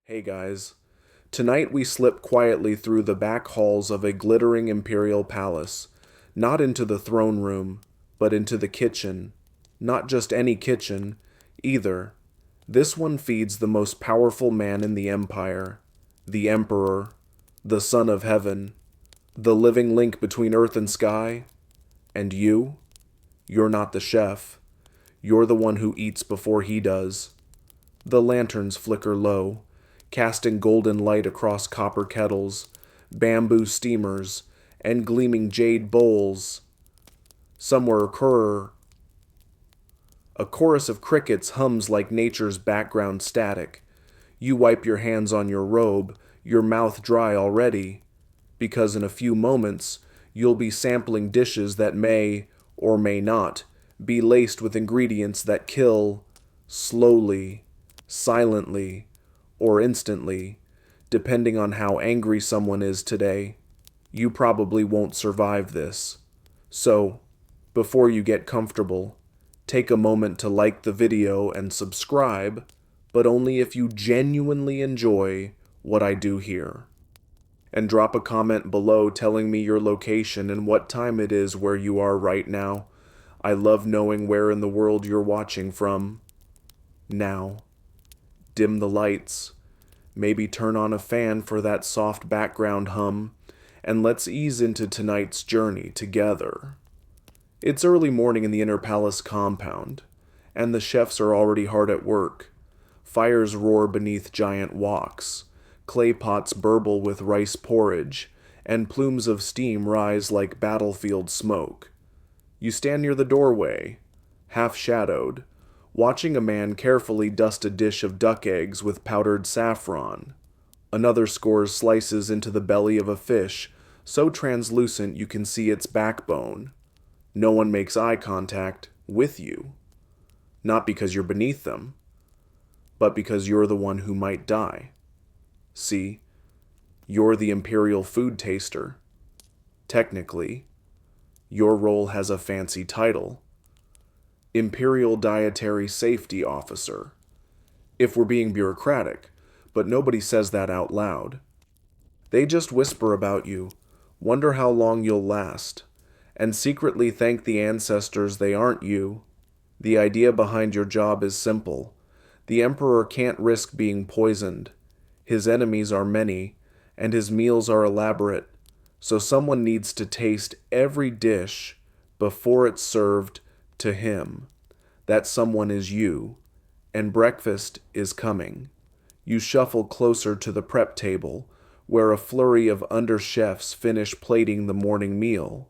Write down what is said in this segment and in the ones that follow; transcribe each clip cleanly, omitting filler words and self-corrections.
Hey guys. Tonight we slip quietly through the back halls of a glittering imperial palace, not into the throne room, but into the kitchen. Not just any kitchen, either. This one feeds the most powerful man in the empire, the Emperor, the Son of Heaven, the living link between earth and sky. And you? You're not the chef. You're the one who eats before he does. The lanterns flicker low, casting golden light across copper kettles, bamboo steamers, and gleaming jade bowls. Somewhere a chorus of crickets hums like nature's background static. You wipe your hands on your robe, your mouth dry already, because in a few moments you'll be sampling dishes that may, or may not, be laced with ingredients that kill slowly, silently, or instantly, depending on how angry someone is today. You probably won't survive this. So, before you get comfortable, take a moment to like the video and subscribe, but only if you genuinely enjoy what I do here. And drop a comment below telling me your location and what time it is where you are right now. I love knowing where in the world you're watching from. Now, dim the lights, maybe turn on a fan for that soft background hum, and let's ease into tonight's journey together. It's early morning in the inner palace compound, and the chefs are already hard at work. Fires roar beneath giant woks, clay pots burble with rice porridge, and plumes of steam rise like battlefield smoke. You stand near the doorway, half-shadowed, watching a man carefully dust a dish of duck eggs with powdered saffron. Another scores slices into the belly of a fish, so translucent you can see its backbone. No one makes eye contact with you. Not because you're beneath them, but because you're the one who might die. See, you're the Imperial food taster. Technically, your role has a fancy title. Imperial Dietary Safety Officer, if we're being bureaucratic, but nobody says that out loud. They just whisper about you, wonder how long you'll last, and secretly thank the ancestors they aren't you. The idea behind your job is simple. The Emperor can't risk being poisoned. His enemies are many, and his meals are elaborate, so someone needs to taste every dish before it's served to him. That someone is you, and breakfast is coming. You shuffle closer to the prep table, where a flurry of under-chefs finish plating the morning meal.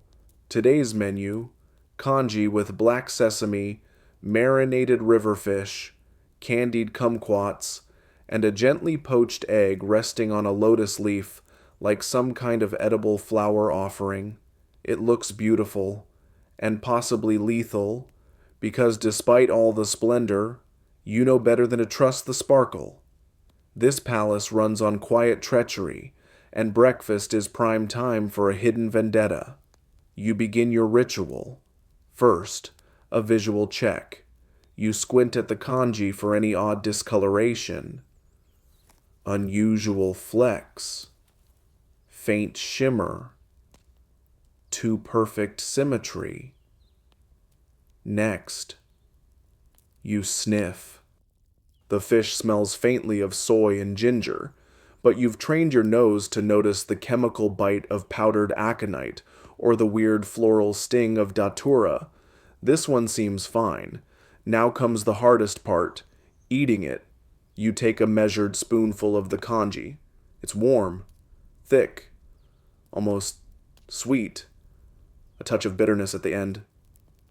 Today's menu: congee with black sesame, marinated river fish, candied kumquats, and a gently poached egg resting on a lotus leaf like some kind of edible flower offering. It looks beautiful, and possibly lethal, because despite all the splendor, you know better than to trust the sparkle. This palace runs on quiet treachery, and breakfast is prime time for a hidden vendetta. You begin your ritual. First, a visual check. You squint at the congee for any odd discoloration, unusual flecks, faint shimmer, too perfect symmetry. Next, you sniff. The fish smells faintly of soy and ginger, but you've trained your nose to notice the chemical bite of powdered aconite or the weird floral sting of datura. This one seems fine. Now comes the hardest part, eating it. You take a measured spoonful of the congee. It's warm, thick, almost sweet. A touch of bitterness at the end.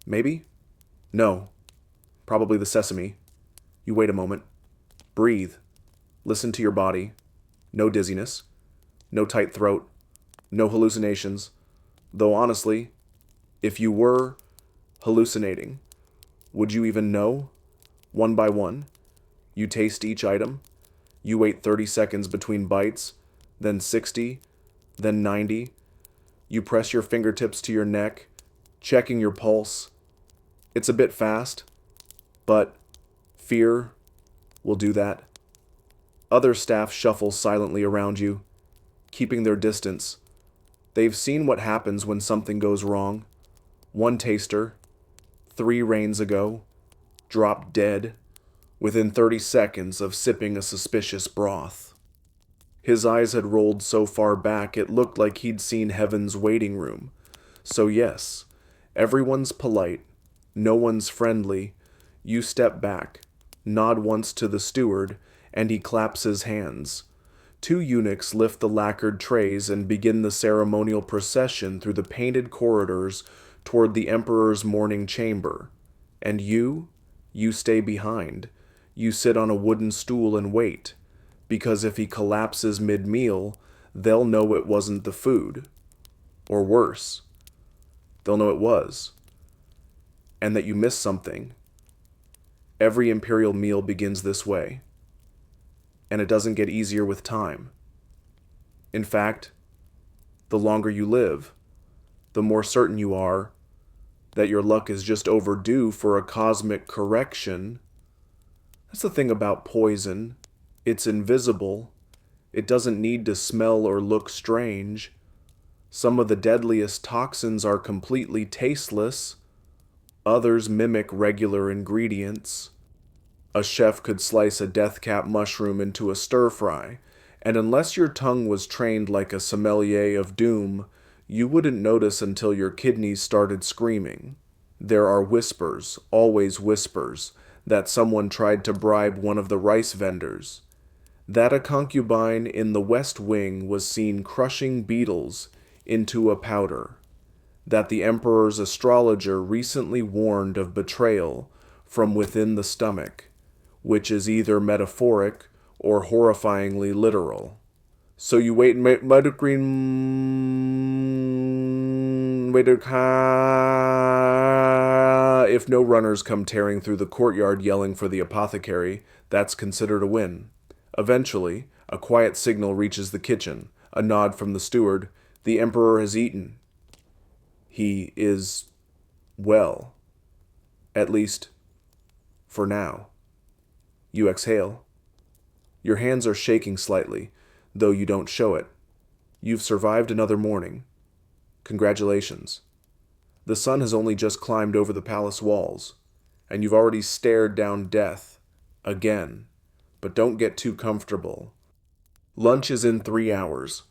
Maybe? No. Probably the sesame. You wait a moment. Breathe. Listen to your body. No dizziness. No tight throat. No hallucinations. Though honestly, if you were hallucinating, would you even know? One by one, you taste each item. You wait 30 seconds between bites, then 60, then 90. You press your fingertips to your neck, checking your pulse. It's a bit fast, but fear will do that. Other staff shuffle silently around you, keeping their distance. They've seen what happens when something goes wrong. One taster, 3 rains ago, dropped dead within 30 seconds of sipping a suspicious broth. His eyes had rolled so far back it looked like he'd seen heaven's waiting room. So yes, everyone's polite, no one's friendly. You step back, nod once to the steward, and he claps his hands. 2 eunuchs lift the lacquered trays and begin the ceremonial procession through the painted corridors toward the emperor's morning chamber. And you stay behind. You sit on a wooden stool and wait, because if he collapses mid-meal, they'll know it wasn't the food. Or worse, they'll know it was, and that you missed something. Every Imperial meal begins this way, and it doesn't get easier with time. In fact, the longer you live, the more certain you are that your luck is just overdue for a cosmic correction. That's the thing about poison. It's invisible. It doesn't need to smell or look strange. Some of the deadliest toxins are completely tasteless. Others mimic regular ingredients. A chef could slice a deathcap mushroom into a stir-fry, and unless your tongue was trained like a sommelier of doom, you wouldn't notice until your kidneys started screaming. There are whispers, always whispers, that someone tried to bribe one of the rice vendors. That a concubine in the West Wing was seen crushing beetles into a powder. That the emperor's astrologer recently warned of betrayal from within the stomach, which is either metaphoric or horrifyingly literal. So you wait and if no runners come tearing through the courtyard yelling for the apothecary, that's considered a win. Eventually, a quiet signal reaches the kitchen, a nod from the steward. The emperor has eaten. He is well. At least, for now. You exhale. Your hands are shaking slightly, though you don't show it. You've survived another morning. Congratulations. The sun has only just climbed over the palace walls, and you've already stared down death. Again. But don't get too comfortable. Lunch is in 3 hours.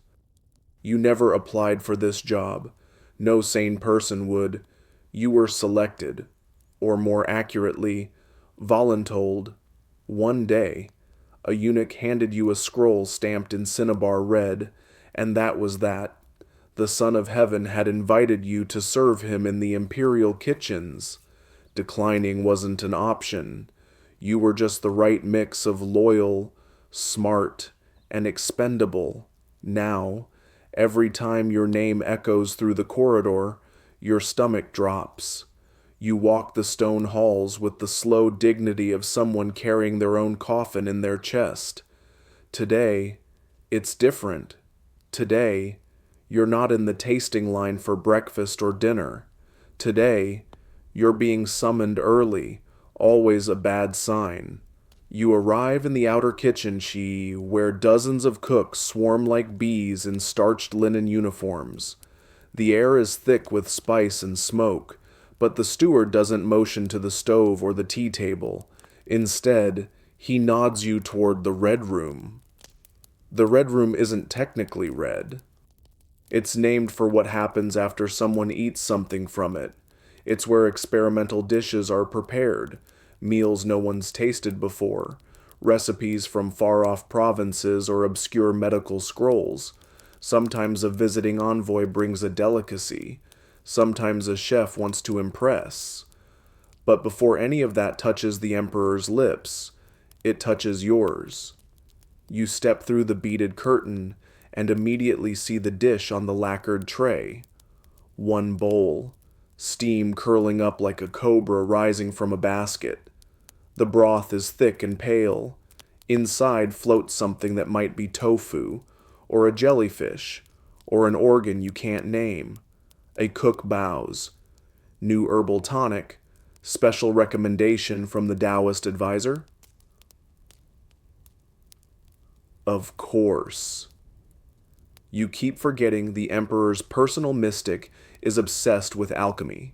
You never applied for this job. No sane person would. You were selected, or more accurately, voluntold. One day, a eunuch handed you a scroll stamped in cinnabar red, and that was that. The Son of Heaven had invited you to serve him in the Imperial kitchens. Declining wasn't an option. You were just the right mix of loyal, smart, and expendable. Now, every time your name echoes through the corridor, your stomach drops. You walk the stone halls with the slow dignity of someone carrying their own coffin in their chest. Today, it's different. Today, you're not in the tasting line for breakfast or dinner. Today, you're being summoned early, always a bad sign. You arrive in the outer kitchen, where dozens of cooks swarm like bees in starched linen uniforms. The air is thick with spice and smoke, but the steward doesn't motion to the stove or the tea table. Instead, he nods you toward the red room. The red room isn't technically red. It's named for what happens after someone eats something from it. It's where experimental dishes are prepared, meals no one's tasted before, recipes from far-off provinces or obscure medical scrolls. Sometimes a visiting envoy brings a delicacy. Sometimes a chef wants to impress. But before any of that touches the emperor's lips, it touches yours. You step through the beaded curtain and immediately see the dish on the lacquered tray. One bowl, steam curling up like a cobra rising from a basket. The broth is thick and pale. Inside floats something that might be tofu, or a jellyfish, or an organ you can't name. A cook bows. New herbal tonic. Special recommendation from the Daoist advisor. Of course. You keep forgetting the Emperor's personal mystic is obsessed with alchemy.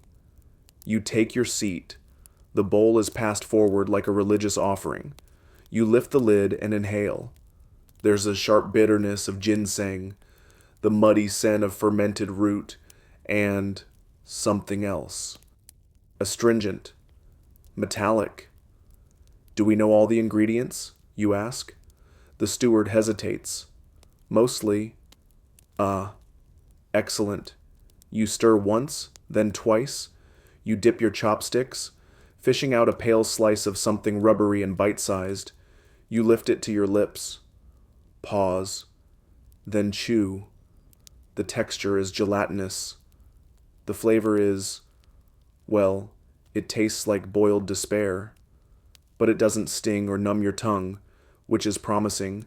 You take your seat. The bowl is passed forward like a religious offering. You lift the lid and inhale. There's a sharp bitterness of ginseng, the muddy scent of fermented root, and something else. Astringent. Metallic. Do we know all the ingredients? You ask. The steward hesitates. Mostly. Excellent. You stir once, then twice. You dip your chopsticks, fishing out a pale slice of something rubbery and bite-sized. You lift it to your lips. Pause. Then chew. The texture is gelatinous. The flavor is, well, it tastes like boiled despair. But it doesn't sting or numb your tongue, which is promising.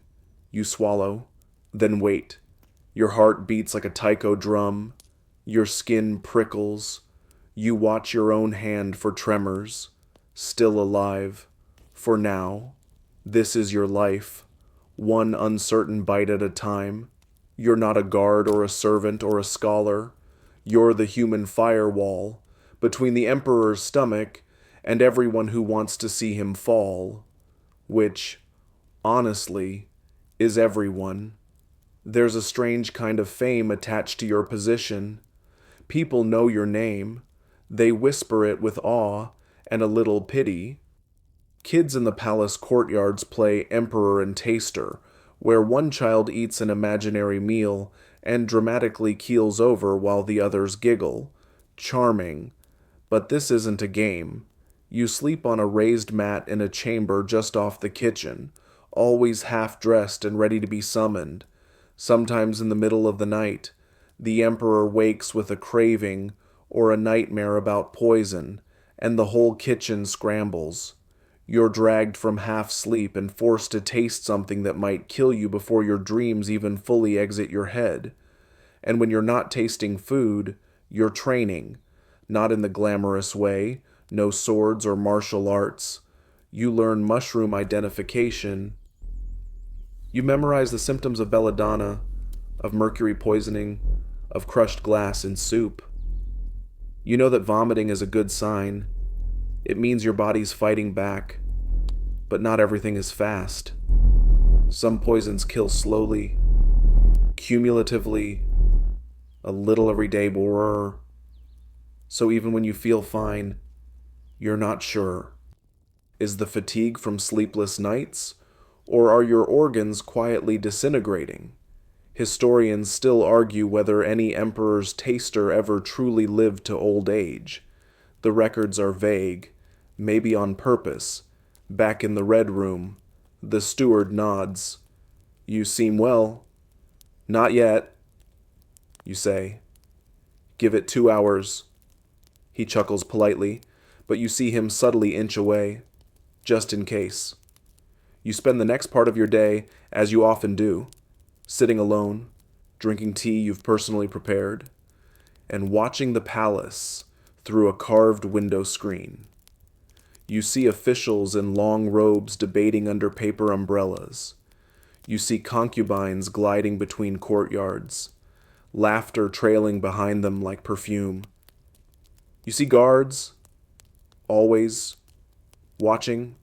You swallow, then wait. Your heart beats like a taiko drum. Your skin prickles. You watch your own hand for tremors. Still alive. For now. This is your life. One uncertain bite at a time. You're not a guard or a servant or a scholar. You're the human firewall between the Emperor's stomach and everyone who wants to see him fall. Which, honestly, is everyone. There's a strange kind of fame attached to your position. People know your name. They whisper it with awe and a little pity. Kids in the palace courtyards play Emperor and Taster, where one child eats an imaginary meal and dramatically keels over while the others giggle. Charming. But this isn't a game. You sleep on a raised mat in a chamber just off the kitchen, always half-dressed and ready to be summoned. Sometimes in the middle of the night, the Emperor wakes with a craving or a nightmare about poison, and the whole kitchen scrambles. You're dragged from half-sleep and forced to taste something that might kill you before your dreams even fully exit your head. And when you're not tasting food, you're training. Not in the glamorous way, no swords or martial arts. You learn mushroom identification. You memorize the symptoms of belladonna, of mercury poisoning, of crushed glass in soup. You know that vomiting is a good sign. It means your body's fighting back. But not everything is fast. Some poisons kill slowly, cumulatively, a little every day. So even when you feel fine, you're not sure. Is the fatigue from sleepless nights, or are your organs quietly disintegrating? Historians still argue whether any emperor's taster ever truly lived to old age. The records are vague, maybe on purpose. Back in the Red Room, the steward nods. You seem well. Not yet, you say. Give it 2 hours. He chuckles politely, but you see him subtly inch away, just in case. You spend the next part of your day, as you often do, sitting alone, drinking tea you've personally prepared, and watching the palace through a carved window screen. You see officials in long robes debating under paper umbrellas. You see concubines gliding between courtyards, laughter trailing behind them like perfume. You see guards, always watching,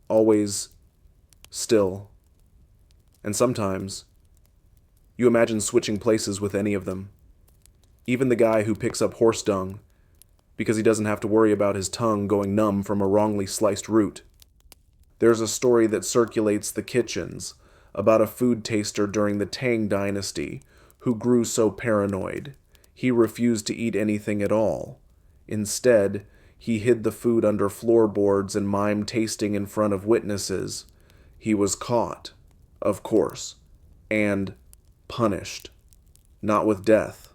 always still. And sometimes, you imagine switching places with any of them. Even the guy who picks up horse dung, because he doesn't have to worry about his tongue going numb from a wrongly sliced root. There's a story that circulates the kitchens about a food taster during the Tang dynasty who grew so paranoid, he refused to eat anything at all. Instead, he hid the food under floorboards and mimed tasting in front of witnesses. He was caught, of course, and punished. Not with death.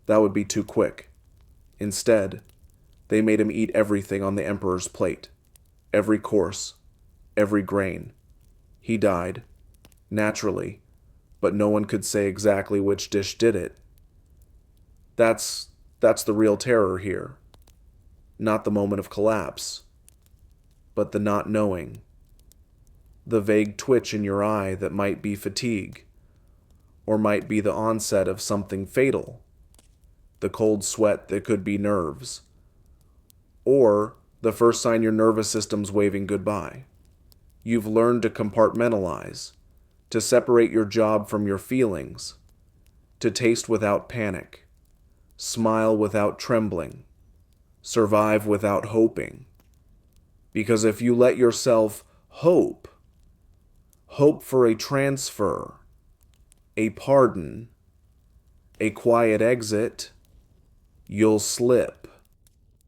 That would be too quick. Instead, they made him eat everything on the emperor's plate. Every course, every grain. He died, naturally, but no one could say exactly which dish did it. That's the real terror here. Not the moment of collapse, but the not knowing. the vague twitch in your eye that might be fatigue, or might be the onset of something fatal, the cold sweat that could be nerves, or the first sign your nervous system's waving goodbye. You've learned to compartmentalize, to separate your job from your feelings, to taste without panic, smile without trembling, survive without hoping. Because if you let yourself hope for a transfer, a pardon, a quiet exit, you'll slip.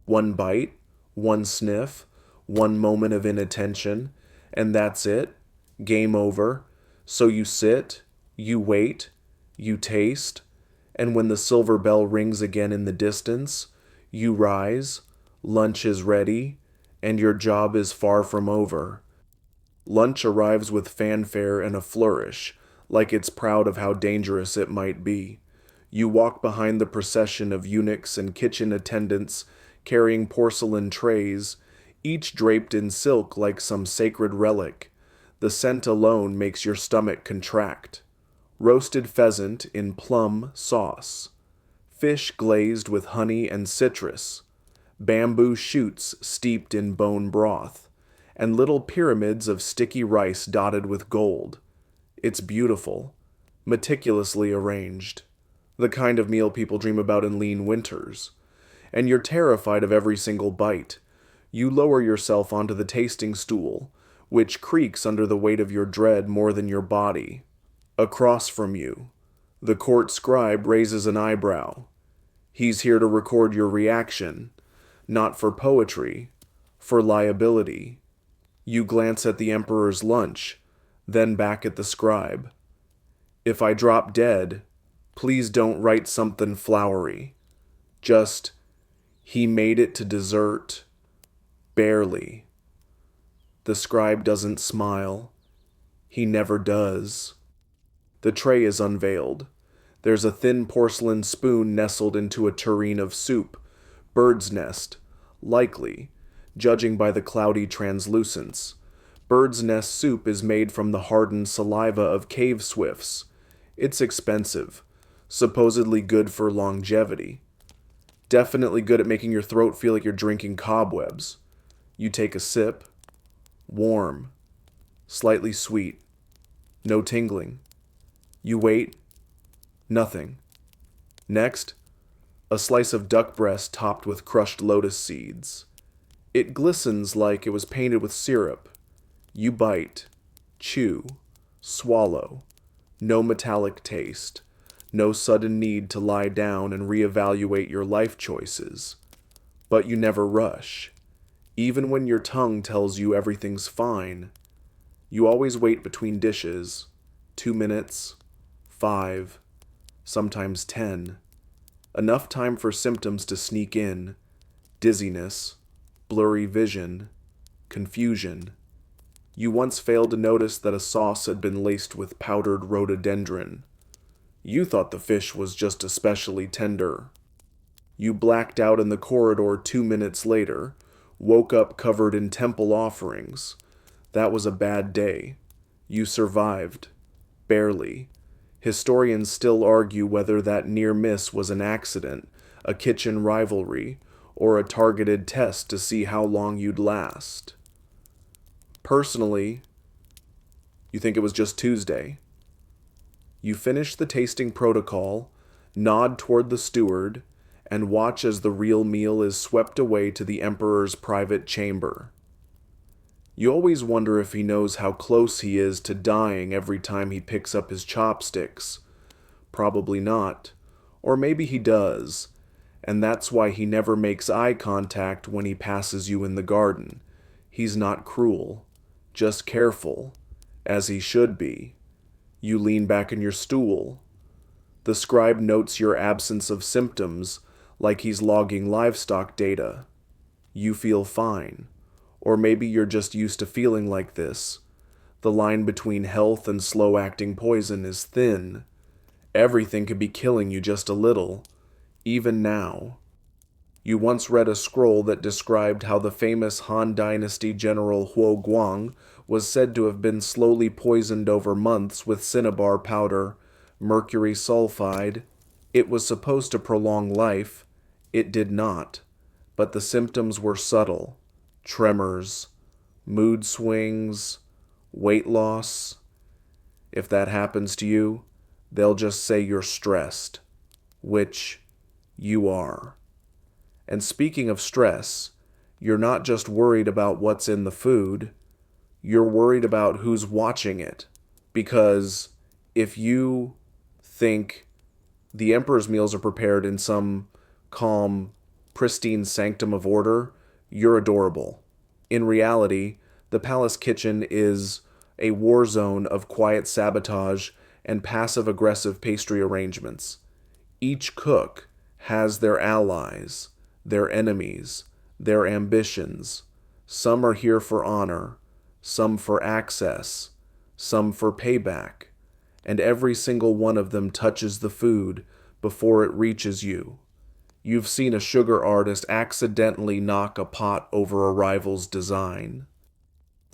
One bite, one sniff, one moment of inattention, and that's it. Game over. So you sit, you wait, you taste, and when the silver bell rings again in the distance, you rise, lunch is ready, and your job is far from over. Lunch arrives with fanfare and a flourish, like it's proud of how dangerous it might be. You walk behind the procession of eunuchs and kitchen attendants carrying porcelain trays, each draped in silk like some sacred relic. The scent alone makes your stomach contract. Roasted pheasant in plum sauce, fish glazed with honey and citrus, bamboo shoots steeped in bone broth, and little pyramids of sticky rice dotted with gold. It's beautiful, meticulously arranged, the kind of meal people dream about in lean winters. And you're terrified of every single bite. You lower yourself onto the tasting stool, which creaks under the weight of your dread more than your body. Across from you, the court scribe raises an eyebrow. He's here to record your reaction, not for poetry, for liability. You glance at the emperor's lunch, then back at the scribe. If I drop dead, please don't write something flowery. Just, he made it to dessert. Barely. The scribe doesn't smile. He never does. The tray is unveiled. There's a thin porcelain spoon nestled into a tureen of soup, bird's nest, likely, judging by the cloudy translucence. Bird's nest soup is made from the hardened saliva of cave swifts. It's expensive, supposedly good for longevity. Definitely good at making your throat feel like you're drinking cobwebs. You take a sip. Warm. Slightly sweet. No tingling. You wait. Nothing. Next, a slice of duck breast topped with crushed lotus seeds. It glistens like it was painted with syrup. You bite. Chew. Swallow. No metallic taste. No sudden need to lie down and reevaluate your life choices. But you never rush. Even when your tongue tells you everything's fine, you always wait between dishes. 2 minutes, 5, sometimes 10. Enough time for symptoms to sneak in. Dizziness, blurry vision, confusion. You once failed to notice that a sauce had been laced with powdered rhododendron. You thought the fish was just especially tender. You blacked out in the corridor 2 minutes later, woke up covered in temple offerings. That was a bad day. You survived. Barely. Historians still argue whether that near miss was an accident, a kitchen rivalry, or a targeted test to see how long you'd last. Personally, you think it was just Tuesday. You finish the tasting protocol, nod toward the steward, and watch as the real meal is swept away to the emperor's private chamber. You always wonder if he knows how close he is to dying every time he picks up his chopsticks. Probably not. Or maybe he does, and that's why he never makes eye contact when he passes you in the garden. He's not cruel, just careful, as he should be. You lean back in your stool. The scribe notes your absence of symptoms, like he's logging livestock data. You feel fine. Or maybe you're just used to feeling like this. The line between health and slow-acting poison is thin. Everything could be killing you just a little, even now. You once read a scroll that described how the famous Han Dynasty general Huo Guang was said to have been slowly poisoned over months with cinnabar powder, mercury sulfide. It was supposed to prolong life. It did not. But the symptoms were subtle: tremors, mood swings, weight loss. If that happens to you, they'll just say you're stressed, which you are. And speaking of stress, you're not just worried about what's in the food, you're worried about who's watching it. Because if you think the emperor's meals are prepared in some calm, pristine sanctum of order, you're adorable. In reality, the palace kitchen is a war zone of quiet sabotage and passive-aggressive pastry arrangements. Each cook has their allies, their enemies, their ambitions. Some are here for honor, some for access, some for payback, and every single one of them touches the food before it reaches you. You've seen a sugar artist accidentally knock a pot over a rival's design.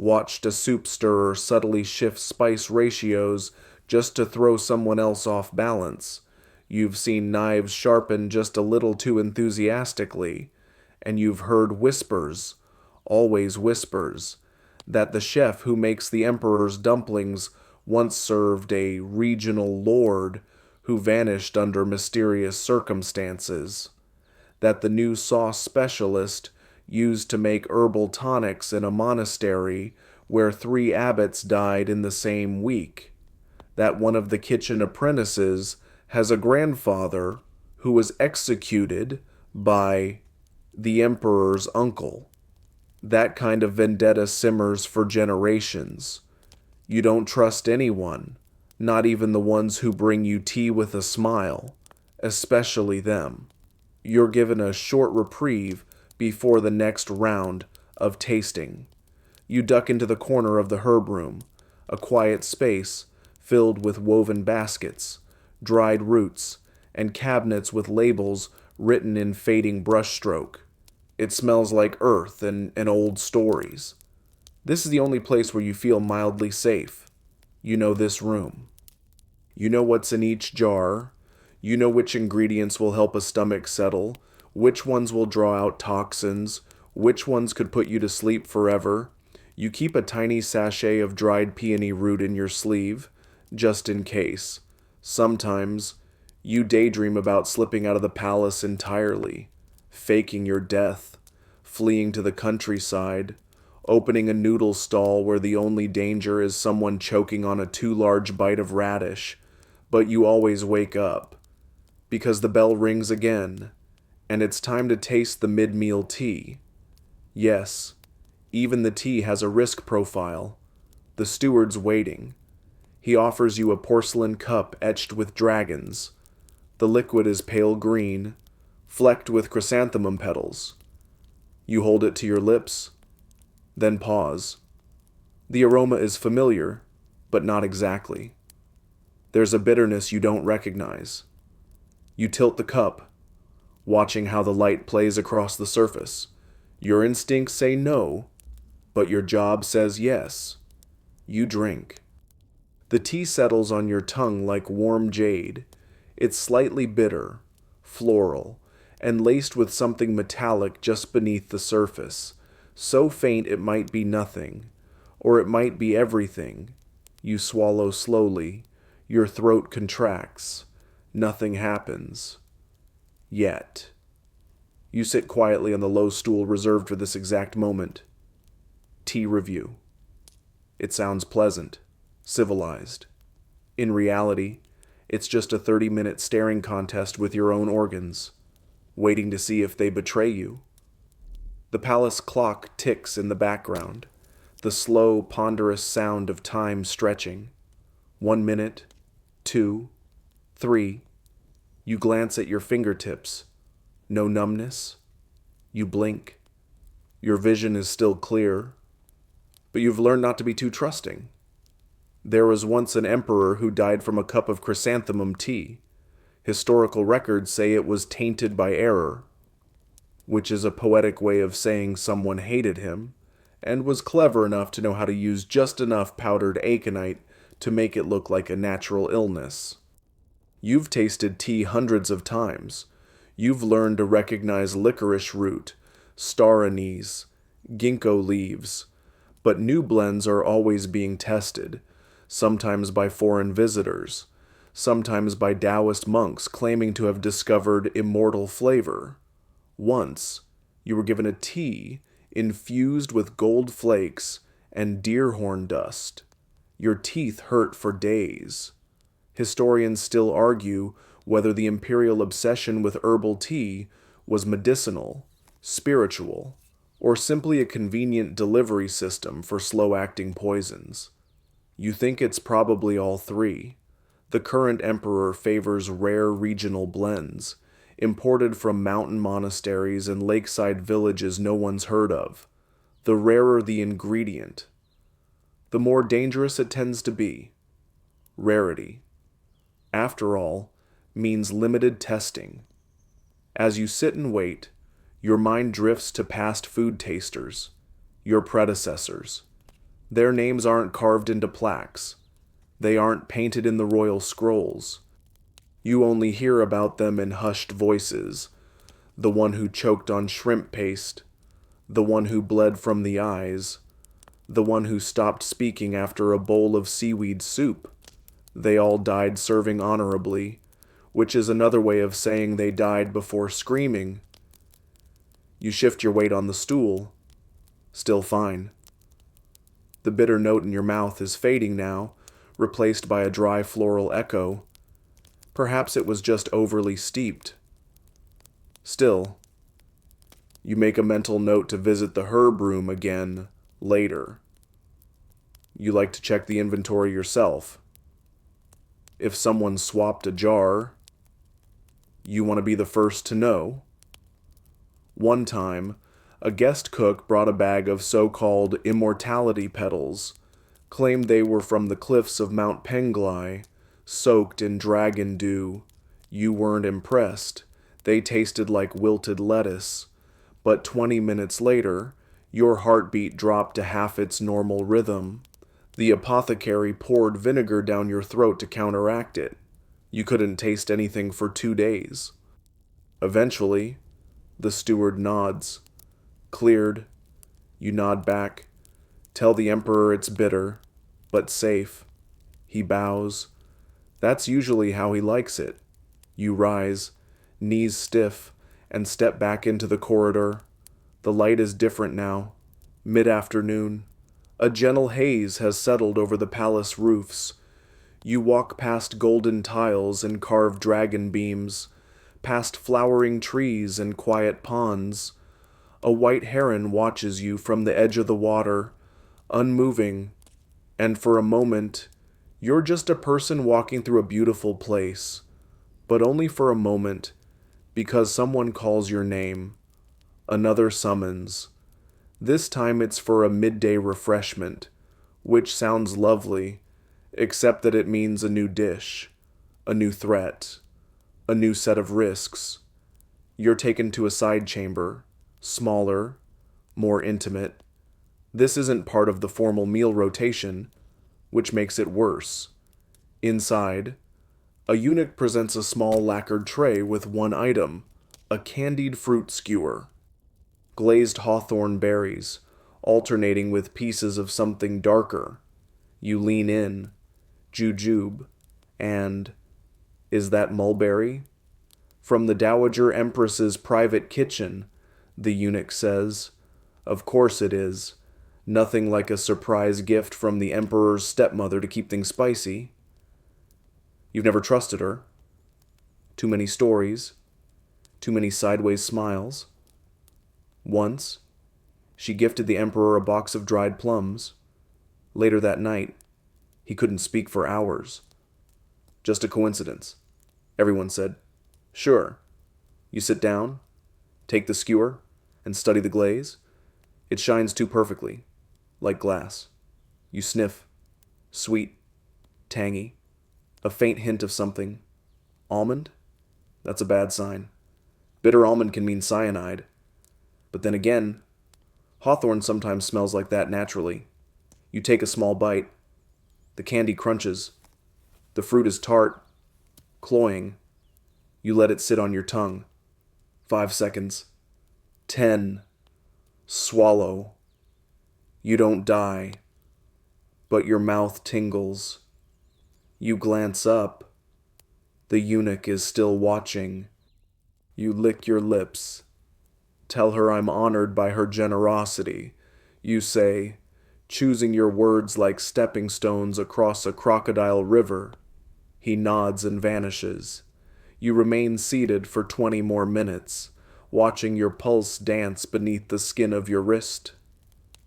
Watched a soup stirrer subtly shift spice ratios just to throw someone else off balance. You've seen knives sharpen just a little too enthusiastically, and you've heard whispers, always whispers, that the chef who makes the emperor's dumplings once served a regional lord who vanished under mysterious circumstances, that the new sauce specialist used to make herbal tonics in a monastery where 3 abbots died in the same week, that one of the kitchen apprentices has a grandfather who was executed by the emperor's uncle. That kind of vendetta simmers for generations. You don't trust anyone, not even the ones who bring you tea with a smile, especially them. You're given a short reprieve before the next round of tasting. You duck into the corner of the herb room, a quiet space filled with woven baskets, dried roots, and cabinets with labels written in fading brushstroke. It smells like earth and old stories. This is the only place where you feel mildly safe. You know this room. You know what's in each jar. You know which ingredients will help a stomach settle, which ones will draw out toxins, which ones could put you to sleep forever. You keep a tiny sachet of dried peony root in your sleeve, just in case. Sometimes, you daydream about slipping out of the palace entirely, faking your death, fleeing to the countryside, opening a noodle stall where the only danger is someone choking on a too large bite of radish, but you always wake up, because the bell rings again, and it's time to taste the mid-meal tea. Yes, even the tea has a risk profile. The steward's waiting. He offers you a porcelain cup etched with dragons. The liquid is pale green, flecked with chrysanthemum petals. You hold it to your lips, then pause. The aroma is familiar, but not exactly. There's a bitterness you don't recognize. You tilt the cup, watching how the light plays across the surface. Your instincts say no, but your job says yes. You drink. The tea settles on your tongue like warm jade. It's slightly bitter, floral, and laced with something metallic just beneath the surface, so faint it might be nothing, or it might be everything. You swallow slowly. Your throat contracts. Nothing happens. Yet. You sit quietly on the low stool reserved for this exact moment. Tea review. It sounds pleasant, civilized. In reality, it's just a 30-minute staring contest with your own organs, waiting to see if they betray you. The palace clock ticks in the background, the slow, ponderous sound of time stretching. 1 minute, 2, 3. You glance at your fingertips. No numbness. You blink. Your vision is still clear, but you've learned not to be too trusting. There was once an emperor who died from a cup of chrysanthemum tea. Historical records say it was tainted by error. which is a poetic way of saying someone hated him, and was clever enough to know how to use just enough powdered aconite to make it look like a natural illness. You've tasted tea hundreds of times. You've learned to recognize licorice root, star anise, ginkgo leaves, but new blends are always being tested, sometimes by foreign visitors, sometimes by Daoist monks claiming to have discovered immortal flavor. Once, you were given a tea infused with gold flakes and deer horn dust. Your teeth hurt for days. Historians still argue whether the imperial obsession with herbal tea was medicinal, spiritual, or simply a convenient delivery system for slow-acting poisons. You think it's probably all three. The current emperor favors rare regional blends, imported from mountain monasteries and lakeside villages no one's heard of. The rarer the ingredient, the more dangerous it tends to be. Rarity, after all, means limited testing. As you sit and wait, your mind drifts to past food tasters, your predecessors. Their names aren't carved into plaques. They aren't painted in the royal scrolls. You only hear about them in hushed voices. The one who choked on shrimp paste, the one who bled from the eyes, the one who stopped speaking after a bowl of seaweed soup. They all died serving honorably, which is another way of saying they died before screaming. You shift your weight on the stool. Still fine. The bitter note in your mouth is fading now, replaced by a dry floral echo. Perhaps it was just overly steeped. Still, you make a mental note to visit the herb room again later. You like to check the inventory yourself. If someone swapped a jar, you want to be the first to know. One time, a guest cook brought a bag of so-called immortality petals, claimed they were from the cliffs of Mount Penglai, soaked in dragon dew. You weren't impressed. They tasted like wilted lettuce. But 20 minutes later, your heartbeat dropped to half its normal rhythm. The apothecary poured vinegar down your throat to counteract it. You couldn't taste anything for 2 days. Eventually, the steward nods. Cleared. You nod back. Tell the emperor it's bitter, but safe. He bows. That's usually how he likes it. You rise, knees stiff, and step back into the corridor. The light is different now. Mid-afternoon. A gentle haze has settled over the palace roofs. You walk past golden tiles and carved dragon beams, past flowering trees and quiet ponds. A white heron watches you from the edge of the water, unmoving, and for a moment, you're just a person walking through a beautiful place, but only for a moment, because someone calls your name. Another summons. This time it's for a midday refreshment, which sounds lovely, except that it means a new dish, a new threat, a new set of risks. You're taken to a side chamber, smaller, more intimate. This isn't part of the formal meal rotation, which makes it worse. Inside, a eunuch presents a small lacquered tray with one item, a candied fruit skewer. Glazed hawthorn berries, alternating with pieces of something darker. You lean in, jujube, and, is that mulberry? From the Dowager Empress's private kitchen, the eunuch says. Of course it is. Nothing like a surprise gift from the emperor's stepmother to keep things spicy. You've never trusted her. Too many stories. Too many sideways smiles. Once, she gifted the emperor a box of dried plums. Later that night, he couldn't speak for hours. Just a coincidence. Everyone said, sure. You sit down, take the skewer, and study the glaze. It shines too perfectly, like glass. You sniff. Sweet, tangy, a faint hint of something. Almond? That's a bad sign. Bitter almond can mean cyanide. But then again, hawthorn sometimes smells like that naturally. You take a small bite. The candy crunches. The fruit is tart, cloying. You let it sit on your tongue. 5 seconds. 10. Swallow. You don't die, but your mouth tingles. You glance up. The eunuch is still watching. You lick your lips. Tell her I'm honored by her generosity. You say, choosing your words like stepping stones across a crocodile river. He nods and vanishes. You remain seated for 20 more minutes, watching your pulse dance beneath the skin of your wrist.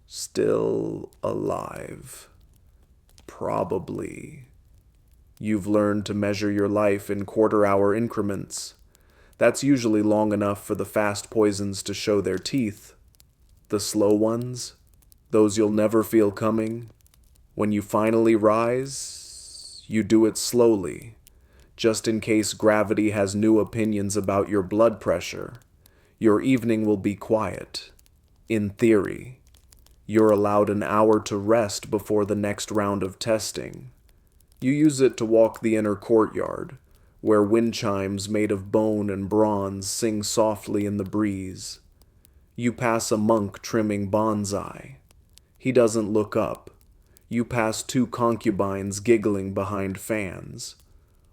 Still alive. Probably. You've learned to measure your life in quarter-hour increments. That's usually long enough for the fast poisons to show their teeth. The slow ones, those you'll never feel coming, when you finally rise, you do it slowly, just in case gravity has new opinions about your blood pressure. Your evening will be quiet. In theory, you're allowed an hour to rest before the next round of testing. You use it to walk the inner courtyard, where wind chimes made of bone and bronze sing softly in the breeze. You pass a monk trimming bonsai. He doesn't look up. You pass 2 concubines giggling behind fans.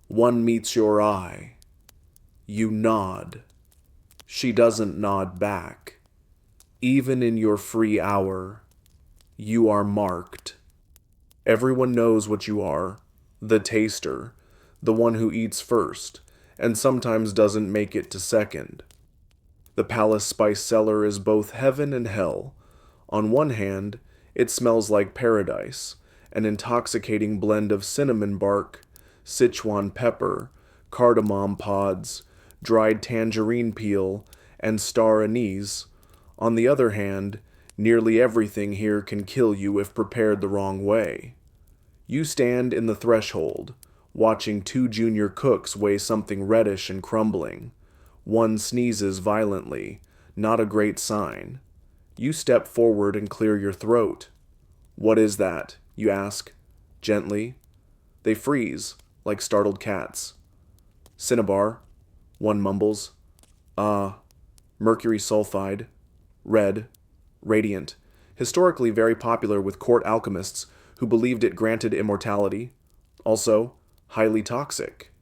One meets your eye. You nod. She doesn't nod back. Even in your free hour, you are marked. Everyone knows what you are. The taster, the one who eats first, and sometimes doesn't make it to second. The palace spice cellar is both heaven and hell. On one hand, it smells like paradise, an intoxicating blend of cinnamon bark, Sichuan pepper, cardamom pods, dried tangerine peel, and star anise. On the other hand, nearly everything here can kill you if prepared the wrong way. You stand in the threshold, watching 2 junior cooks weigh something reddish and crumbling. One sneezes violently, not a great sign. You step forward and clear your throat. What is that? You ask, gently. They freeze, like startled cats. Cinnabar, one mumbles. Mercury sulfide. Red. Radiant. Historically very popular with court alchemists who believed it granted immortality. Also, highly toxic.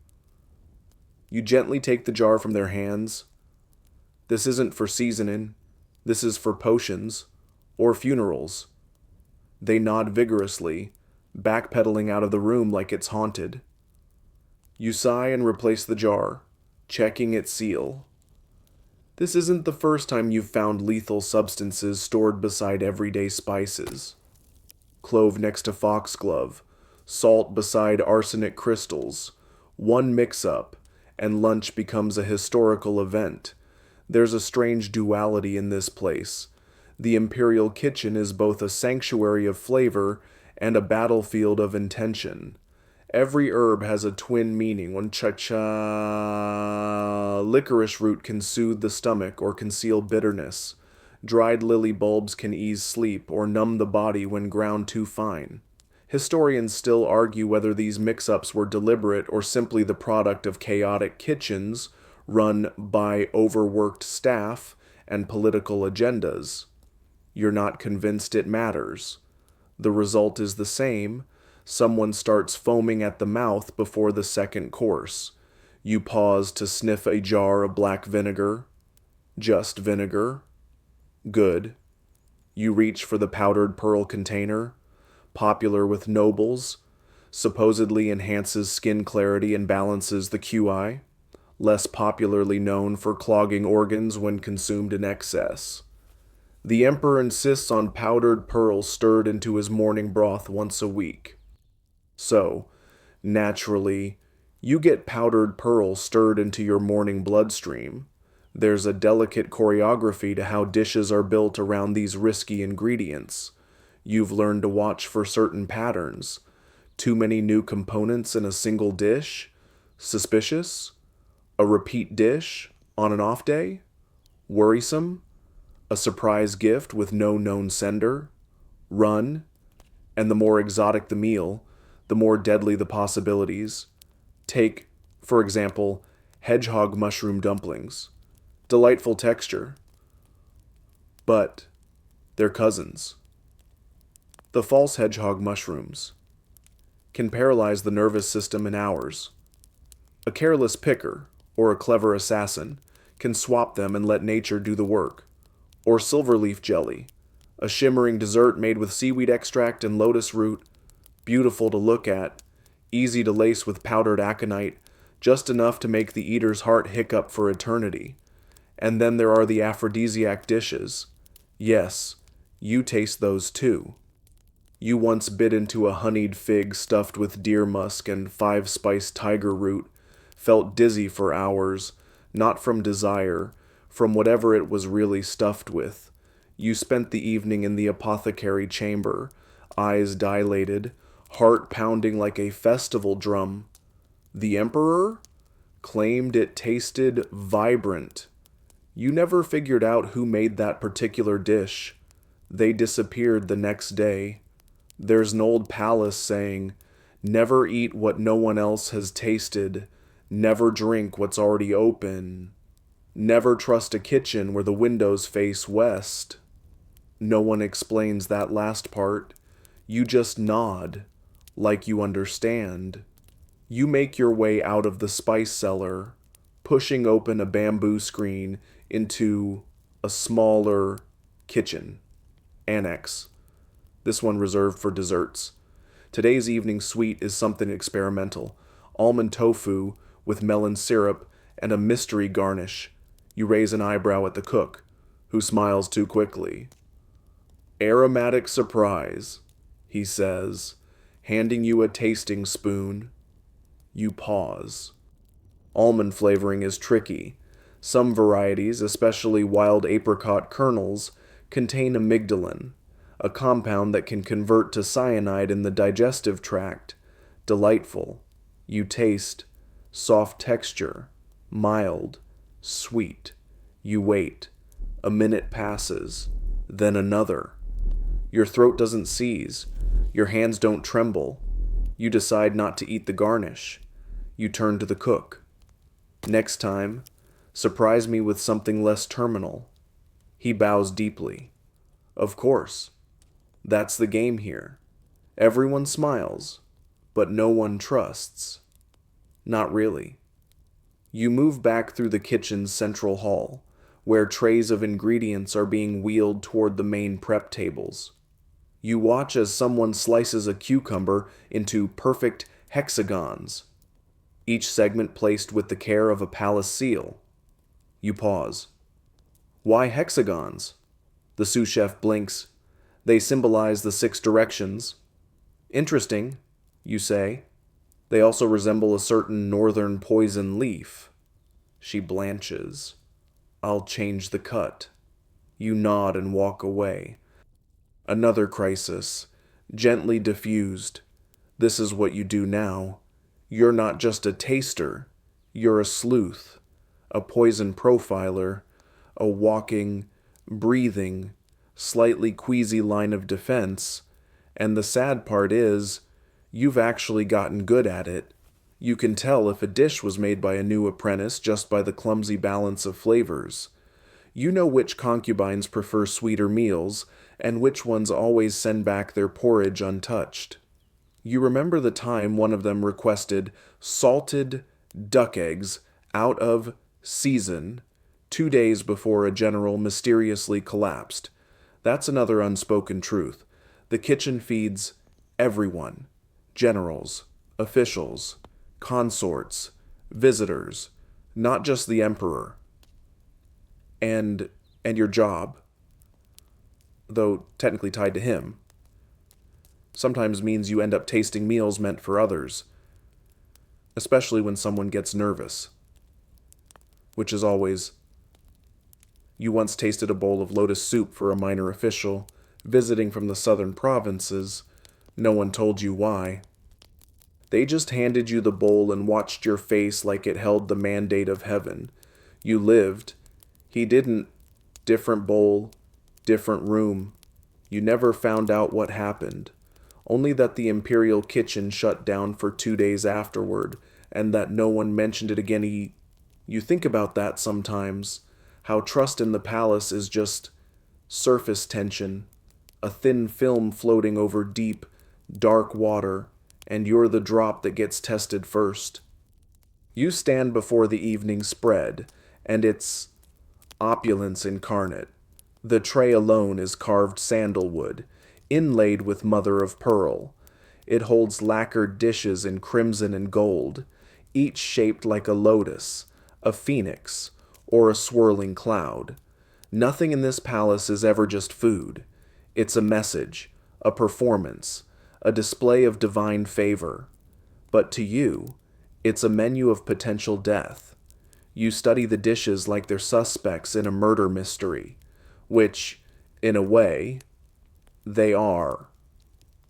You gently take the jar from their hands. This isn't for seasoning. This is for potions. Or funerals. They nod vigorously, backpedaling out of the room like it's haunted. You sigh and replace the jar, checking its seal. This isn't the first time you've found lethal substances stored beside everyday spices. Clove next to foxglove, salt beside arsenic crystals. One mix-up, and lunch becomes a historical event. There's a strange duality in this place. The Imperial kitchen is both a sanctuary of flavor and a battlefield of intention. Every herb has a twin meaning. One licorice root can soothe the stomach or conceal bitterness. Dried lily bulbs can ease sleep or numb the body when ground too fine. Historians still argue whether these mix-ups were deliberate or simply the product of chaotic kitchens run by overworked staff and political agendas. You're not convinced it matters. The result is the same. Someone starts foaming at the mouth before the second course. You pause to sniff a jar of black vinegar. Just vinegar. Good. You reach for the powdered pearl container. Popular with nobles. Supposedly enhances skin clarity and balances the QI. Less popularly known for clogging organs when consumed in excess. The emperor insists on powdered pearl stirred into his morning broth once a week. So, naturally, you get powdered pearl stirred into your morning bloodstream. There's a delicate choreography to how dishes are built around these risky ingredients. You've learned to watch for certain patterns. Too many new components in a single dish? Suspicious? A repeat dish on an off day? Worrisome? A surprise gift with no known sender? Run. And the more exotic the meal, the more deadly the possibilities. Take, for example, hedgehog mushroom dumplings. Delightful texture. But they're cousins. The false hedgehog mushrooms can paralyze the nervous system in hours. A careless picker or a clever assassin can swap them and let nature do the work. Or silverleaf jelly, a shimmering dessert made with seaweed extract and lotus root, beautiful to look at, easy to lace with powdered aconite, just enough to make the eater's heart hiccup for eternity. And then there are the aphrodisiac dishes. Yes, you taste those too. You once bit into a honeyed fig stuffed with deer musk and five-spice tiger root, felt dizzy for hours, not from desire, from whatever it was really stuffed with. You spent the evening in the apothecary chamber, eyes dilated, heart pounding like a festival drum. The emperor claimed it tasted vibrant. You never figured out who made that particular dish. They disappeared the next day. There's an old palace saying, "Never eat what no one else has tasted. Never drink what's already open. Never trust a kitchen where the windows face west." No one explains that last part. You just nod, like you understand. You make your way out of the spice cellar, pushing open a bamboo screen into a smaller kitchen. Annex. This one reserved for desserts. Today's evening sweet is something experimental. Almond tofu with melon syrup and a mystery garnish. You raise an eyebrow at the cook, who smiles too quickly. "Aromatic surprise," he says, handing you a tasting spoon. You pause. Almond flavoring is tricky. Some varieties, especially wild apricot kernels, contain amygdalin, a compound that can convert to cyanide in the digestive tract. Delightful. You taste. Soft texture. Mild. Sweet. You wait. A minute passes. Then another. Your throat doesn't seize. Your hands don't tremble. You decide not to eat the garnish. You turn to the cook. "Next time, surprise me with something less terminal." He bows deeply. "Of course. That's the game here. Everyone smiles, but no one trusts." Not really. You move back through the kitchen's central hall, where trays of ingredients are being wheeled toward the main prep tables. You watch as someone slices a cucumber into perfect hexagons, each segment placed with the care of a palace seal. You pause. "Why hexagons?" The sous chef blinks. "They symbolize the 6 directions." "Interesting," you say. "They also resemble a certain northern poison leaf." She blanches. "I'll change the cut." You nod and walk away. Another crisis, gently diffused. This is what you do now. You're not just a taster. You're a sleuth, a poison profiler, a walking, breathing, slightly queasy line of defense. And the sad part is, you've actually gotten good at it. You can tell if a dish was made by a new apprentice just by the clumsy balance of flavors. You know which concubines prefer sweeter meals, and which ones always send back their porridge untouched. You remember the time one of them requested salted duck eggs out of season 2 days before a general mysteriously collapsed. That's another unspoken truth. The kitchen feeds everyone. Generals, officials, consorts, visitors, not just the emperor. And your job, though technically tied to him, sometimes means you end up tasting meals meant for others, especially when someone gets nervous, which is always, you once tasted a bowl of lotus soup for a minor official, visiting from the southern provinces. No one told you why. They just handed you the bowl and watched your face like it held the mandate of heaven. You lived. He didn't. Different bowl, Different room. You never found out what happened. Only that the Imperial kitchen shut down for 2 days afterward, and that no one mentioned it again. You think about that sometimes. How trust in the palace is just surface tension, a thin film floating over deep, dark water, and you're the drop that gets tested first. You stand before the evening spread, and it's opulence incarnate. The tray alone is carved sandalwood, inlaid with mother of pearl. It holds lacquered dishes in crimson and gold, each shaped like a lotus, a phoenix, or a swirling cloud. Nothing in this palace is ever just food. It's a message, a performance, a display of divine favor. But to you, it's a menu of potential death. You study the dishes like they're suspects in a murder mystery, which, in a way, they are.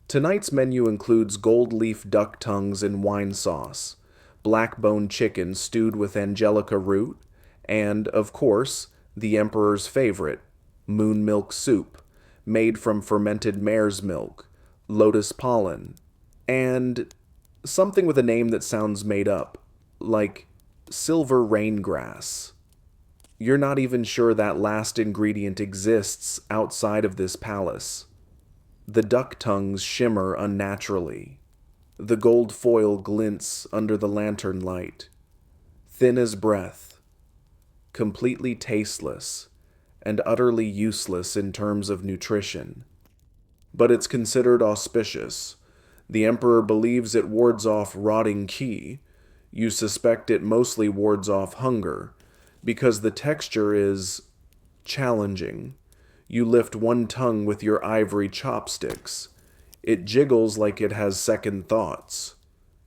Tonight's menu includes gold leaf duck tongues in wine sauce, black bone chicken stewed with angelica root, and, of course, the Emperor's favorite, moon milk soup, made from fermented mare's milk, lotus pollen, and something with a name that sounds made up, like silver rain grass. You're not even sure that last ingredient exists outside of this palace. The duck tongues shimmer unnaturally. The gold foil glints under the lantern light. Thin as breath. Completely tasteless, and utterly useless in terms of nutrition. But it's considered auspicious. The Emperor believes it wards off rotting qi. You suspect it mostly wards off hunger, because the texture is challenging. You lift one tongue with your ivory chopsticks. It jiggles like it has second thoughts.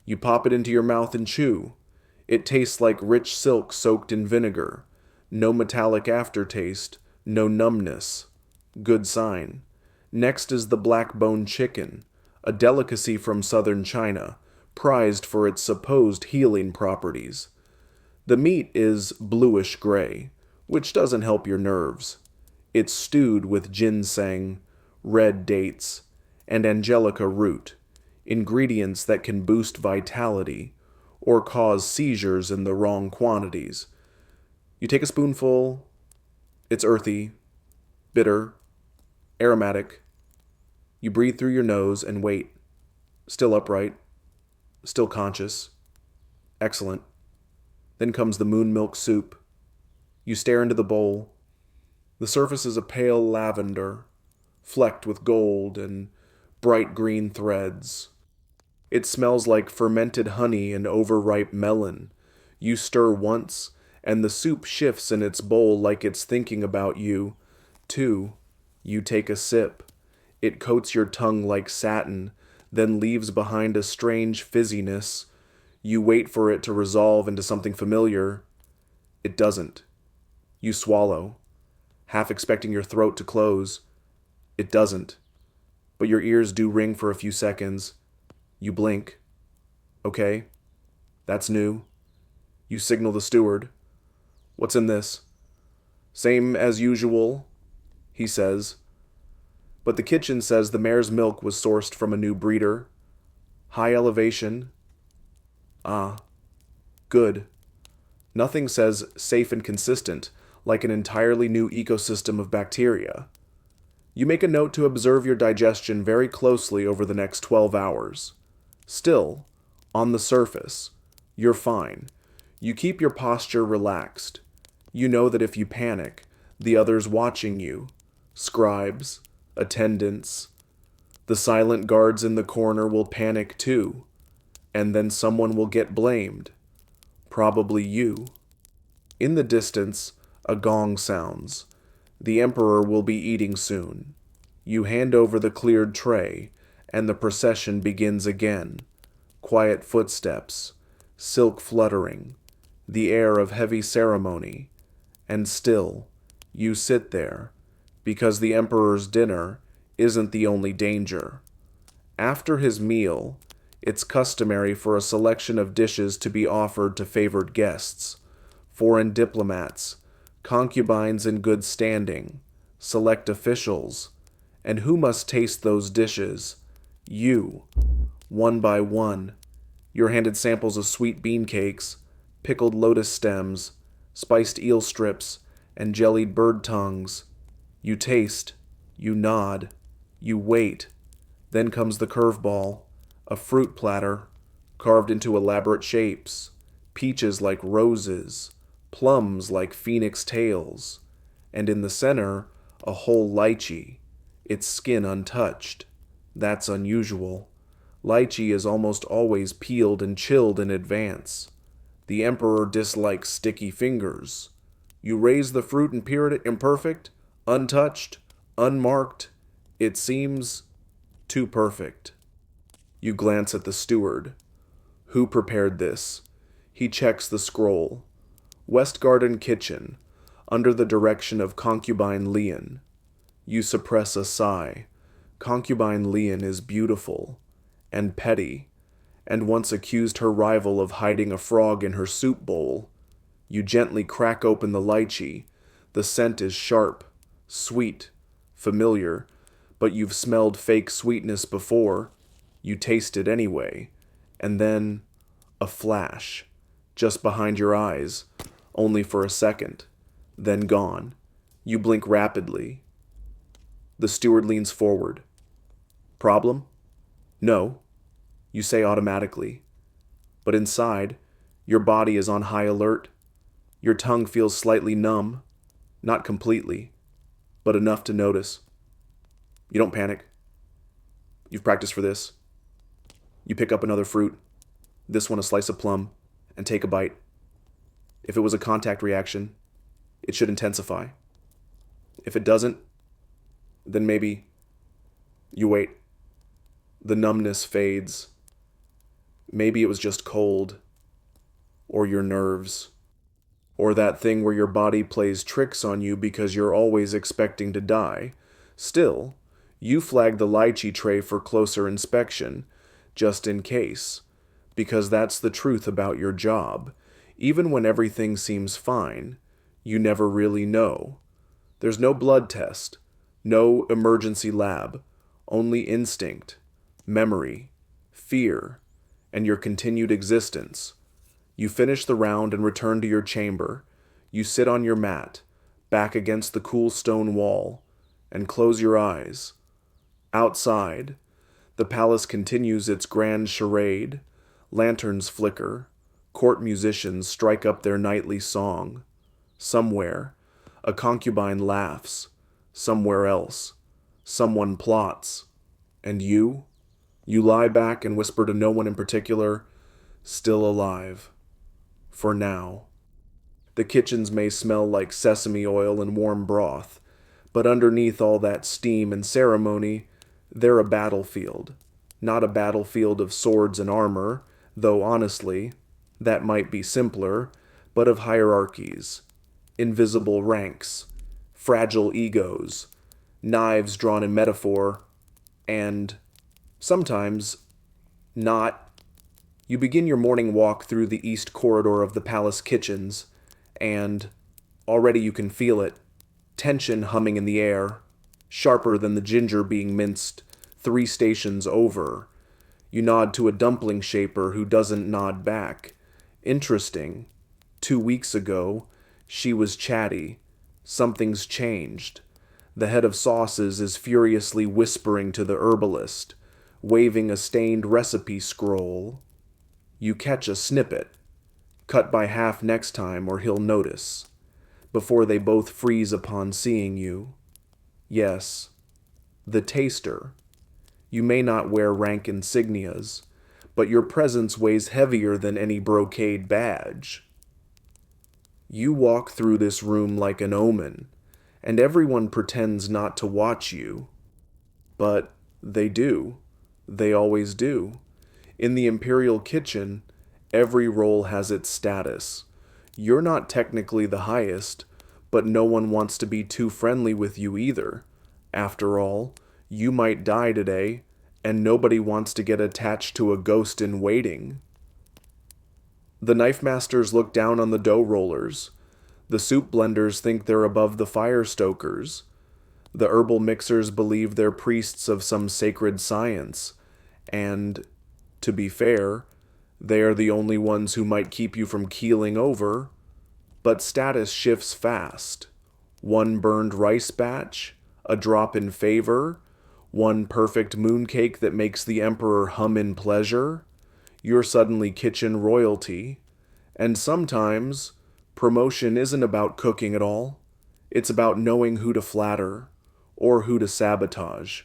You pop it into your mouth and chew. It tastes like rich silk soaked in vinegar. No metallic aftertaste, no numbness. Good sign. Next is the black bone chicken, a delicacy from southern China, prized for its supposed healing properties. The meat is bluish gray, which doesn't help your nerves. It's stewed with ginseng, red dates, and angelica root, ingredients that can boost vitality or cause seizures in the wrong quantities. You take a spoonful. It's earthy, bitter, aromatic. You breathe through your nose and wait. Still upright, still conscious. Excellent. Then comes the moon milk soup. You stare into the bowl. The surface is a pale lavender, flecked with gold and bright green threads. It smells like fermented honey and overripe melon. You stir once, and the soup shifts in its bowl like it's thinking about you. Two, you take a sip. It coats your tongue like satin, then leaves behind a strange fizziness. You wait for it to resolve into something familiar. It doesn't. You swallow, half expecting your throat to close. It doesn't. But your ears do ring for a few seconds. You blink. Okay, that's new. You signal the steward. What's in this? Same as usual, he says. But the kitchen says the mare's milk was sourced from a new breeder. High elevation. Ah, good. Nothing says safe and consistent, like an entirely new ecosystem of bacteria. You make a note to observe your digestion very closely over the next 12 hours. Still, on the surface, you're fine. You keep your posture relaxed. You know that if you panic, the others watching you, scribes, attendants, the silent guards in the corner will panic too, and then someone will get blamed. Probably you. In the distance, a gong sounds. The Emperor will be eating soon. You hand over the cleared tray, and the procession begins again. Quiet footsteps, silk fluttering, the air of heavy ceremony. And still, you sit there, because the Emperor's dinner isn't the only danger. After his meal, it's customary for a selection of dishes to be offered to favored guests, foreign diplomats, concubines in good standing, select officials. And who must taste those dishes? You. One by one. You're handed samples of sweet bean cakes, pickled lotus stems, spiced eel strips, and jellied bird tongues. You taste. You nod. You wait. Then comes the curveball, a fruit platter, carved into elaborate shapes, peaches like roses, plums like phoenix tails, and in the center, a whole lychee, its skin untouched. That's unusual. Lychee is almost always peeled and chilled in advance. The emperor dislikes sticky fingers. You raise the fruit and peer it imperfect, untouched, unmarked. It seems too perfect. You glance at the steward. Who prepared this? He checks the scroll. West Garden Kitchen, under the direction of Concubine Leon. You suppress a sigh. Concubine Leon is beautiful and petty, and once accused her rival of hiding a frog in her soup bowl. You gently crack open the lychee. The scent is sharp, sweet, familiar, but you've smelled fake sweetness before. You taste it anyway, and then a flash, just behind your eyes, only for a second, then gone. You blink rapidly. The steward leans forward. Problem? No, you say automatically. But inside, your body is on high alert. Your tongue feels slightly numb, not completely, but enough to notice. You don't panic. You've practiced for this. You pick up another fruit, this one a slice of plum, and take a bite. If it was a contact reaction, it should intensify. If it doesn't, then maybe you wait. The numbness fades. Maybe it was just cold, or your nerves, or that thing where your body plays tricks on you because you're always expecting to die. Still, you flag the lychee tray for closer inspection, just in case, because that's the truth about your job. Even when everything seems fine, you never really know. There's no blood test, no emergency lab, only instinct, memory, fear, and your continued existence. You finish the round and return to your chamber. You sit on your mat, back against the cool stone wall, and close your eyes. Outside, the palace continues its grand charade. Lanterns flicker. Court musicians strike up their nightly song. Somewhere, a concubine laughs. Somewhere else, someone plots. And you lie back and whisper to no one in particular, still alive. For now. The kitchens may smell like sesame oil and warm broth, but underneath all that steam and ceremony, they're a battlefield. Not a battlefield of swords and armor, though honestly, that might be simpler, but of hierarchies, invisible ranks, fragile egos, knives drawn in metaphor, and sometimes not. You begin your morning walk through the east corridor of the palace kitchens, and already you can feel it, tension humming in the air, sharper than the ginger being minced 3 stations over. You nod to a dumpling shaper who doesn't nod back. Interesting. 2 weeks ago, she was chatty. Something's changed. The head of sauces is furiously whispering to the herbalist, waving a stained recipe scroll. You catch a snippet. Cut by half next time or he'll notice. Before they both freeze upon seeing you. Yes, the taster. You may not wear rank insignias, but your presence weighs heavier than any brocade badge. You walk through this room like an omen, and everyone pretends not to watch you. But they do. They always do. In the Imperial kitchen, every role has its status. You're not technically the highest, but no one wants to be too friendly with you either. After all, you might die today, and nobody wants to get attached to a ghost in waiting. The knife masters look down on the dough rollers. The soup blenders think they're above the fire stokers. The herbal mixers believe they're priests of some sacred science, and, to be fair, they are the only ones who might keep you from keeling over. But status shifts fast. One burned rice batch, a drop in favor, one perfect mooncake that makes the emperor hum in pleasure. You're suddenly kitchen royalty. And sometimes, promotion isn't about cooking at all. It's about knowing who to flatter, or who to sabotage.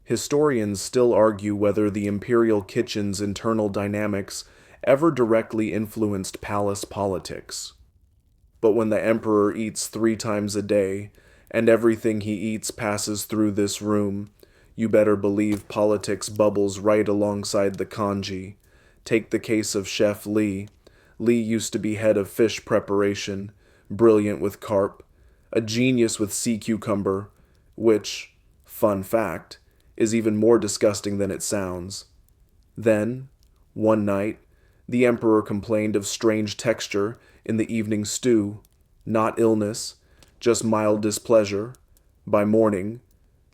Historians still argue whether the imperial kitchen's internal dynamics ever directly influenced palace politics. But when the emperor eats 3 times a day, and everything he eats passes through this room, you better believe politics bubbles right alongside the kanji. Take the case of Chef Lee. Lee used to be head of fish preparation, brilliant with carp, a genius with sea cucumber, which, fun fact, is even more disgusting than it sounds. Then, one night, the emperor complained of strange texture in the evening stew, not illness, just mild displeasure. By morning,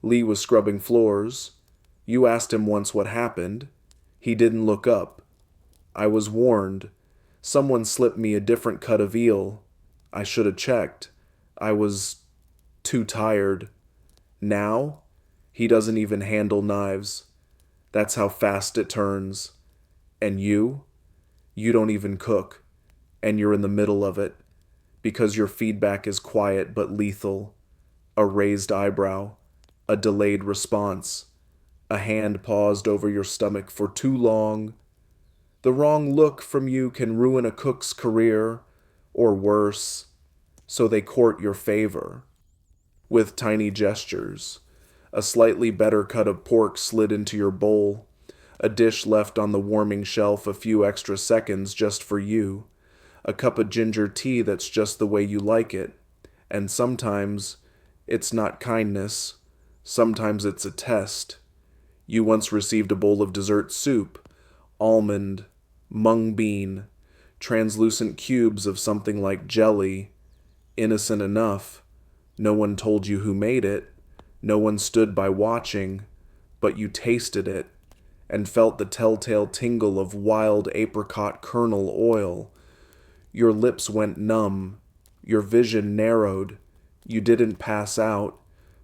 Lee was scrubbing floors. You asked him once what happened. He didn't look up. I was warned. Someone slipped me a different cut of eel. I should have checked. I was too tired. Now, he doesn't even handle knives. That's how fast it turns. And you don't even cook, and you're in the middle of it, because your feedback is quiet but lethal. A raised eyebrow, a delayed response, a hand paused over your stomach for too long. The wrong look from you can ruin a cook's career, or worse, so they court your favor. With tiny gestures, a slightly better cut of pork slid into your bowl, a dish left on the warming shelf a few extra seconds just for you, a cup of ginger tea that's just the way you like it, and sometimes it's not kindness, sometimes it's a test. You once received a bowl of dessert soup, almond, mung bean, translucent cubes of something like jelly, innocent enough. No one told you who made it, no one stood by watching, but you tasted it and felt the telltale tingle of wild apricot kernel oil. Your lips went numb, your vision narrowed. You didn't pass out,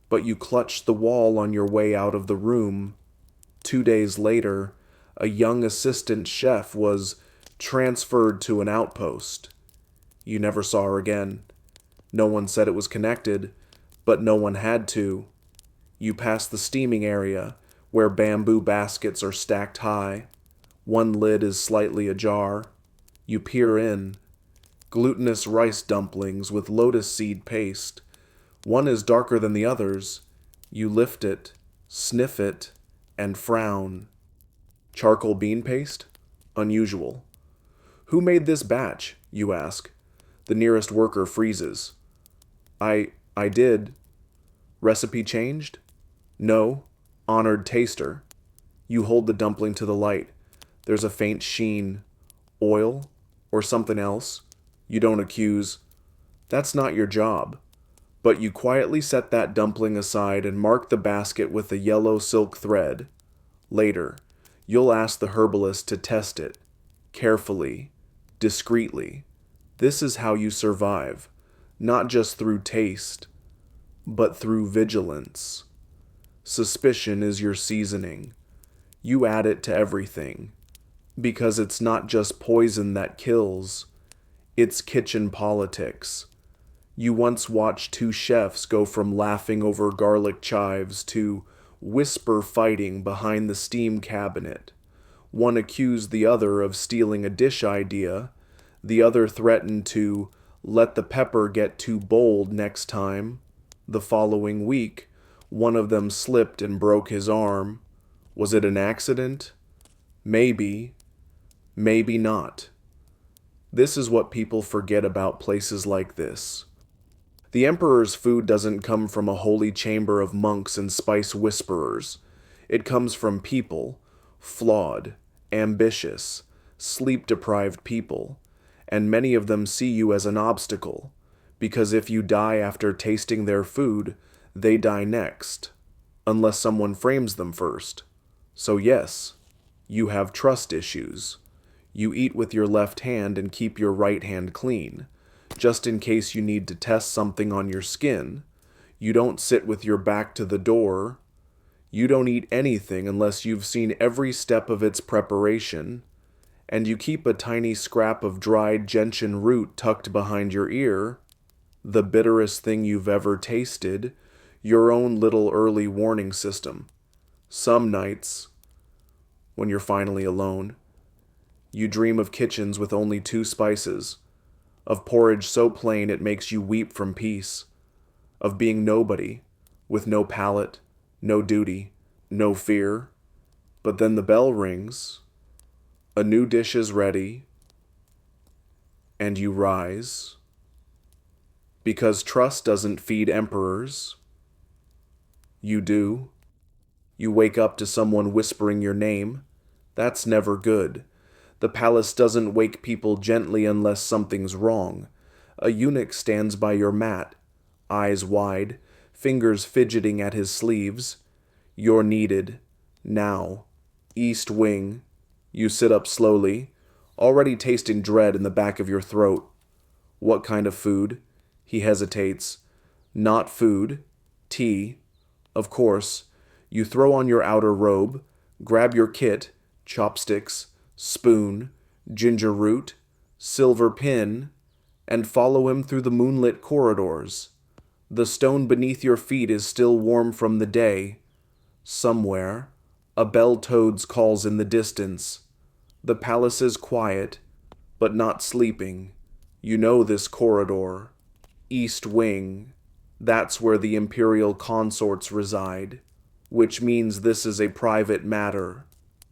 but you clutched the wall on your way out of the room. 2 days later, a young assistant chef was transferred to an outpost. You never saw her again. No one said it was connected, but no one had to. You passed the steaming area, where bamboo baskets are stacked high. One lid is slightly ajar. You peer in. Glutinous rice dumplings with lotus seed paste. One is darker than the others. You lift it, sniff it, and frown. Charcoal bean paste? Unusual. Who made this batch? You ask. The nearest worker freezes. I did. Recipe changed? No. Honored taster. You hold the dumpling to the light. There's a faint sheen. Oil? Or something else? You don't accuse. That's not your job. But you quietly set that dumpling aside and mark the basket with a yellow silk thread. Later, you'll ask the herbalist to test it. Carefully. Discreetly. This is how you survive. Not just through taste, but through vigilance. Suspicion is your seasoning. You add it to everything. Because it's not just poison that kills. It's kitchen politics. You once watched 2 chefs go from laughing over garlic chives to whisper fighting behind the steam cabinet. One accused the other of stealing a dish idea. The other threatened to let the pepper get too bold next time. The following week, one of them slipped and broke his arm. Was it an accident? Maybe. Maybe not. This is what people forget about places like this. The emperor's food doesn't come from a holy chamber of monks and spice whisperers. It comes from people, flawed, ambitious, sleep-deprived people, and many of them see you as an obstacle, because if you die after tasting their food, They die next, unless someone frames them first. So yes, you have trust issues. You eat with your left hand and keep your right hand clean, just in case you need to test something on your skin. You don't sit with your back to the door. You don't eat anything unless you've seen every step of its preparation. And you keep a tiny scrap of dried gentian root tucked behind your ear, the bitterest thing you've ever tasted, your own little early warning system. Some nights, when you're finally alone, you dream of kitchens with only 2 spices, of porridge so plain it makes you weep from peace, of being nobody, with no palate, no duty, no fear. But then the bell rings, a new dish is ready, and you rise. Because trust doesn't feed emperors. You do. You wake up to someone whispering your name. That's never good. The palace doesn't wake people gently unless something's wrong. A eunuch stands by your mat, eyes wide, fingers fidgeting at his sleeves. You're needed. Now. East wing. You sit up slowly, already tasting dread in the back of your throat. What kind of food? He hesitates. Not food. Tea. Of course. You throw on your outer robe, grab your kit, chopsticks, spoon, ginger root, silver pin, and follow him through the moonlit corridors. The stone beneath your feet is still warm from the day. Somewhere, a bell-toads calls in the distance. The palace is quiet, but not sleeping. You know this corridor. East wing. That's where the Imperial consorts reside, which means this is a private matter.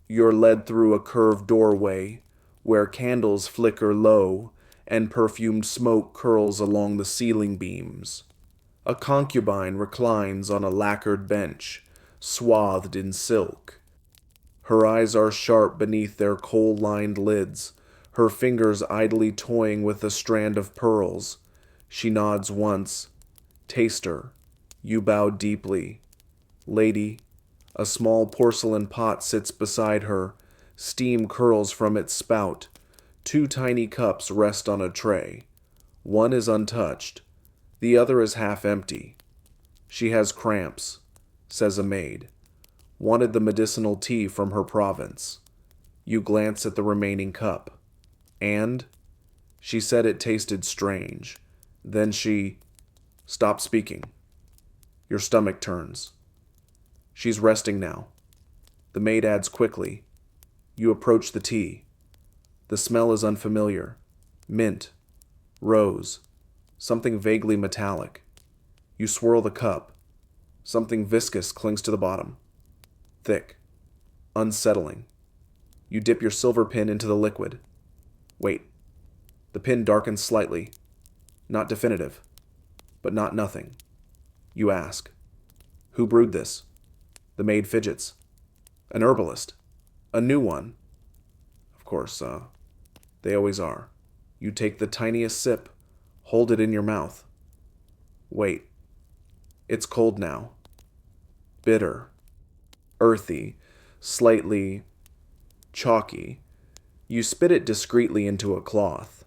You're led through a curved doorway, where candles flicker low and perfumed smoke curls along the ceiling beams. A concubine reclines on a lacquered bench, swathed in silk. Her eyes are sharp beneath their kohl-lined lids, her fingers idly toying with a strand of pearls. She nods once. Taster. You bow deeply. Lady, a small porcelain pot sits beside her. Steam curls from its spout. 2 tiny cups rest on a tray. One is untouched. The other is half empty. She has cramps, says a maid. Wanted the medicinal tea from her province. You glance at the remaining cup. And? She said it tasted strange. Then she... Stop speaking. Your stomach turns. She's resting now. The maid adds quickly. You approach the tea. The smell is unfamiliar. Mint. Rose. Something vaguely metallic. You swirl the cup. Something viscous clings to the bottom. Thick. Unsettling. You dip your silver pin into the liquid. Wait. The pin darkens slightly. Not definitive. But not nothing. You ask. Who brewed this? The maid fidgets. An herbalist. A new one. Of course, they always are. You take the tiniest sip, hold it in your mouth. Wait. It's cold now. Bitter. Earthy. Slightly chalky. You spit it discreetly into a cloth.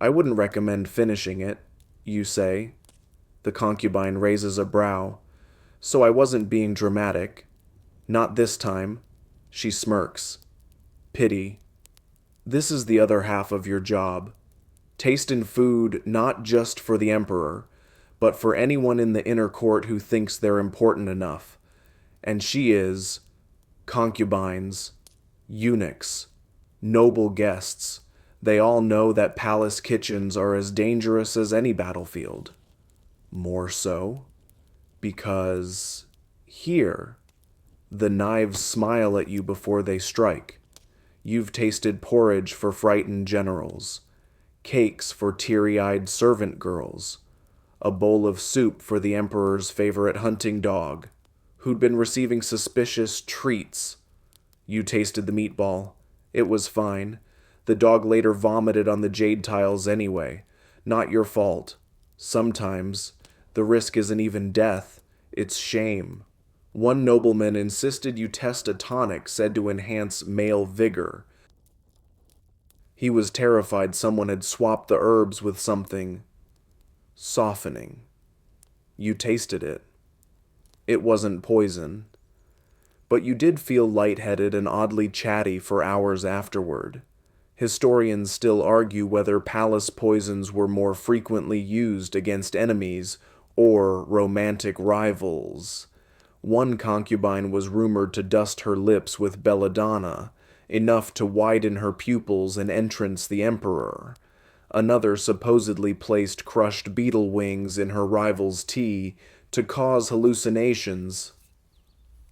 I wouldn't recommend finishing it, you say. The concubine raises a brow. So I wasn't being dramatic. Not this time. She smirks. Pity. This is the other half of your job. Taste in food not just for the emperor, but for anyone in the inner court who thinks they're important enough. And she is concubines, eunuchs, noble guests. They all know that palace kitchens are as dangerous as any battlefield. More so, because here, the knives smile at you before they strike. You've tasted porridge for frightened generals, cakes for teary-eyed servant girls, a bowl of soup for the emperor's favorite hunting dog, who'd been receiving suspicious treats. You tasted the meatball. It was fine. The dog later vomited on the jade tiles anyway. Not your fault. Sometimes, the risk isn't even death. It's shame. One nobleman insisted you test a tonic said to enhance male vigor. He was terrified someone had swapped the herbs with something softening. You tasted it. It wasn't poison. But you did feel lightheaded and oddly chatty for hours afterward. Historians still argue whether palace poisons were more frequently used against enemies or romantic rivals. One concubine was rumored to dust her lips with belladonna, enough to widen her pupils and entrance the emperor. Another supposedly placed crushed beetle wings in her rival's tea to cause hallucinations.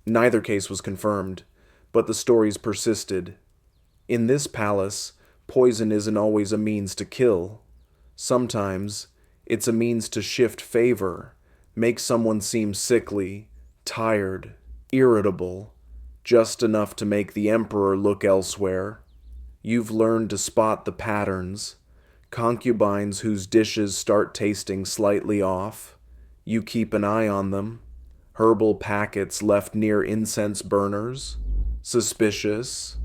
Neither case was confirmed, but the stories persisted. In this palace, poison isn't always a means to kill. Sometimes, it's a means to shift favor, make someone seem sickly, tired, irritable, just enough to make the emperor look elsewhere. You've learned to spot the patterns. Concubines whose dishes start tasting slightly off. You keep an eye on them. Herbal packets left near incense burners. Suspicious.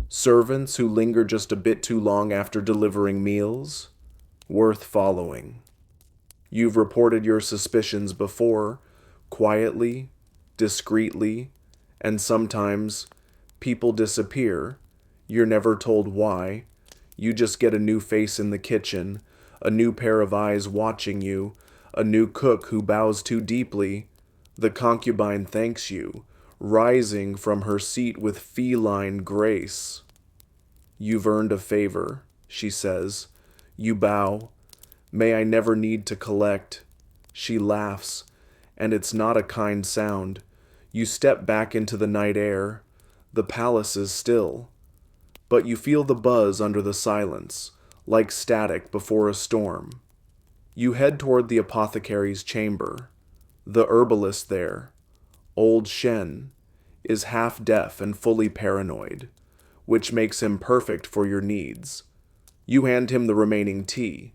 Servants who linger just a bit too long after delivering meals. Worth following. You've reported your suspicions before, quietly, discreetly, and sometimes people disappear. You're never told why. You just get a new face in the kitchen, a new pair of eyes watching you, a new cook who bows too deeply. The concubine thanks you, rising from her seat with feline grace. You've earned a favor, she says. You bow. May I never need to collect. She laughs, and it's not a kind sound. You step back into the night air. The palace is still. But you feel the buzz under the silence, like static before a storm. You head toward the apothecary's chamber. The herbalist there, old Shen, is half-deaf and fully paranoid, which makes him perfect for your needs. You hand him the remaining tea.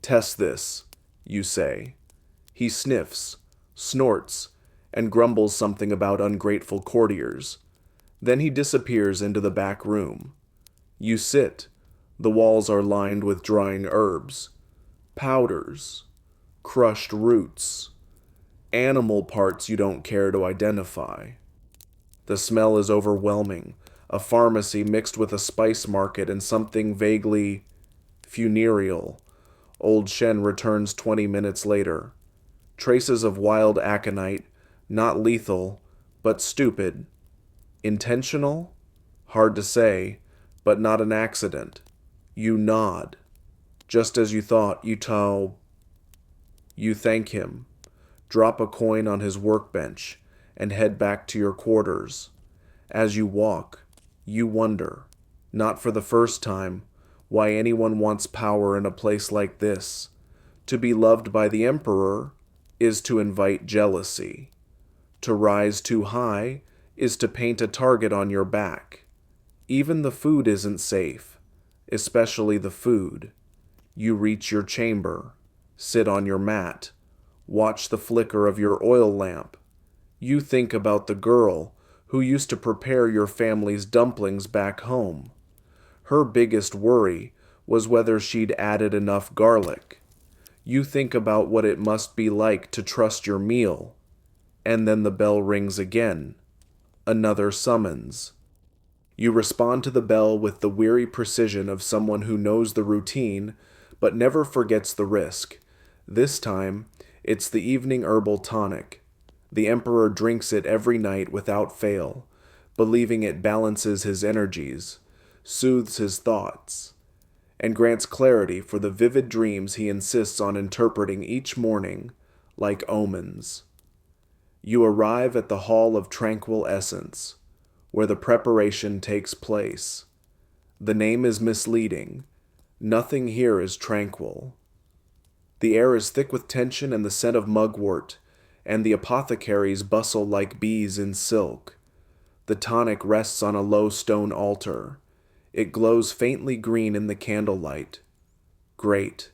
Test this, you say. He sniffs, snorts, and grumbles something about ungrateful courtiers. Then he disappears into the back room. You sit. The walls are lined with drying herbs, powders, crushed roots, animal parts you don't care to identify. The smell is overwhelming, a pharmacy mixed with a spice market and something vaguely funereal. Old Shen returns 20 minutes later. Traces of wild aconite, not lethal, but stupid. Intentional? Hard to say, but not an accident. You nod. Just as you thought, You thank him, drop a coin on his workbench, and head back to your quarters. As you walk, you wonder, not for the first time, why anyone wants power in a place like this. To be loved by the emperor is to invite jealousy. To rise too high is to paint a target on your back. Even the food isn't safe, especially the food. You reach your chamber, sit on your mat, watch the flicker of your oil lamp. You think about the girl who used to prepare your family's dumplings back home. Her biggest worry was whether she'd added enough garlic. You think about what it must be like to trust your meal. And then the bell rings again. Another summons. You respond to the bell with the weary precision of someone who knows the routine, but never forgets the risk. This time, it's the evening herbal tonic. The emperor drinks it every night without fail, believing it balances his energies, soothes his thoughts, and grants clarity for the vivid dreams he insists on interpreting each morning like omens. You arrive at the Hall of Tranquil Essence, where the preparation takes place. The name is misleading. Nothing here is tranquil. The air is thick with tension and the scent of mugwort, and the apothecaries bustle like bees in silk. The tonic rests on a low stone altar. It glows faintly green in the candlelight. Great.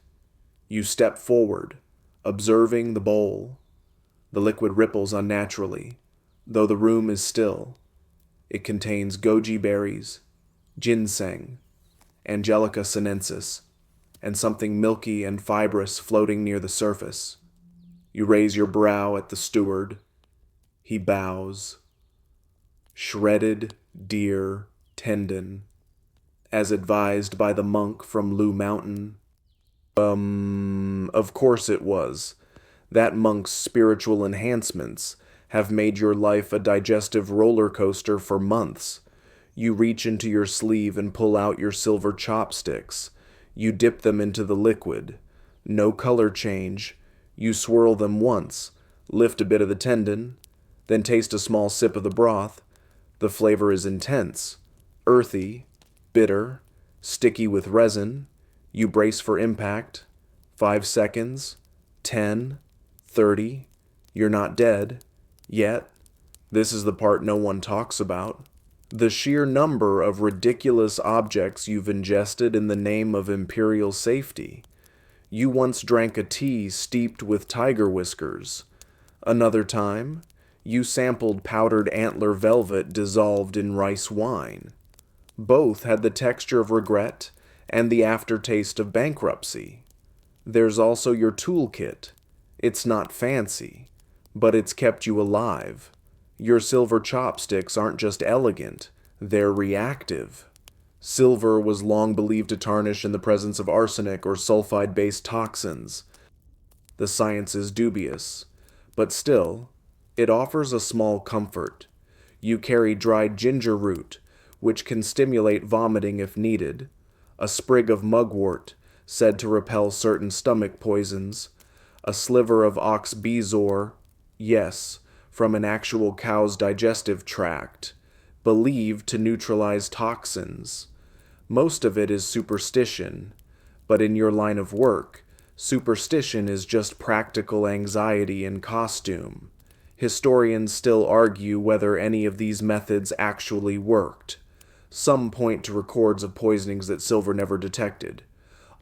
You step forward, observing the bowl. The liquid ripples unnaturally, though the room is still. It contains goji berries, ginseng, Angelica sinensis, and something milky and fibrous floating near the surface. You raise your brow at the steward. He bows. Shredded deer tendon, as advised by the monk from Lu Mountain. Of course it was. That monk's spiritual enhancements have made your life a digestive roller coaster for months. You reach into your sleeve and pull out your silver chopsticks. You dip them into the liquid. No color change. You swirl them once, lift a bit of the tendon, then taste a small sip of the broth. The flavor is intense, earthy, bitter, sticky with resin. You brace for impact. 5 seconds, 10, 30. You're not dead. Yet. This is the part no one talks about. The sheer number of ridiculous objects you've ingested in the name of Imperial safety. You once drank a tea steeped with tiger whiskers. Another time, you sampled powdered antler velvet dissolved in rice wine. Both had the texture of regret and the aftertaste of bankruptcy. There's also your toolkit. It's not fancy, but it's kept you alive. Your silver chopsticks aren't just elegant, they're reactive. Silver was long believed to tarnish in the presence of arsenic or sulfide-based toxins. The science is dubious, but still, it offers a small comfort. You carry dried ginger root, which can stimulate vomiting if needed, a sprig of mugwort, said to repel certain stomach poisons, a sliver of ox bezoar, yes, from an actual cow's digestive tract, believed to neutralize toxins. Most of it is superstition, but in your line of work, superstition is just practical anxiety in costume. Historians still argue whether any of these methods actually worked. Some point to records of poisonings that silver never detected.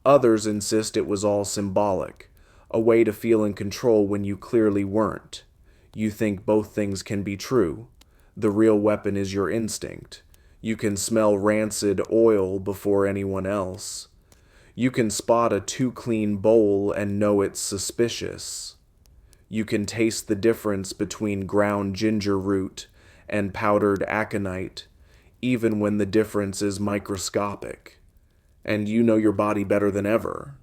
Others insist it was all symbolic, a way to feel in control when you clearly weren't. You think both things can be true. The real weapon is your instinct. You can smell rancid oil before anyone else. You can spot a too clean bowl and know it's suspicious. You can taste the difference between ground ginger root and powdered aconite, even when the difference is microscopic. And you know your body better than ever.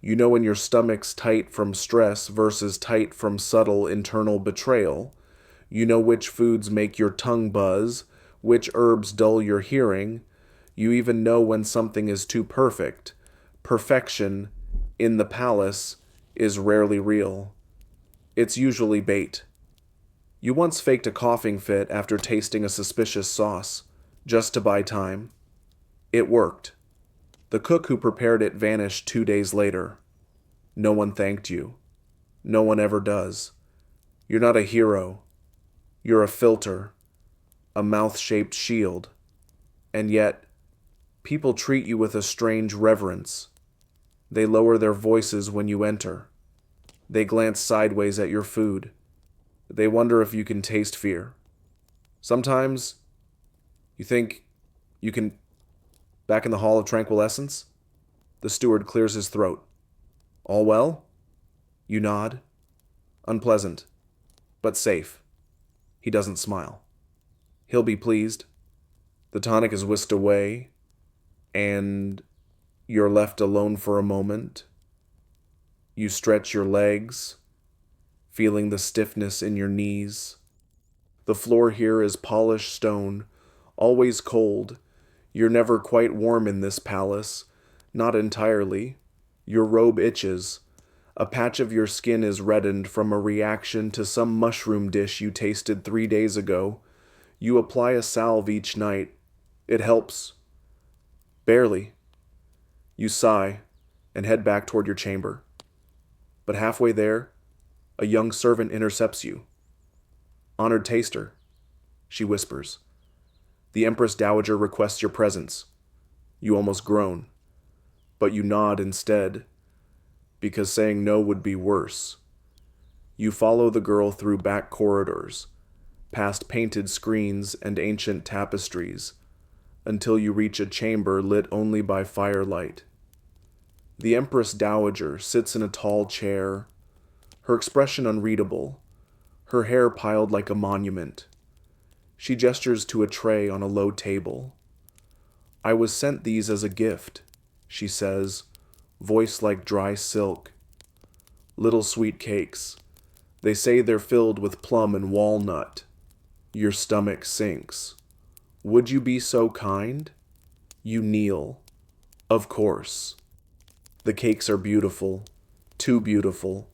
You know when your stomach's tight from stress versus tight from subtle internal betrayal. You know which foods make your tongue buzz, which herbs dull your hearing. You even know when something is too perfect. Perfection, in the palace, is rarely real. It's usually bait. You once faked a coughing fit after tasting a suspicious sauce, just to buy time. It worked. The cook who prepared it vanished 2 days later. No one thanked you. No one ever does. You're not a hero. You're a filter, a mouth-shaped shield. And yet, people treat you with a strange reverence. They lower their voices when you enter. They glance sideways at your food. They wonder if you can taste fear. Sometimes, you think you can... Back in the Hall of Tranquilescence, the steward clears his throat. All well? You nod. Unpleasant, but safe. He doesn't smile. He'll be pleased. The tonic is whisked away, and you're left alone for a moment. You stretch your legs, feeling the stiffness in your knees. The floor here is polished stone, always cold. You're never quite warm in this palace, not entirely. Your robe itches. A patch of your skin is reddened from a reaction to some mushroom dish you tasted 3 days ago. You apply a salve each night. It helps. Barely. You sigh and head back toward your chamber. But halfway there, a young servant intercepts you. Honored taster, she whispers. The Empress Dowager requests your presence. You almost groan, but you nod instead, because saying no would be worse. You follow the girl through back corridors, past painted screens and ancient tapestries, until you reach a chamber lit only by firelight. The Empress Dowager sits in a tall chair, her expression unreadable, her hair piled like a monument. She gestures to a tray on a low table. "I was sent these as a gift," she says, voice like dry silk. "Little sweet cakes. They say they're filled with plum and walnut." Your stomach sinks. "Would you be so kind?" You kneel. "Of course." The cakes are beautiful, too beautiful.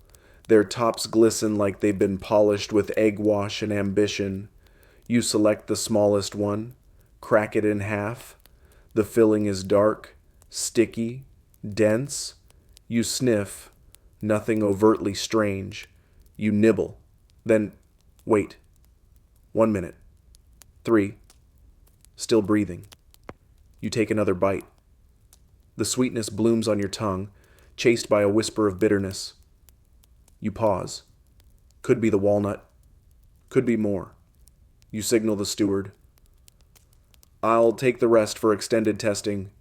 Their tops glisten like they've been polished with egg wash and ambition. You select the smallest one, crack it in half. The filling is dark, sticky, dense. You sniff, nothing overtly strange. You nibble. Then, wait. 1 minute. 3. Still breathing. You take another bite. The sweetness blooms on your tongue, chased by a whisper of bitterness. You pause. Could be the walnut. Could be more. You signal the steward. "I'll take the rest for extended testing."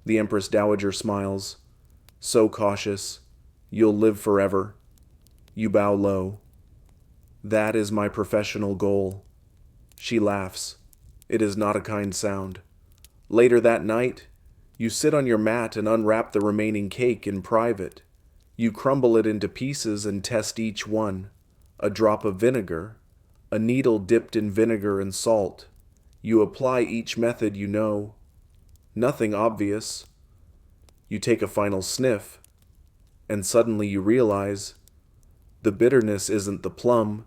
The Empress Dowager smiles. "So cautious. You'll live forever." You bow low. "That is my professional goal." She laughs. It is not a kind sound. Later that night, you sit on your mat and unwrap the remaining cake in private. You crumble it into pieces and test each one. A drop of vinegar, a needle dipped in vinegar and salt. You apply each method you know. Nothing obvious. You take a final sniff, and suddenly you realize the bitterness isn't the plum,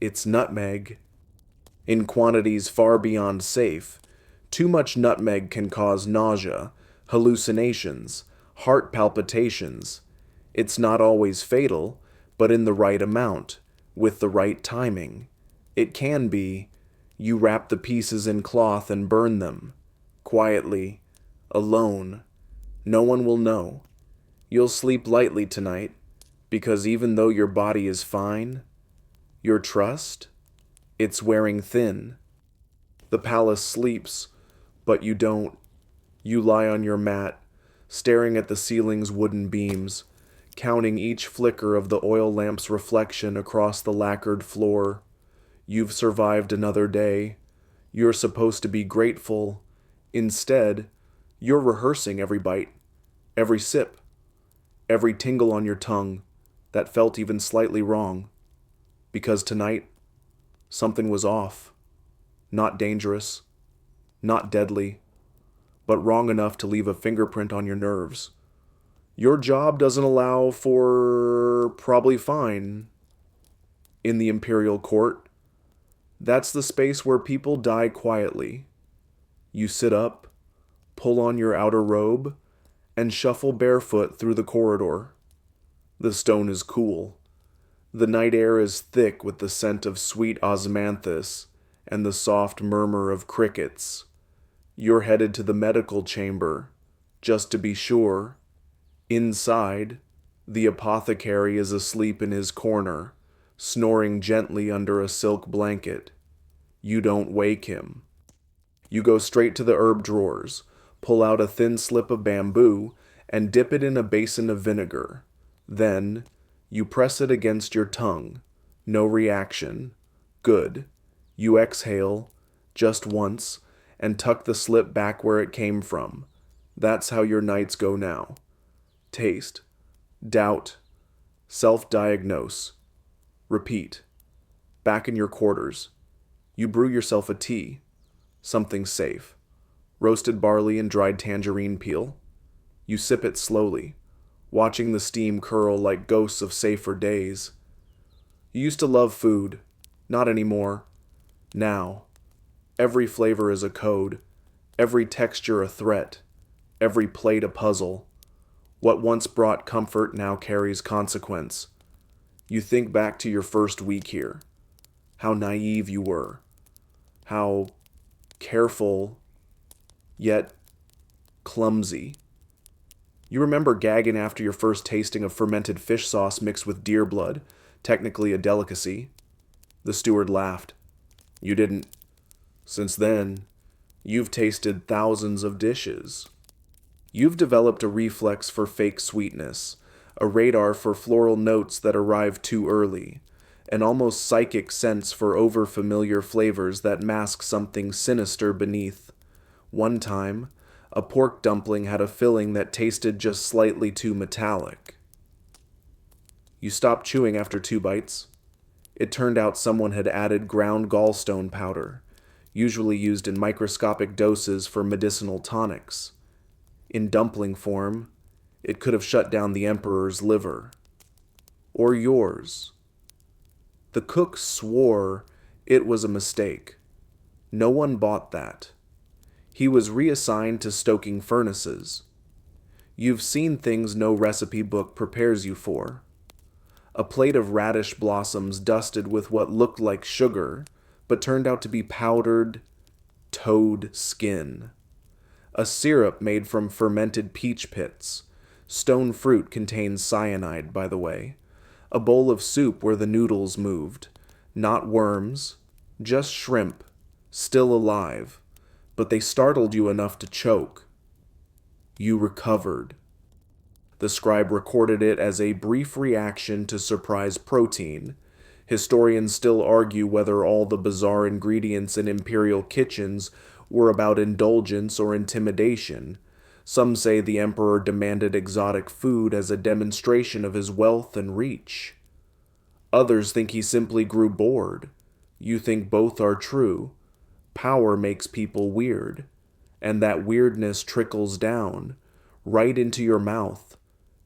it's nutmeg. In quantities far beyond safe, too much nutmeg can cause nausea, hallucinations, heart palpitations. It's not always fatal, but in the right amount, with the right timing, it can be. You wrap the pieces in cloth and burn them. Quietly, alone. No one will know. You'll sleep lightly tonight, because even though your body is fine, your trust, it's wearing thin. The palace sleeps, but you don't. You lie on your mat, staring at the ceiling's wooden beams, counting each flicker of the oil lamp's reflection across the lacquered floor. You've survived another day. You're supposed to be grateful. Instead, you're rehearsing every bite, every sip, every tingle on your tongue that felt even slightly wrong. Because tonight, something was off. Not dangerous, not deadly, but wrong enough to leave a fingerprint on your nerves. Your job doesn't allow for probably fine. In the Imperial court, that's the space where people die quietly. You sit up, pull on your outer robe, and shuffle barefoot through the corridor. The stone is cool. The night air is thick with the scent of sweet osmanthus and the soft murmur of crickets. You're headed to the medical chamber, just to be sure. Inside, the apothecary is asleep in his corner, snoring gently under a silk blanket. You don't wake him. You go straight to the herb drawers, pull out a thin slip of bamboo, and dip it in a basin of vinegar. Then, you press it against your tongue. No reaction. Good. You exhale, just once, and tuck the slip back where it came from. That's how your nights go now. Taste. Doubt. Self-diagnose. Repeat. Back in your quarters. You brew yourself a tea. Something safe. Roasted barley and dried tangerine peel. You sip it slowly, watching the steam curl like ghosts of safer days. You used to love food. Not anymore. Now, every flavor is a code, every texture a threat, every plate a puzzle. What once brought comfort now carries consequence. You think back to your first week here, how naive you were, how careful, yet clumsy. You remember gagging after your first tasting of fermented fish sauce mixed with deer blood, technically a delicacy. The steward laughed. You didn't. Since then, you've tasted thousands of dishes. You've developed a reflex for fake sweetness, a radar for floral notes that arrive too early, an almost psychic sense for over-familiar flavors that mask something sinister beneath. One time, a pork dumpling had a filling that tasted just slightly too metallic. You stopped chewing after 2 bites. It turned out someone had added ground gallstone powder, usually used in microscopic doses for medicinal tonics. In dumpling form, it could have shut down the Emperor's liver. Or yours. The cook swore it was a mistake. No one bought that. He was reassigned to stoking furnaces. You've seen things no recipe book prepares you for. A plate of radish blossoms dusted with what looked like sugar, but turned out to be powdered toad skin. A syrup made from fermented peach pits. Stone fruit contains cyanide, by the way. A bowl of soup where the noodles moved. Not worms, just shrimp, still alive, but they startled you enough to choke. You recovered. The scribe recorded it as a brief reaction to surprise protein. Historians still argue whether all the bizarre ingredients in Imperial kitchens were about indulgence or intimidation. Some say the Emperor demanded exotic food as a demonstration of his wealth and reach. Others think he simply grew bored. You think both are true. Power makes people weird, and that weirdness trickles down, right into your mouth.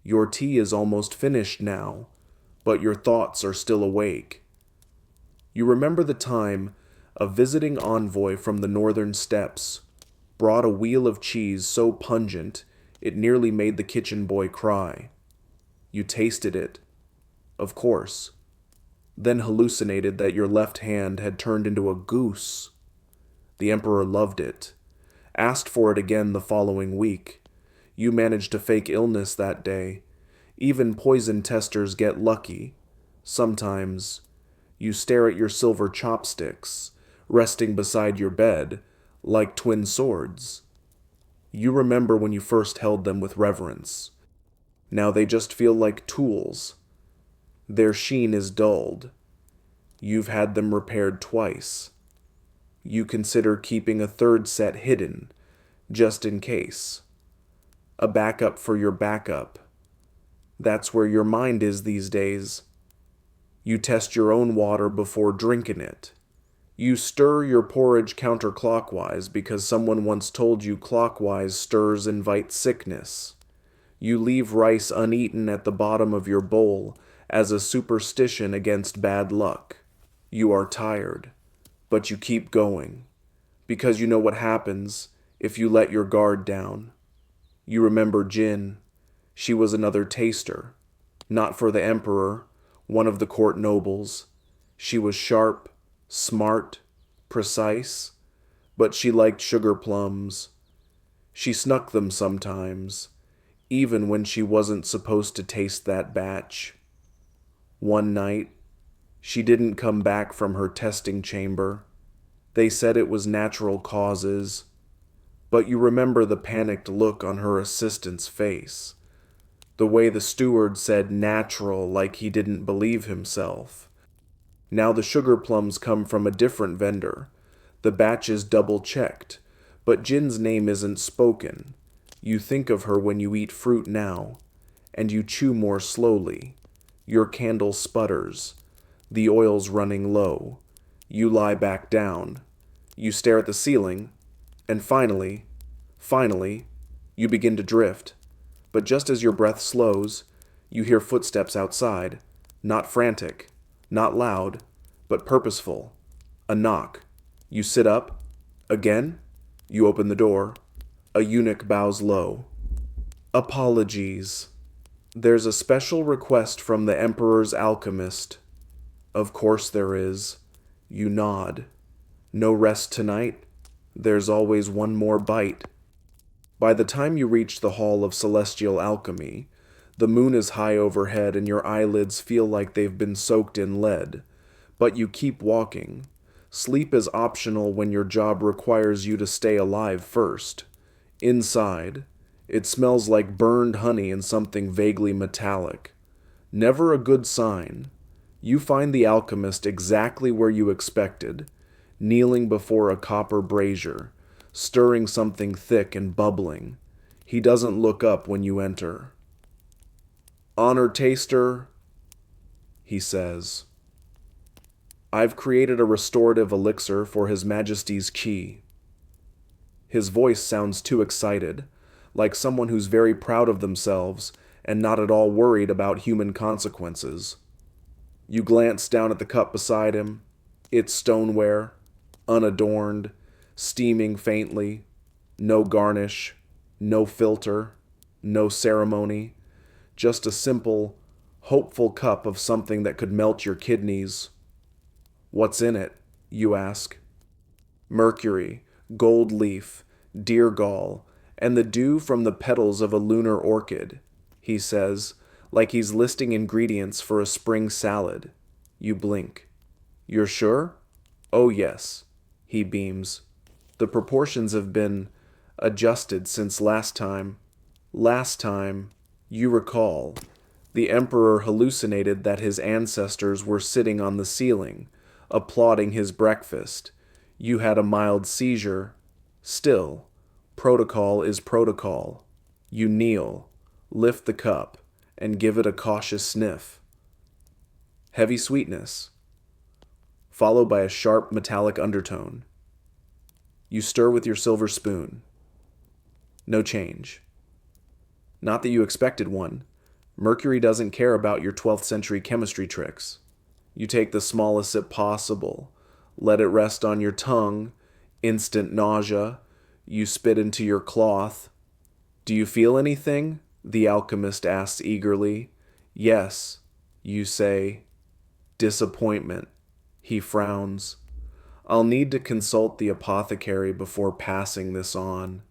Your tea is almost finished now, but your thoughts are still awake. You remember the time a visiting envoy from the northern steppes brought a wheel of cheese so pungent it nearly made the kitchen boy cry. You tasted it, of course, then hallucinated that your left hand had turned into a goose. The Emperor loved it, asked for it again the following week. You managed to fake illness that day. Even poison testers get lucky. Sometimes you stare at your silver chopsticks, resting beside your bed, like twin swords. You remember when you first held them with reverence. Now they just feel like tools. Their sheen is dulled. You've had them repaired twice. You consider keeping a third set hidden, just in case. A backup for your backup. That's where your mind is these days. You test your own water before drinking it. You stir your porridge counterclockwise because someone once told you clockwise stirs invite sickness. You leave rice uneaten at the bottom of your bowl as a superstition against bad luck. You are tired, but you keep going, because you know what happens if you let your guard down. You remember Jin. She was another taster, not for the Emperor, one of the court nobles. She was sharp, smart, precise, but she liked sugar plums. She snuck them sometimes, even when she wasn't supposed to taste that batch. One night, she didn't come back from her testing chamber. They said it was natural causes, but you remember the panicked look on her assistant's face. The way the steward said natural like he didn't believe himself. Now the sugar plums come from a different vendor. The batch is double-checked, but Jin's name isn't spoken. You think of her when you eat fruit now, and you chew more slowly. Your candle sputters. The oil's running low. You lie back down. You stare at the ceiling, and finally, you begin to drift. But just as your breath slows, you hear footsteps outside, not frantic, not loud, but purposeful. A knock. You sit up. Again, you open the door. A eunuch bows low. Apologies. There's a special request from the Emperor's alchemist. Of course there is. You nod. No rest tonight? There's always one more bite. By the time you reach the Hall of Celestial Alchemy, The moon is high overhead and your eyelids feel like they've been soaked in lead. But you keep walking. Sleep is optional when your job requires you to stay alive first. Inside, it smells like burned honey and something vaguely metallic. Never a good sign. You find the alchemist exactly where you expected, kneeling before a copper brazier, stirring something thick and bubbling. He doesn't look up when you enter. "Honored taster," he says. "I've created a restorative elixir for His Majesty's chi." His voice sounds too excited, like someone who's very proud of themselves and not at all worried about human consequences. You glance down at the cup beside him. It's stoneware, unadorned, steaming faintly, no garnish, no filter, no ceremony, just a simple, hopeful cup of something that could melt your kidneys. "What's in it?" you ask. "Mercury, gold leaf, deer gall, and the dew from the petals of a lunar orchid," he says, like he's listing ingredients for a spring salad. You blink. "You're sure?" "Oh yes," he beams. "The proportions have been adjusted since last time. Last time, you recall, the Emperor hallucinated that his ancestors were sitting on the ceiling, applauding his breakfast. You had a mild seizure. Still, protocol is protocol. You kneel, lift the cup, and give it a cautious sniff. Heavy sweetness, followed by a sharp metallic undertone. You stir with your silver spoon. No change. Not that you expected one. Mercury doesn't care about your 12th century chemistry tricks. You take the smallest sip possible, let it rest on your tongue, instant nausea. You spit into your cloth. "Do you feel anything?" the alchemist asks eagerly. "Yes," you say. "Disappointment." He frowns. "I'll need to consult the apothecary before passing this on."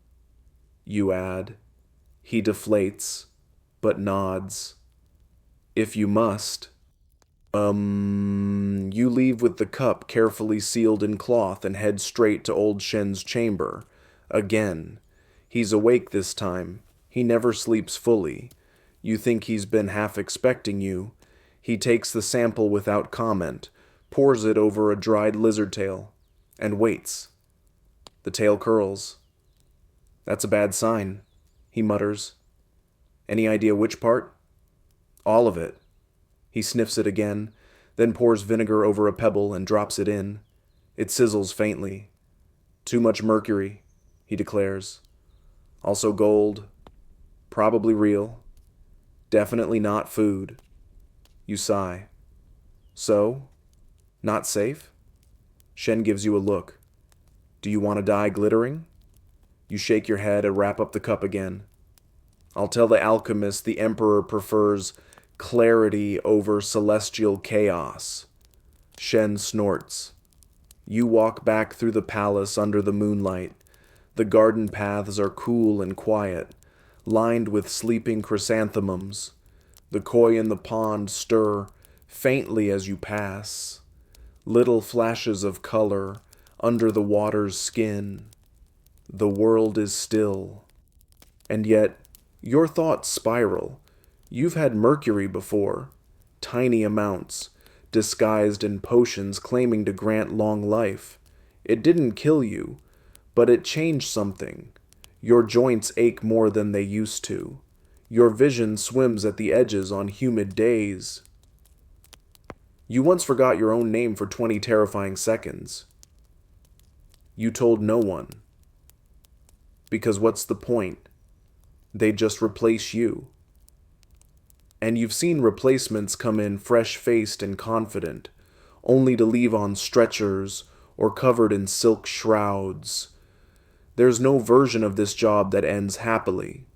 You add. He deflates, but nods. "If you must." You leave with the cup carefully sealed in cloth and head straight to old Shen's chamber. Again. He's awake this time. He never sleeps fully. You think he's been half expecting you. He takes the sample without comment, pours it over a dried lizard tail, and waits. The tail curls. "That's a bad sign," he mutters. "Any idea which part?" "All of it." He sniffs it again, then pours vinegar over a pebble and drops it in. It sizzles faintly. "Too much mercury," he declares. "Also gold. Probably real. Definitely not food." You sigh. "So? Not safe?" Shen gives you a look. "Do you want to die glittering?" You shake your head and wrap up the cup again. "I'll tell the alchemist the Emperor prefers clarity over celestial chaos." Shen snorts. You walk back through the palace under the moonlight. The garden paths are cool and quiet, lined with sleeping chrysanthemums. The koi in the pond stir faintly as you pass. Little flashes of color under the water's skin. The world is still. And yet, your thoughts spiral. You've had mercury before. Tiny amounts, disguised in potions claiming to grant long life. It didn't kill you, but it changed something. Your joints ache more than they used to. Your vision swims at the edges on humid days. You once forgot your own name for 20 terrifying seconds. You told no one. Because what's the point? They just replace you. And you've seen replacements come in fresh-faced and confident, only to leave on stretchers or covered in silk shrouds. There's no version of this job that ends happily.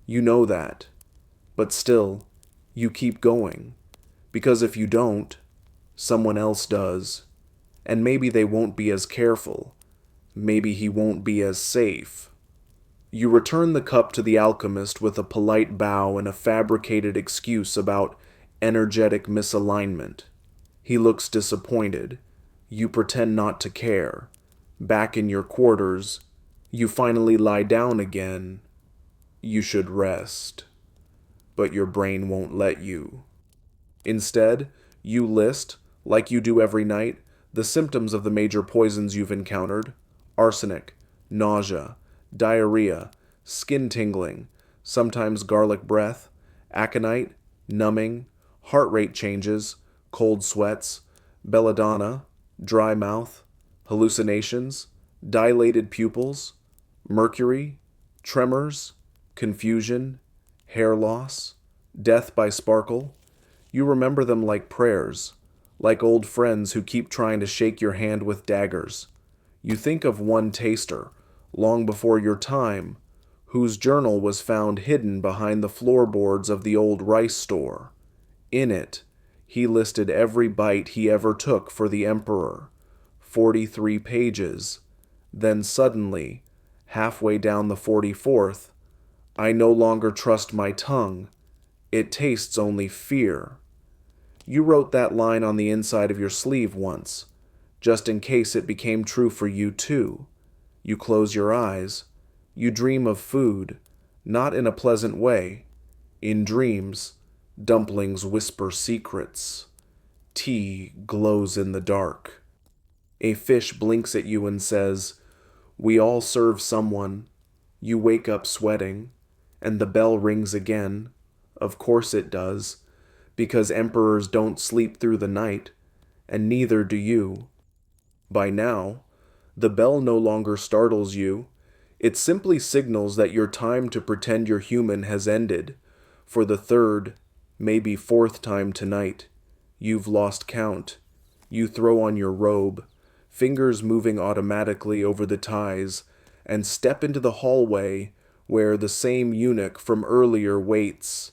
You know that. But still, you keep going. Because if you don't, someone else does. And maybe they won't be as careful. Maybe he won't be as safe. You return the cup to the alchemist with a polite bow and a fabricated excuse about energetic misalignment. He looks disappointed. You pretend not to care. Back in your quarters, you finally lie down again. You should rest. But your brain won't let you. Instead, you list, like you do every night, the symptoms of the major poisons you've encountered: arsenic, nausea, diarrhea, skin tingling, sometimes garlic breath, aconite, numbing, heart rate changes, cold sweats, belladonna, dry mouth, hallucinations, dilated pupils, mercury, tremors, confusion, hair loss, death by sparkle. You remember them like prayers, like old friends who keep trying to shake your hand with daggers. You think of one taster, long before your time, whose journal was found hidden behind the floorboards of the old rice store. In it, he listed every bite he ever took for the Emperor, 43 pages. Then suddenly, halfway down the 44th, I no longer trust my tongue. It tastes only fear. You wrote that line on the inside of your sleeve once, just in case it became true for you too. You close your eyes. You dream of food, not in a pleasant way. In dreams, dumplings whisper secrets. Tea glows in the dark. A fish blinks at you and says, "We all serve someone." You wake up sweating, and the bell rings again. Of course it does, because emperors don't sleep through the night, and neither do you. By now, the bell no longer startles you. It simply signals that your time to pretend you're human has ended. For the third, maybe fourth time tonight, you've lost count. You throw on your robe, fingers moving automatically over the ties, and step into the hallway where the same eunuch from earlier waits.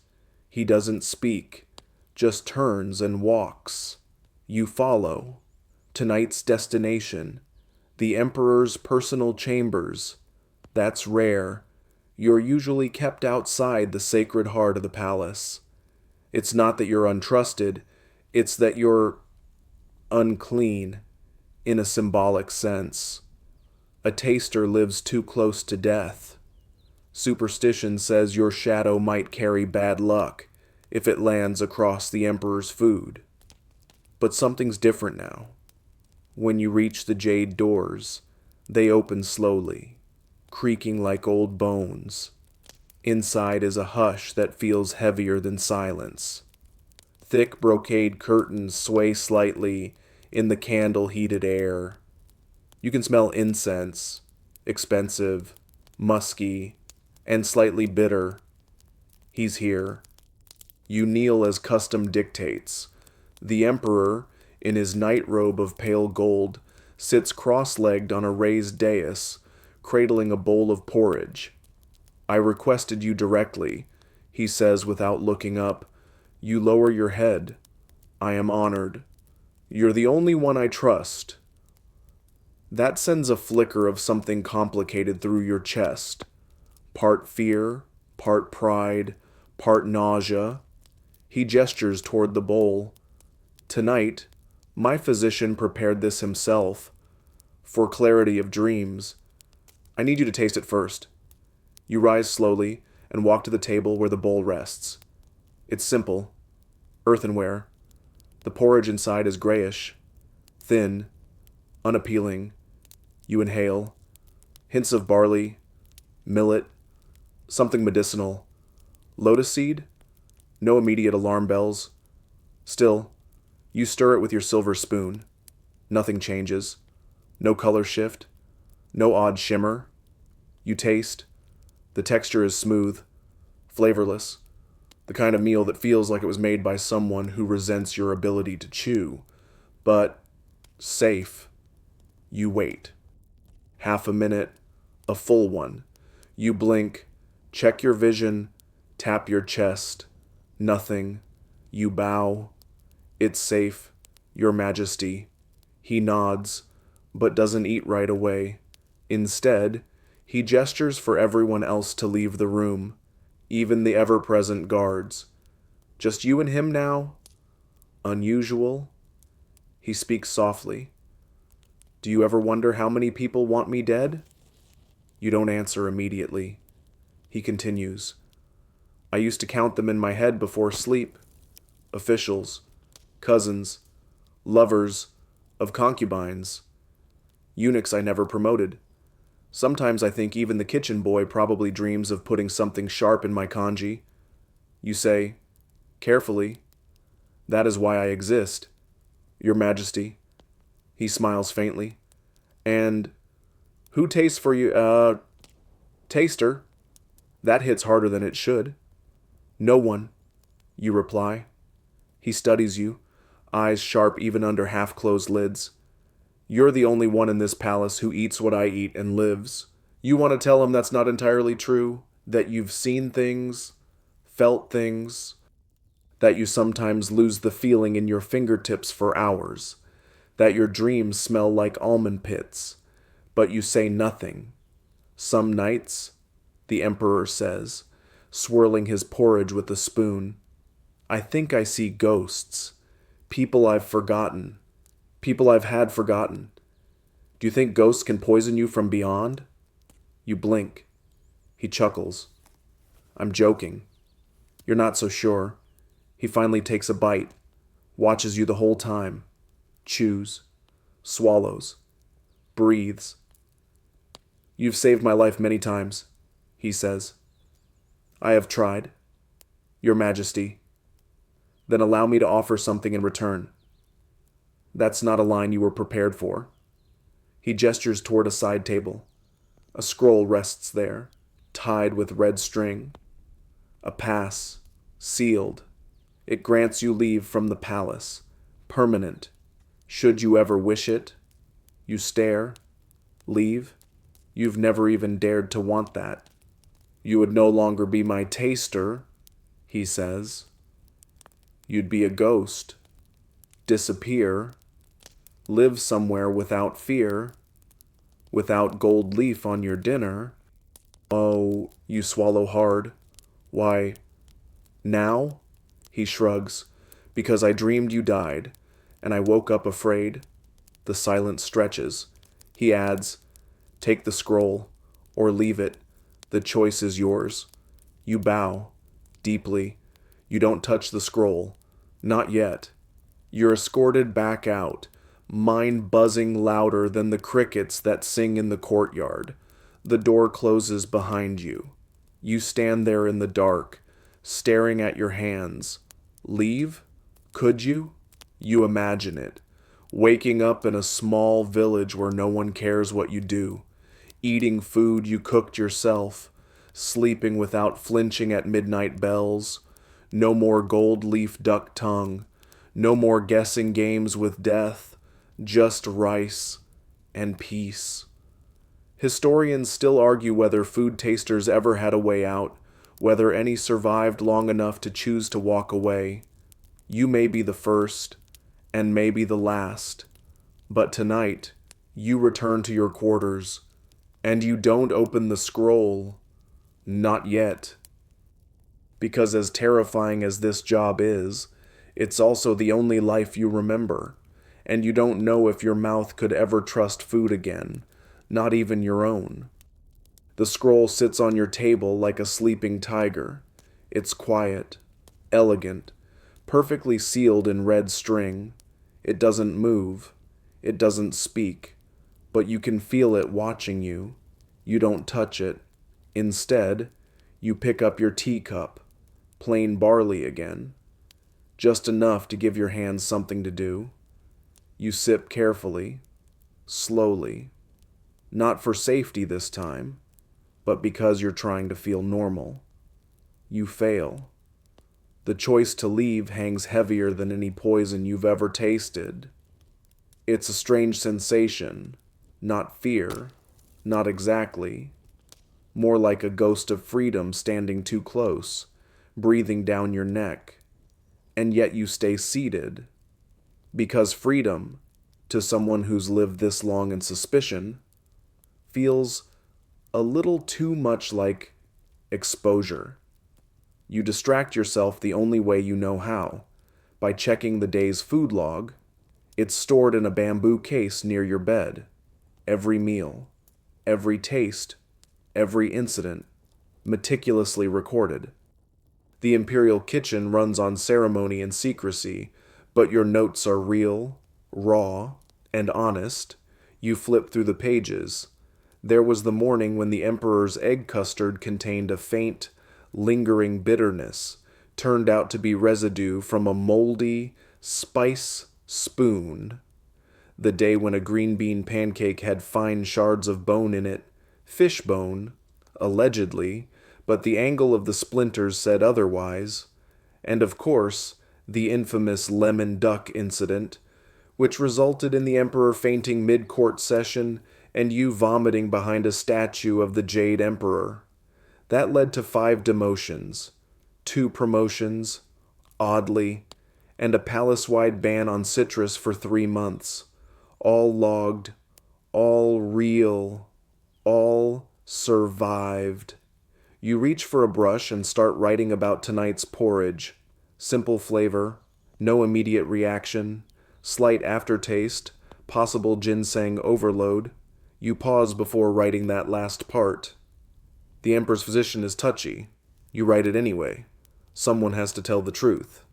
He doesn't speak, just turns and walks. You follow. Tonight's destination, the Emperor's personal chambers. That's rare. You're usually kept outside the sacred heart of the palace. It's not that you're untrusted, it's that you're unclean, in a symbolic sense. A taster lives too close to death. Superstition says your shadow might carry bad luck if it lands across the Emperor's food. But something's different now. When you reach the jade doors, they open slowly, creaking like old bones. Inside is a hush that feels heavier than silence. Thick brocade curtains sway slightly in the candle-heated air. You can smell incense, expensive, musky, and slightly bitter. He's here. You kneel as custom dictates. The Emperor, in his night robe of pale gold, sits cross-legged on a raised dais, cradling a bowl of porridge. "I requested you directly," he says without looking up. You lower your head. "I am honored. You're the only one I trust." That sends a flicker of something complicated through your chest. Part fear, part pride, part nausea. He gestures toward the bowl. "Tonight, my physician prepared this himself, for clarity of dreams. I need you to taste it first." You rise slowly and walk to the table where the bowl rests. It's simple. Earthenware. The porridge inside is grayish, thin, unappealing. You inhale. Hints of barley, millet, something medicinal. Lotus seed? No immediate alarm bells. Still, you stir it with your silver spoon. Nothing changes. No color shift. No odd shimmer. You taste. The texture is smooth, flavorless. The kind of meal that feels like it was made by someone who resents your ability to chew. But safe. You wait. Half a minute, a full one. You blink, check your vision, tap your chest. Nothing. You bow. "It's safe, Your Majesty." He nods, but doesn't eat right away. Instead, He gestures for everyone else to leave the room, even the ever-present guards. Just you and him now? Unusual? He speaks softly. Do you ever wonder how many people want me dead? You don't answer immediately. He continues. I used to count them in my head before sleep. Officials, cousins, lovers of concubines, eunuchs I never promoted. Sometimes I think even the kitchen boy probably dreams of putting something sharp in my congee. You say, carefully, that is why I exist, Your Majesty. He smiles faintly. And who tastes for you, taster? That hits harder than it should. No one, you reply. He studies you, eyes sharp even under half-closed lids. You're the only one in this palace who eats what I eat and lives. You want to tell him that's not entirely true? That you've seen things, felt things, that you sometimes lose the feeling in your fingertips for hours, that your dreams smell like almond pits, but you say nothing. Some nights, the Emperor says, swirling his porridge with a spoon, I think I see ghosts, people I've forgotten, people I've had forgotten. Do you think ghosts can poison you from beyond? You blink. He chuckles. I'm joking. You're not so sure. He finally takes a bite, watches you the whole time, chews, swallows, breathes. You've saved my life many times, he says. I have tried, Your Majesty. Then allow me to offer something in return. That's not a line you were prepared for. He gestures toward a side table. A scroll rests there, tied with red string. A pass, sealed. It grants you leave from the palace, permanent. Should you ever wish it, you stare, leave. You've never even dared to want that. You would no longer be my taster, he says. You'd be a ghost, disappear, live somewhere without fear, without gold leaf on your dinner. Oh, you swallow hard. Why, now? He shrugs. Because I dreamed you died, and I woke up afraid. The silence stretches. He adds, take the scroll, or leave it. The choice is yours. You bow, deeply. You don't touch the scroll. Not yet. You're escorted back out, mind buzzing louder than the crickets that sing in the courtyard. The door closes behind you. You stand there in the dark, staring at your hands. Leave? Could you? You imagine it. Waking up in a small village where no one cares what you do. Eating food you cooked yourself. Sleeping without flinching at midnight bells. No more gold leaf duck tongue. No more guessing games with death. Just rice and peace. Historians still argue whether food tasters ever had a way out, whether any survived long enough to choose to walk away. You may be the first, and maybe the last, but tonight, you return to your quarters, and you don't open the scroll. Not yet. Because as terrifying as this job is, it's also the only life you remember, and you don't know if your mouth could ever trust food again, not even your own. The scroll sits on your table like a sleeping tiger. It's quiet, elegant, perfectly sealed in red string. It doesn't move. It doesn't speak. But you can feel it watching you. You don't touch it. Instead, you pick up your teacup, plain barley again. Just enough to give your hands something to do. You sip carefully, slowly. Not for safety this time, but because you're trying to feel normal. You fail. The choice to leave hangs heavier than any poison you've ever tasted. It's a strange sensation, not fear, not exactly. More like a ghost of freedom standing too close, breathing down your neck. And yet you stay seated. Because freedom, to someone who's lived this long in suspicion, feels a little too much like exposure. You distract yourself the only way you know how, by checking the day's food log. It's stored in a bamboo case near your bed. Every meal, every taste, every incident, meticulously recorded. The Imperial kitchen runs on ceremony and secrecy, but your notes are real, raw, and honest. You flip through the pages. There was the morning when the Emperor's egg custard contained a faint, lingering bitterness, turned out to be residue from a moldy spice spoon. The day when a green bean pancake had fine shards of bone in it, fish bone, allegedly, but the angle of the splinters said otherwise. And of course, the infamous lemon duck incident, which resulted in the Emperor fainting mid-court session and you vomiting behind a statue of the Jade Emperor. That led to 5 demotions, 2 promotions, oddly, and a palace-wide ban on citrus for 3 months. All logged, all real, all survived. You reach for a brush and start writing about tonight's porridge. Simple flavor, no immediate reaction, slight aftertaste, possible ginseng overload. You pause before writing that last part. The Emperor's physician is touchy. You write it anyway. Someone has to tell the truth.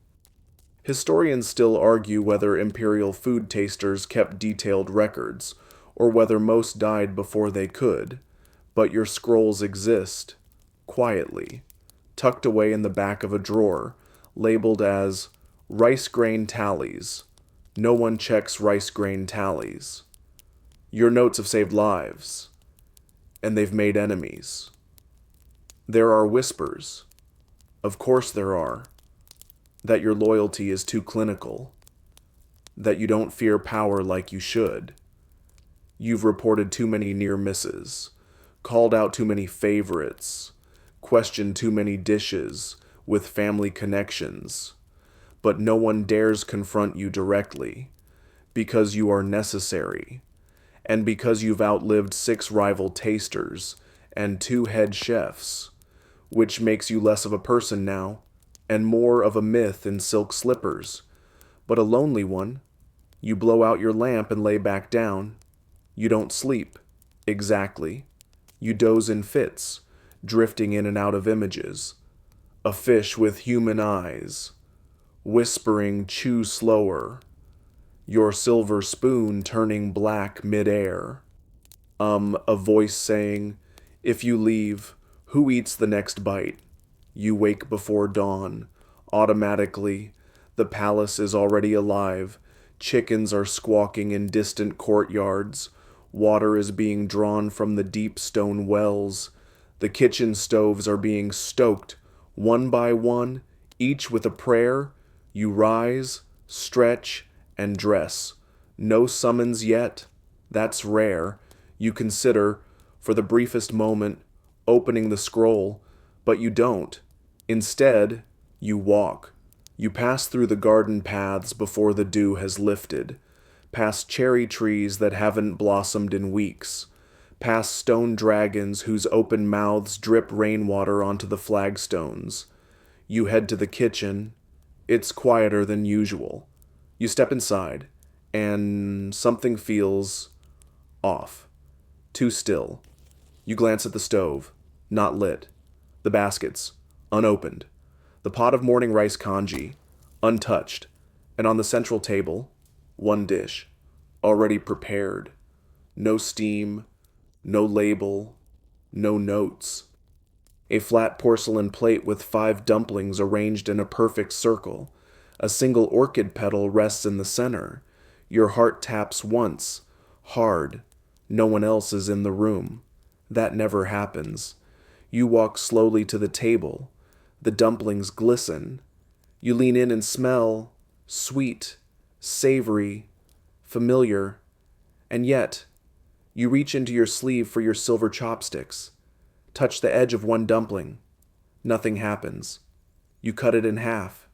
Historians still argue whether Imperial food tasters kept detailed records, or whether most died before they could, but your scrolls exist, quietly, tucked away in the back of a drawer, labeled as rice grain tallies. No one checks rice grain tallies. Your notes have saved lives, and they've made enemies. There are whispers, of course there are, that your loyalty is too clinical, that you don't fear power like you should. You've reported too many near misses, called out too many favorites, questioned too many dishes with family connections, but no one dares confront you directly, because you are necessary, and because you've outlived 6 rival tasters and 2 head chefs, which makes you less of a person now, and more of a myth in silk slippers, but a lonely one. You blow out your lamp and lay back down. You don't sleep, exactly. You doze in fits, drifting in and out of images. A fish with human eyes, whispering, chew slower. Your silver spoon turning black mid-air. A voice saying, if you leave, who eats the next bite? You wake before dawn. Automatically, the palace is already alive. Chickens are squawking in distant courtyards. Water is being drawn from the deep stone wells. The kitchen stoves are being stoked, one by one, each with a prayer. You rise, stretch, and dress. No summons yet. That's rare. You consider, for the briefest moment, opening the scroll, but you don't. Instead, you walk. You pass through the garden paths before the dew has lifted, past cherry trees that haven't blossomed in weeks, past stone dragons whose open mouths drip rainwater onto the flagstones. You head to the kitchen. It's quieter than usual. You step inside, and something feels off. Too still. You glance at the stove. Not lit. The baskets. Unopened. The pot of morning rice congee. Untouched. And on the central table, one dish. Already prepared. No steam. No label. No notes. A flat porcelain plate with 5 dumplings arranged in a perfect circle. A single orchid petal rests in the center. Your heart taps once. Hard. No one else is in the room. That never happens. You walk slowly to the table. The dumplings glisten. You lean in and smell. Sweet. Savory. Familiar. And yet, you reach into your sleeve for your silver chopsticks. Touch the edge of one dumpling. Nothing happens. You cut it in half.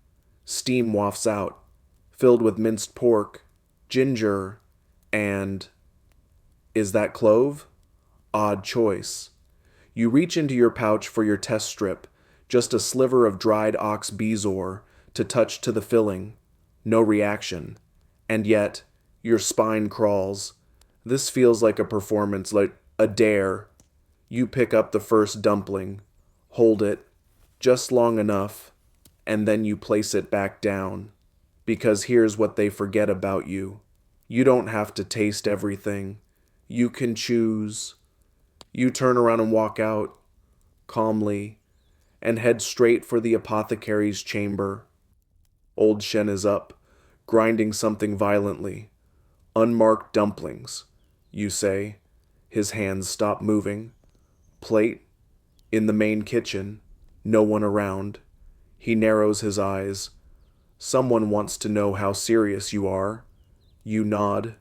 Steam wafts out, filled with minced pork, ginger, and... is that clove? Odd choice. You reach into your pouch for your test strip, just a sliver of dried ox bezoar to touch to the filling. No reaction. And yet, your spine crawls. This feels like a performance, like a dare. You pick up the first dumpling, hold it, just long enough, and then you place it back down. Because here's what they forget about you. You don't have to taste everything. You can choose. You turn around and walk out, calmly, and head straight for the apothecary's chamber. Old Shen is up, grinding something violently. Unmarked dumplings, you say. His hands stop moving. Plate, in the main kitchen, no one around. He narrows his eyes. Someone wants to know how serious you are. You nod.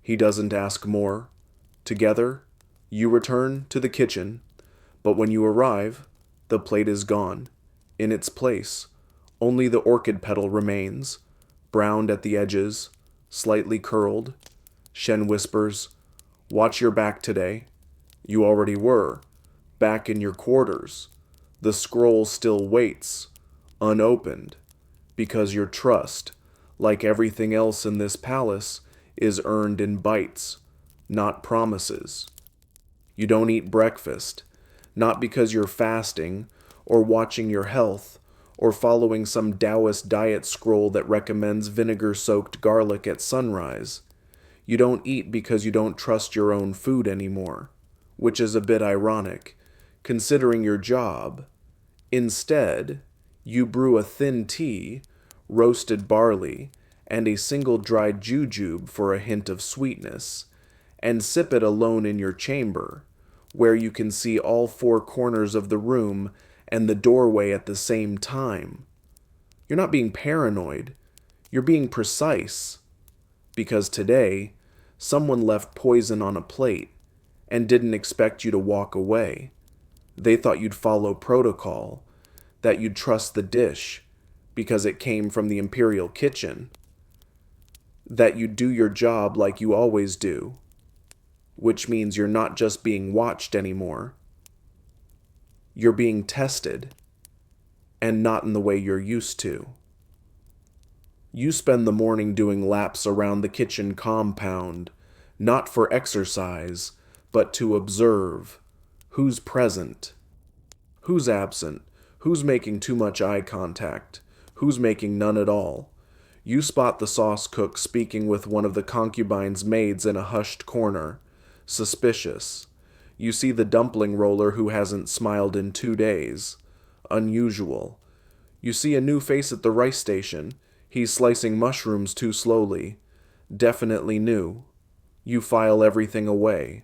He doesn't ask more. Together, you return to the kitchen, but when you arrive, the plate is gone. In its place, only the orchid petal remains, browned at the edges, slightly curled. Shen whispers, "Watch your back today." You already were, back in your quarters. The scroll still waits, unopened, because your trust, like everything else in this palace, is earned in bites, not promises. You don't eat breakfast, not because you're fasting, or watching your health, or following some Daoist diet scroll that recommends vinegar-soaked garlic at sunrise. You don't eat because you don't trust your own food anymore, which is a bit ironic, considering your job. Instead, you brew a thin tea, roasted barley, and a single dried jujube for a hint of sweetness, and sip it alone in your chamber, where you can see all four corners of the room and the doorway at the same time. You're not being paranoid. You're being precise. Because today, someone left poison on a plate and didn't expect you to walk away. They thought you'd follow protocol, that you'd trust the dish because it came from the Imperial kitchen, that you'd do your job like you always do, which means you're not just being watched anymore. You're being tested, and not in the way you're used to. You spend the morning doing laps around the kitchen compound, not for exercise, but to observe who's present, who's absent, who's making too much eye contact, who's making none at all. You spot the sauce cook speaking with one of the concubine's maids in a hushed corner, suspicious. You see the dumpling roller who hasn't smiled in 2 days. Unusual. You see a new face at the rice station. He's slicing mushrooms too slowly. Definitely new. You file everything away.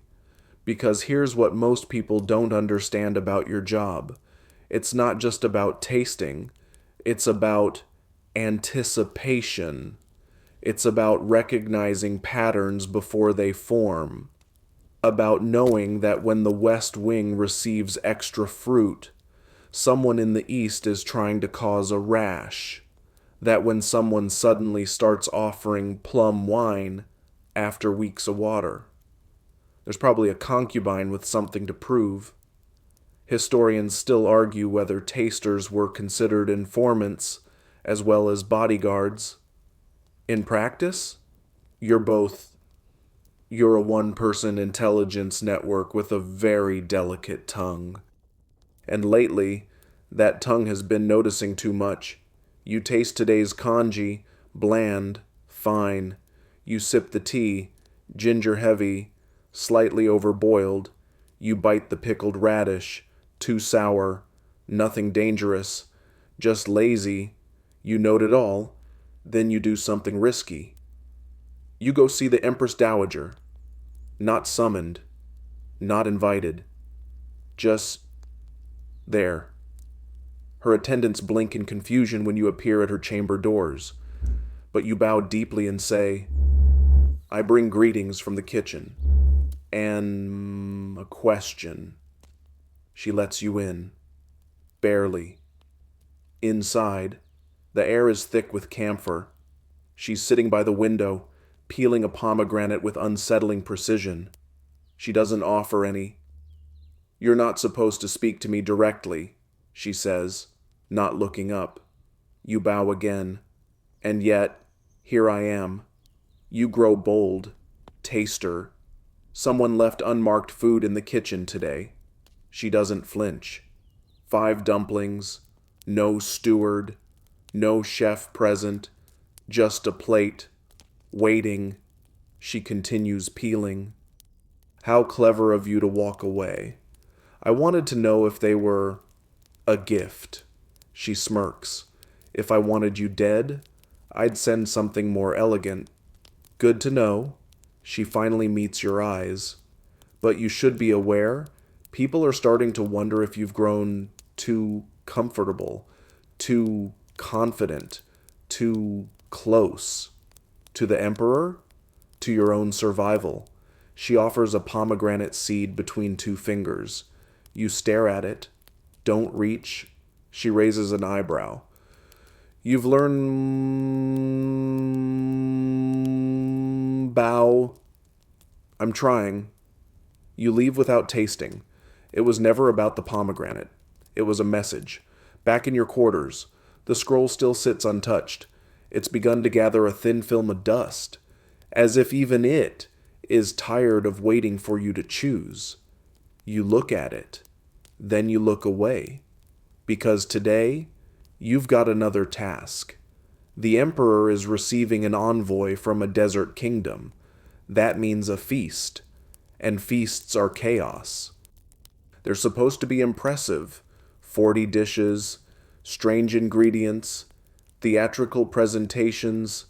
Because here's what most people don't understand about your job. It's not just about tasting. It's about anticipation. It's about recognizing patterns before they form. About knowing that when the West Wing receives extra fruit, someone in the East is trying to cause a rash. That when someone suddenly starts offering plum wine after weeks of water, there's probably a concubine with something to prove. Historians still argue whether tasters were considered informants as well as bodyguards. In practice, you're both. You're a one-person intelligence network with a very delicate tongue. And lately, that tongue has been noticing too much. You taste today's congee, bland, fine. You sip the tea, ginger heavy, slightly overboiled. You bite the pickled radish, too sour, nothing dangerous, just lazy. You note it all, then you do something risky. You go see the Empress Dowager. Not summoned, not invited. Just there. Her attendants blink in confusion when you appear at her chamber doors, but you bow deeply and say, "I bring greetings from the kitchen, and a question." She lets you in. Barely. Inside, the air is thick with camphor. She's sitting by the window, peeling a pomegranate with unsettling precision. She doesn't offer any. You're not supposed to speak to me directly, she says, not looking up. You bow again. And yet, here I am. You grow bold. Taster. Someone left unmarked food in the kitchen today. She doesn't flinch. 5 dumplings. No steward. No chef present. Just a plate. Waiting. She continues peeling. How clever of you to walk away. I wanted to know if they were a gift. She smirks. If I wanted you dead, I'd send something more elegant. Good to know. She finally meets your eyes. But you should be aware, people are starting to wonder if you've grown too comfortable, too confident, too close. To the Emperor? To your own survival. She offers a pomegranate seed between 2 fingers. You stare at it. Don't reach. She raises an eyebrow. You've learned... bow. I'm trying. You leave without tasting. It was never about the pomegranate. It was a message. Back in your quarters. The scroll still sits untouched. It's begun to gather a thin film of dust, as if even it is tired of waiting for you to choose. You look at it. Then you look away. Because today, you've got another task. The Emperor is receiving an envoy from a desert kingdom. That means a feast. And feasts are chaos. They're supposed to be impressive. 40 dishes, strange ingredients, theatrical presentations.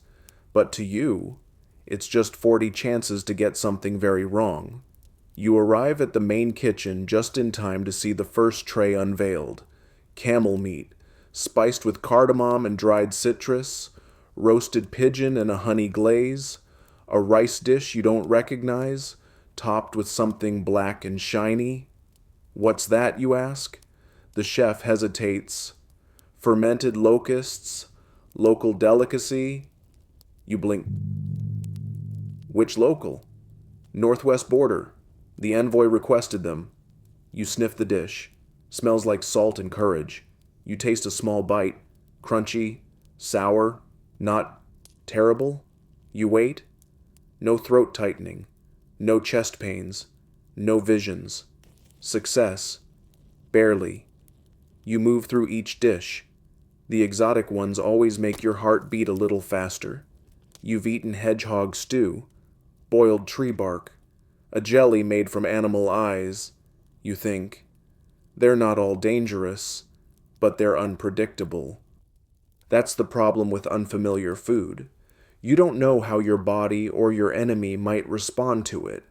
But to you, it's just 40 chances to get something very wrong. You arrive at the main kitchen just in time to see the first tray unveiled. Camel meat, spiced with cardamom and dried citrus, roasted pigeon and a honey glaze, a rice dish you don't recognize, topped with something black and shiny. What's that, you ask? The chef hesitates. Fermented locusts, local delicacy. You blink. Which local? Northwest border. The envoy requested them. You sniff the dish. Smells like salt and courage. You taste a small bite. Crunchy, sour, not terrible. You wait. No throat tightening. No chest pains. No visions. Success. Barely. You move through each dish. The exotic ones always make your heart beat a little faster. You've eaten hedgehog stew, boiled tree bark, a jelly made from animal eyes. You think, they're not all dangerous, but they're unpredictable. That's the problem with unfamiliar food. You don't know how your body or your enemy might respond to it.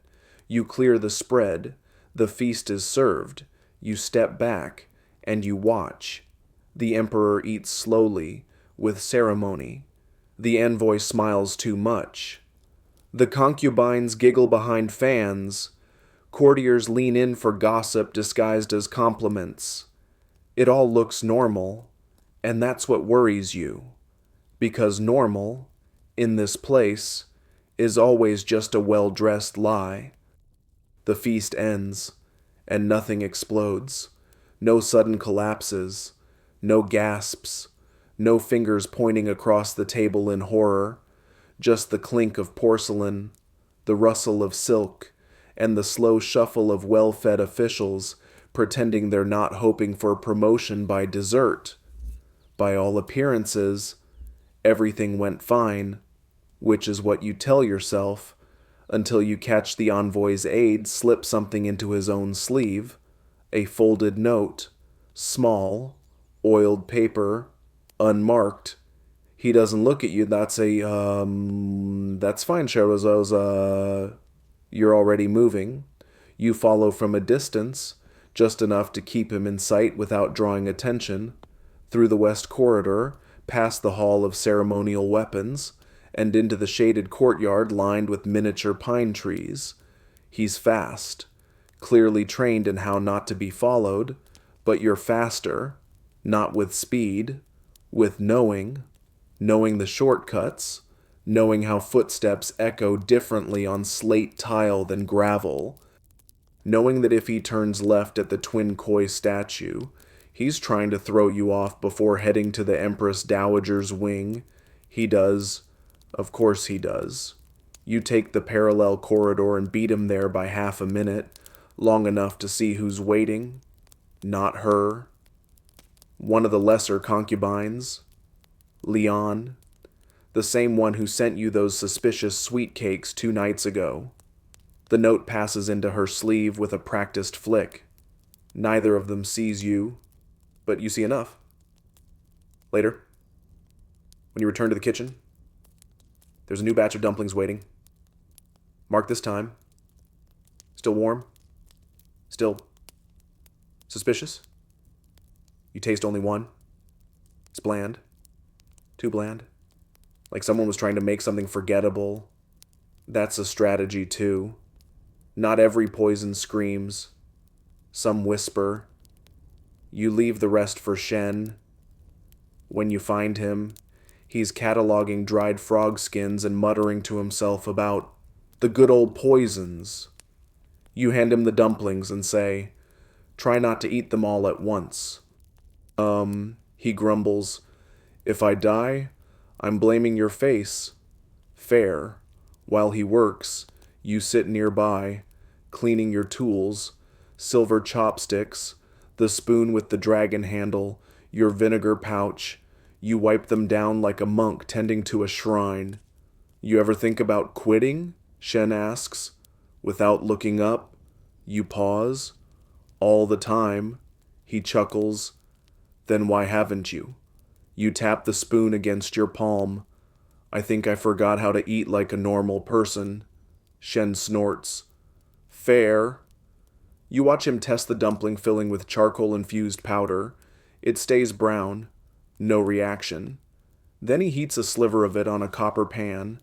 You clear the spread, the feast is served, you step back, and you watch. The Emperor eats slowly, with ceremony. The envoy smiles too much. The concubines giggle behind fans. Courtiers lean in for gossip disguised as compliments. It all looks normal, and that's what worries you. Because normal, in this place, is always just a well-dressed lie. The feast ends, and nothing explodes. No sudden collapses. No gasps. No fingers pointing across the table in horror. Just the clink of porcelain, the rustle of silk, and the slow shuffle of well-fed officials pretending they're not hoping for promotion by dessert. By all appearances, everything went fine, which is what you tell yourself, until you catch the envoy's aide slip something into his own sleeve, a folded note, small, oiled paper, unmarked. He doesn't look at you. That's fine, Sherazos. You're already moving. You follow from a distance, just enough to keep him in sight without drawing attention, through the west corridor, past the hall of ceremonial weapons, and into the shaded courtyard lined with miniature pine trees. He's fast, clearly trained in how not to be followed, but you're faster, not with speed, with knowing the shortcuts, knowing how footsteps echo differently on slate tile than gravel. knowing that if he turns left at the twin koi statue, he's trying to throw you off before heading to the Empress Dowager's wing. He does. Of course he does. You take the parallel corridor and beat him there by half a minute, long enough to see who's waiting. Not her. One of the lesser concubines. Leon. The same one who sent you those suspicious sweet cakes 2 nights ago. The note passes into her sleeve with a practiced flick. Neither of them sees you, but you see enough. Later, when you return to the kitchen, there's a new batch of dumplings waiting. Mark this time. Still warm? Still suspicious? You taste only one. It's bland. Too bland. Like someone was trying to make something forgettable. That's a strategy too. Not every poison screams. Some whisper. You leave the rest for Shen. When you find him, he's cataloging dried frog skins and muttering to himself about the good old poisons. You hand him the dumplings and say, "Try not to eat them all at once." He grumbles, "If I die, I'm blaming your face." Fair. While he works, you sit nearby, cleaning your tools, silver chopsticks, the spoon with the dragon handle, your vinegar pouch. You wipe them down like a monk tending to a shrine. You ever think about quitting? Shen asks. Without looking up, you pause. All the time. He chuckles. Then why haven't you? You tap the spoon against your palm. I think I forgot how to eat like a normal person. Shen snorts. Fair. You watch him test the dumpling filling with charcoal-infused powder. It stays brown. No reaction. Then he heats a sliver of it on a copper pan.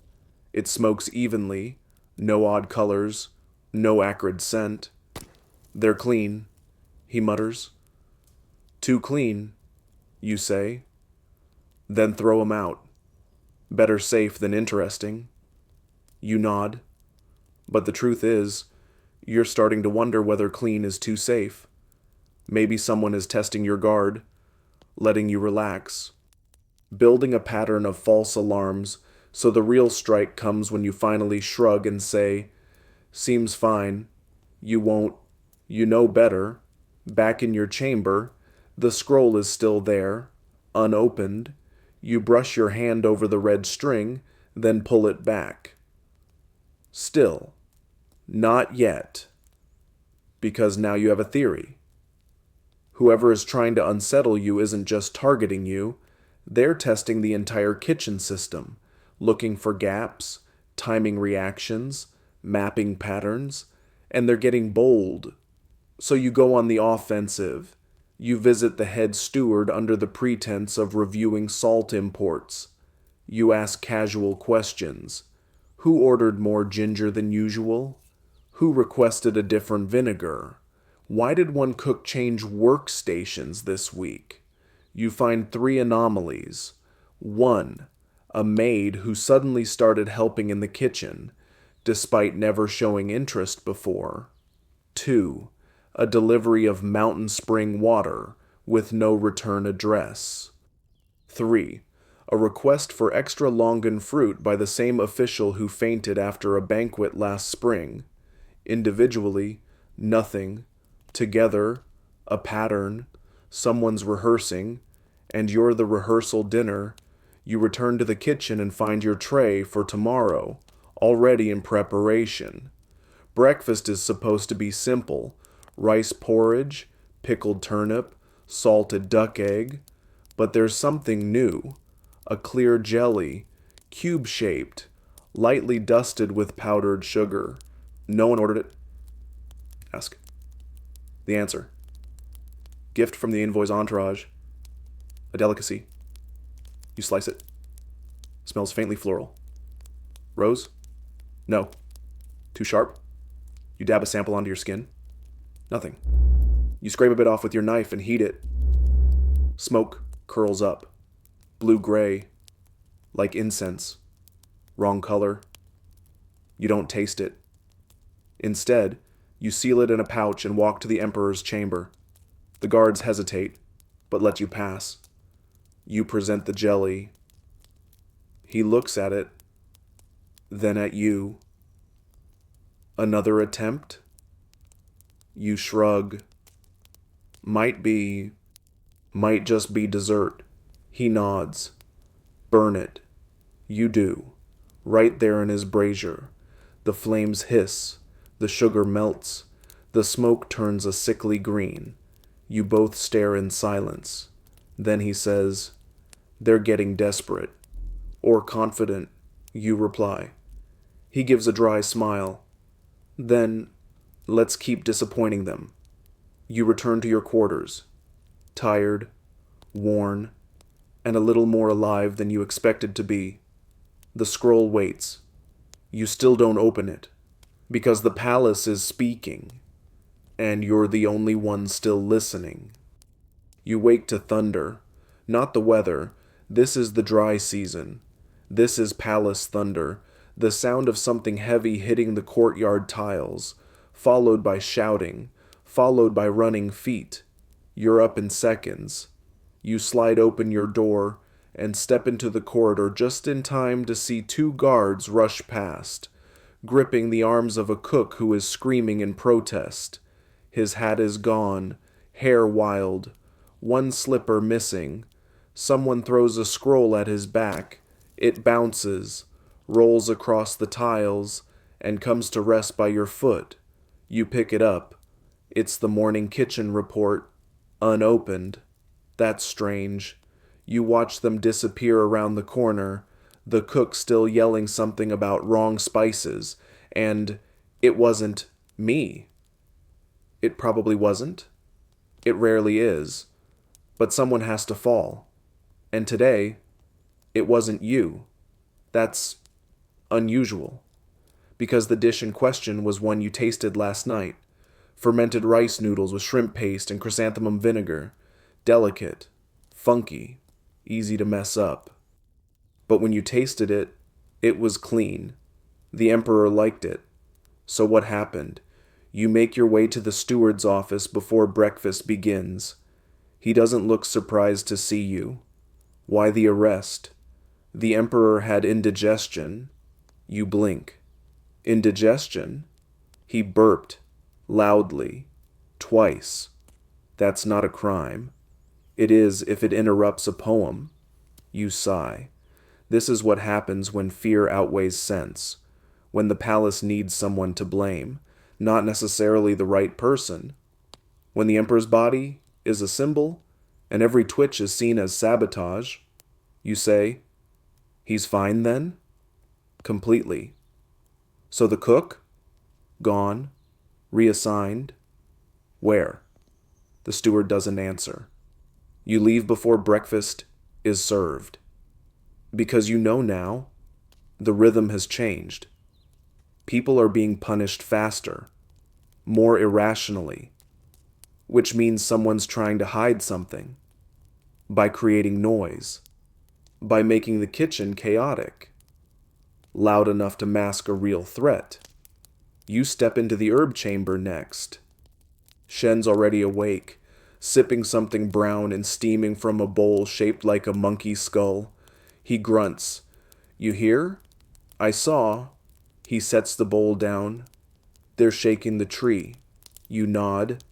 It smokes evenly. No odd colors. No acrid scent. They're clean, he mutters. Too clean, you say. Then throw 'em out. Better safe than interesting. You nod. But the truth is, you're starting to wonder whether clean is too safe. Maybe someone is testing your guard, letting you relax, building a pattern of false alarms so the real strike comes when you finally shrug and say, "Seems fine." You won't. You know better. Back in your chamber, the scroll is still there, unopened. You brush your hand over the red string, then pull it back. Still. Not yet. Because now you have a theory. Whoever is trying to unsettle you isn't just targeting you, they're testing the entire kitchen system, looking for gaps, timing reactions, mapping patterns, and they're getting bold. So you go on the offensive. You visit the head steward under the pretense of reviewing salt imports. You ask casual questions. Who ordered more ginger than usual? Who requested a different vinegar? Why did one cook change workstations this week? You find 3 anomalies. 1. A maid who suddenly started helping in the kitchen, despite never showing interest before. 2. A delivery of mountain spring water with no return address. 3. A request for extra longan fruit by the same official who fainted after a banquet last spring. Individually, nothing. Together, a pattern. Someone's rehearsing, and you're the rehearsal dinner. You return to the kitchen and find your tray for tomorrow, already in preparation. Breakfast is supposed to be simple. Rice porridge, pickled turnip, salted duck egg. But there's something new. A clear jelly, cube-shaped, lightly dusted with powdered sugar. No one ordered it. Ask. The answer. Gift from the envoy's entourage. A delicacy. You slice it. Smells faintly floral. Rose? No. Too sharp? You dab a sample onto your skin. Nothing. You scrape a bit off with your knife and heat it. Smoke curls up. Blue-gray. Like incense. Wrong color. You don't taste it. Instead, You seal it in a pouch and walk to the Emperor's chamber. The guards hesitate, but let you pass. You present the jelly. He looks at it, then at you. Another attempt? You shrug. Might just be dessert. He nods. Burn it. You do. Right there in his brazier. The flames hiss. The sugar melts. The smoke turns a sickly green. You both stare in silence. Then he says, "They're getting desperate." Or confident, you reply. He gives a dry smile. Then, let's keep disappointing them. You return to your quarters. Tired, worn, and a little more alive than you expected to be. The scroll waits. You still don't open it, because the palace is speaking, and you're the only one still listening. You wake to thunder, not the weather. This is the dry season. This is palace thunder, the sound of something heavy hitting the courtyard tiles, followed by shouting, followed by running feet. You're up in seconds. You slide open your door and step into the corridor just in time to see two guards rush past, gripping the arms of a cook who is screaming in protest. His hat is gone, hair wild, one slipper missing. Someone throws a scroll at his back. It bounces, rolls across the tiles, and comes to rest by your foot. You pick it up. It's the morning kitchen report, unopened. That's strange. You watch them disappear around the corner, the cook still yelling something about wrong spices, and it wasn't me. It probably wasn't. It rarely is. But someone has to fall. And today, it wasn't you. That's unusual. Because the dish in question was one you tasted last night. Fermented rice noodles with shrimp paste and chrysanthemum vinegar. Delicate. Funky. Easy to mess up. But when you tasted it, it was clean. The Emperor liked it. So what happened? You make your way to the steward's office before breakfast begins. He doesn't look surprised to see you. Why the arrest? The Emperor had indigestion. You blink. Indigestion? He burped. Loudly. Twice. That's not a crime. It is if it interrupts a poem. You sigh. This is what happens when fear outweighs sense. When the palace needs someone to blame. Not necessarily the right person. When the Emperor's body is a symbol, and every twitch is seen as sabotage, you say, "He's fine then?" Completely. So the cook? Gone. Reassigned. Where? The steward doesn't answer. You leave before breakfast is served. Because you know now, the rhythm has changed. People are being punished faster, more irrationally, which means someone's trying to hide something, by creating noise, by making the kitchen chaotic, loud enough to mask a real threat. You step into the herb chamber next. Shen's already awake, sipping something brown and steaming from a bowl shaped like a monkey skull. He grunts. "You hear? I saw." He sets the bowl down. "They're shaking the tree." You nod.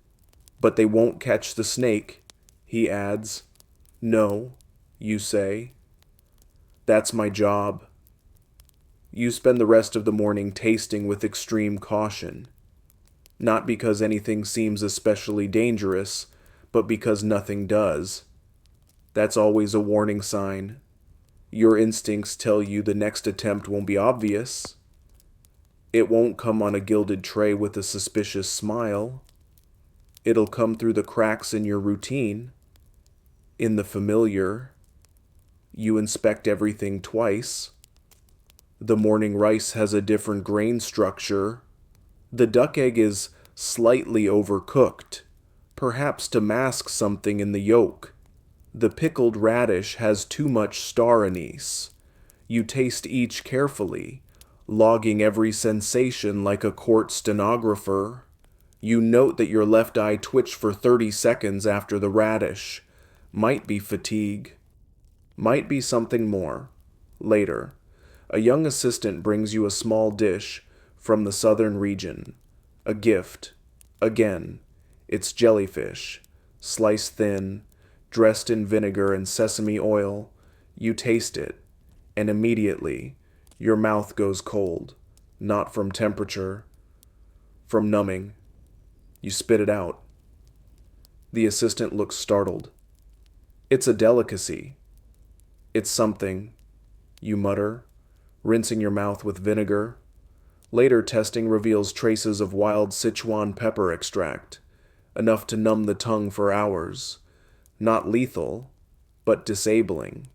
"But they won't catch the snake," he adds. "No," you say. "That's my job." You spend the rest of the morning tasting with extreme caution. Not because anything seems especially dangerous, but because nothing does. That's always a warning sign. Your instincts tell you the next attempt won't be obvious. It won't come on a gilded tray with a suspicious smile. It'll come through the cracks in your routine. In the familiar. You inspect everything twice. The morning rice has a different grain structure. The duck egg is slightly overcooked, perhaps to mask something in the yolk. The pickled radish has too much star anise. You taste each carefully, logging every sensation like a court stenographer. You note that your left eye twitched for 30 seconds after the radish. Might be fatigue. Might be something more. Later, a young assistant brings you a small dish from the southern region. A gift. Again, it's jellyfish, sliced thin, dressed in vinegar and sesame oil. You taste it, and immediately, your mouth goes cold. Not from temperature, from numbing. You spit it out. The assistant looks startled. It's a delicacy. It's something, you mutter, rinsing your mouth with vinegar. Later testing reveals traces of wild Sichuan pepper extract, enough to numb the tongue for hours. Not lethal, but disabling.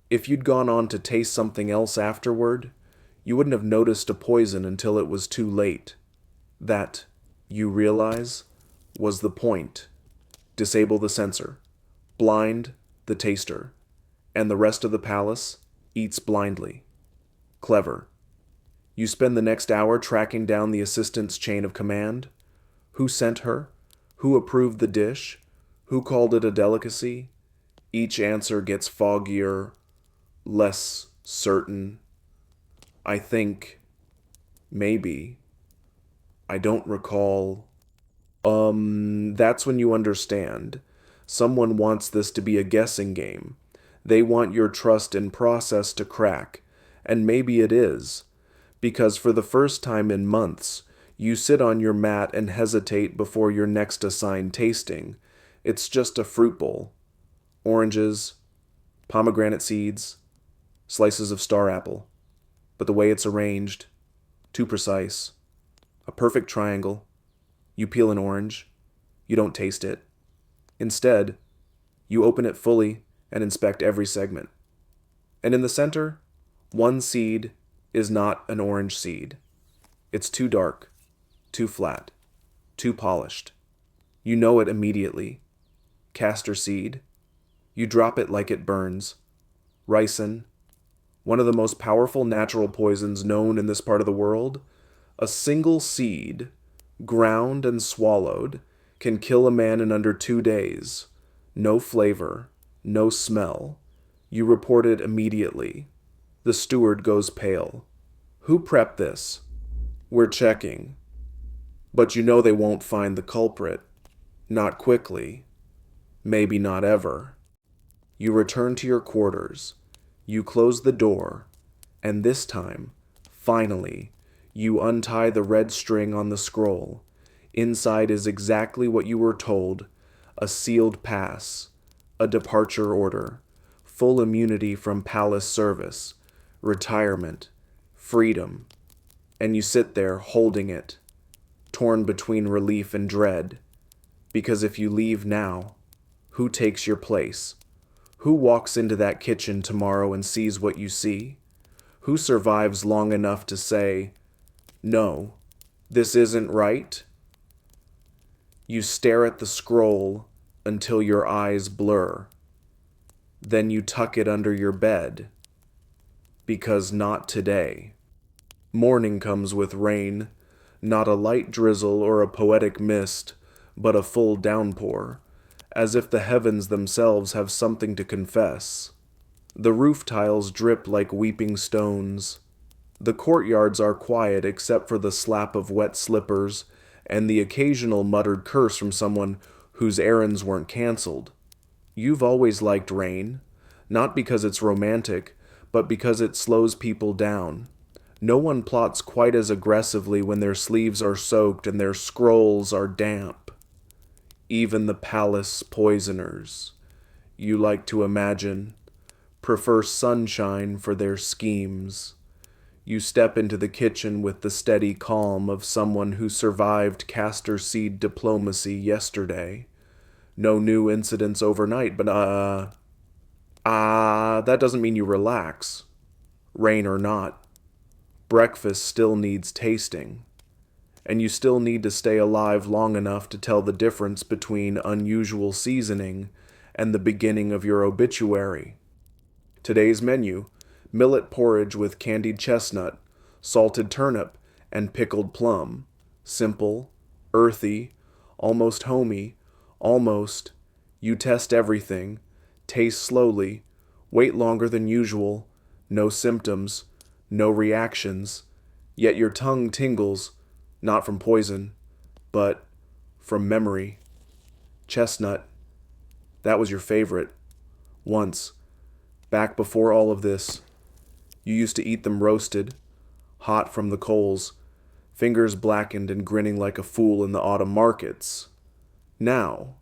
If you'd gone on to taste something else afterward, you wouldn't have noticed a poison until it was too late. That, you realize, was the point. Disable the sensor. Blind the taster. And the rest of the palace eats blindly. Clever. You spend the next hour tracking down the assistant's chain of command. Who sent her? Who approved the dish? Who called it a delicacy? Each answer gets foggier, less certain. I think, maybe, I don't recall. That's when you understand. Someone wants this to be a guessing game. They want your trust in process to crack, and maybe it is. Because for the first time in months, you sit on your mat and hesitate before your next assigned tasting. It's just a fruit bowl. Oranges, pomegranate seeds, slices of star apple. But the way it's arranged, too precise. A perfect triangle. You peel an orange. You don't taste it. Instead, you open it fully and inspect every segment. And in the center, one seed is not an orange seed. It's too dark, too flat, too polished. You know it immediately. Castor seed. You drop it like it burns. Ricin, one of the most powerful natural poisons known in this part of the world. A single seed, ground and swallowed, can kill a man in under 2 days. No flavor, no smell. You report it immediately. The steward goes pale. Who prepped this? We're checking. But you know they won't find the culprit. Not quickly. Maybe not ever. You return to your quarters. You close the door. And this time, finally, you untie the red string on the scroll. Inside is exactly what you were told. A sealed pass. A departure order. Full immunity from palace service. Retirement. Freedom. And you sit there holding it, torn between relief and dread. Because if you leave now, who takes your place? Who walks into that kitchen tomorrow and sees what you see? Who survives long enough to say, no, this isn't right? You stare at the scroll until your eyes blur. Then you tuck it under your bed. Because not today. Morning comes with rain, not a light drizzle or a poetic mist, but a full downpour, as if the heavens themselves have something to confess. The roof tiles drip like weeping stones. The courtyards are quiet except for the slap of wet slippers and the occasional muttered curse from someone whose errands weren't canceled. You've always liked rain, not because it's romantic, but because it slows people down. No one plots quite as aggressively when their sleeves are soaked and their scrolls are damp. Even the palace poisoners, you like to imagine, prefer sunshine for their schemes. You step into the kitchen with the steady calm of someone who survived castor seed diplomacy yesterday. No new incidents overnight, but that doesn't mean you relax. Rain or not. Breakfast still needs tasting. And you still need to stay alive long enough to tell the difference between unusual seasoning and the beginning of your obituary. Today's menu: millet porridge with candied chestnut, salted turnip, and pickled plum. Simple, earthy, almost homey, almost. You test everything, taste slowly, wait longer than usual, no symptoms, no reactions, yet your tongue tingles, not from poison, but from memory. Chestnut, that was your favorite. Once, back before all of this, you used to eat them roasted, hot from the coals, fingers blackened and grinning like a fool in the autumn markets. Now,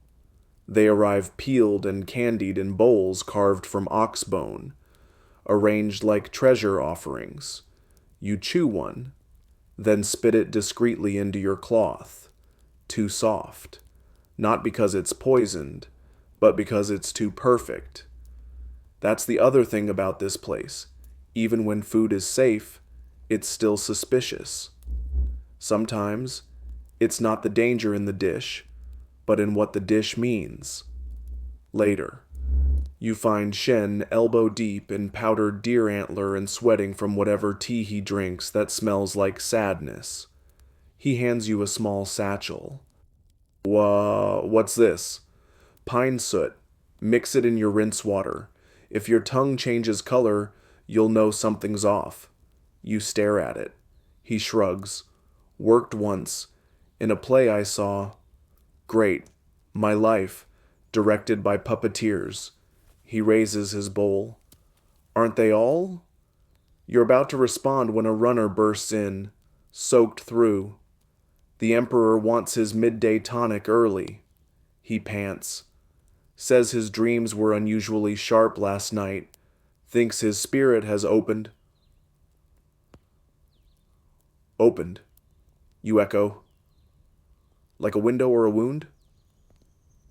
they arrive peeled and candied in bowls carved from ox bone, arranged like treasure offerings. You chew one, then spit it discreetly into your cloth. Too soft. Not because it's poisoned, but because it's too perfect. That's the other thing about this place. Even when food is safe, it's still suspicious. Sometimes, it's not the danger in the dish, but in what the dish means. Later, you find Shen elbow deep in powdered deer antler and sweating from whatever tea he drinks that smells like sadness. He hands you a small satchel. What's this? Pine soot. Mix it in your rinse water. If your tongue changes color, you'll know something's off. You stare at it. He shrugs. Worked once. In a play I saw. Great. My Life. Directed by puppeteers. He raises his bowl. Aren't they all? You're about to respond when a runner bursts in, soaked through. The Emperor wants his midday tonic early. He pants. Says his dreams were unusually sharp last night. Thinks his spirit has opened. Opened, you echo. Like a window or a wound?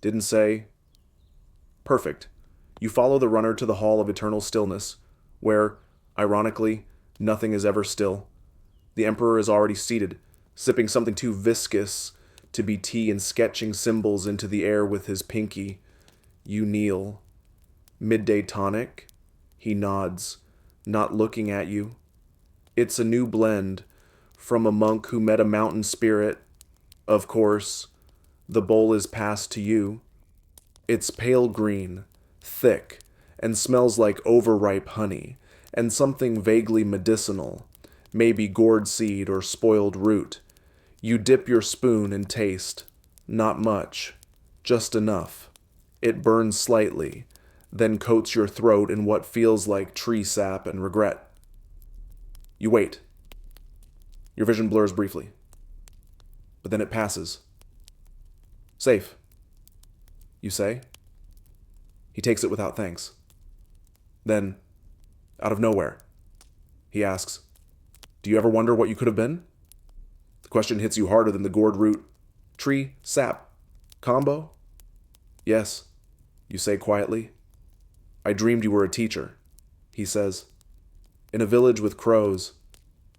Didn't say. Perfect. You follow the runner to the Hall of Eternal Stillness, where, ironically, nothing is ever still. The Emperor is already seated, sipping something too viscous to be tea and sketching symbols into the air with his pinky. You kneel. Midday tonic? He nods, not looking at you. It's a new blend, from a monk who met a mountain spirit. Of course, the bowl is passed to you. It's pale green, thick, and smells like overripe honey, and something vaguely medicinal, maybe gourd seed or spoiled root. You dip your spoon and taste. Not much, just enough. It burns slightly, then coats your throat in what feels like tree sap and regret. You wait. Your vision blurs briefly, but then it passes. Safe, you say. He takes it without thanks. Then, out of nowhere, he asks, do you ever wonder what you could have been? The question hits you harder than the gourd root, tree, sap, combo? Yes, you say quietly. I dreamed you were a teacher, he says. In a village with crows.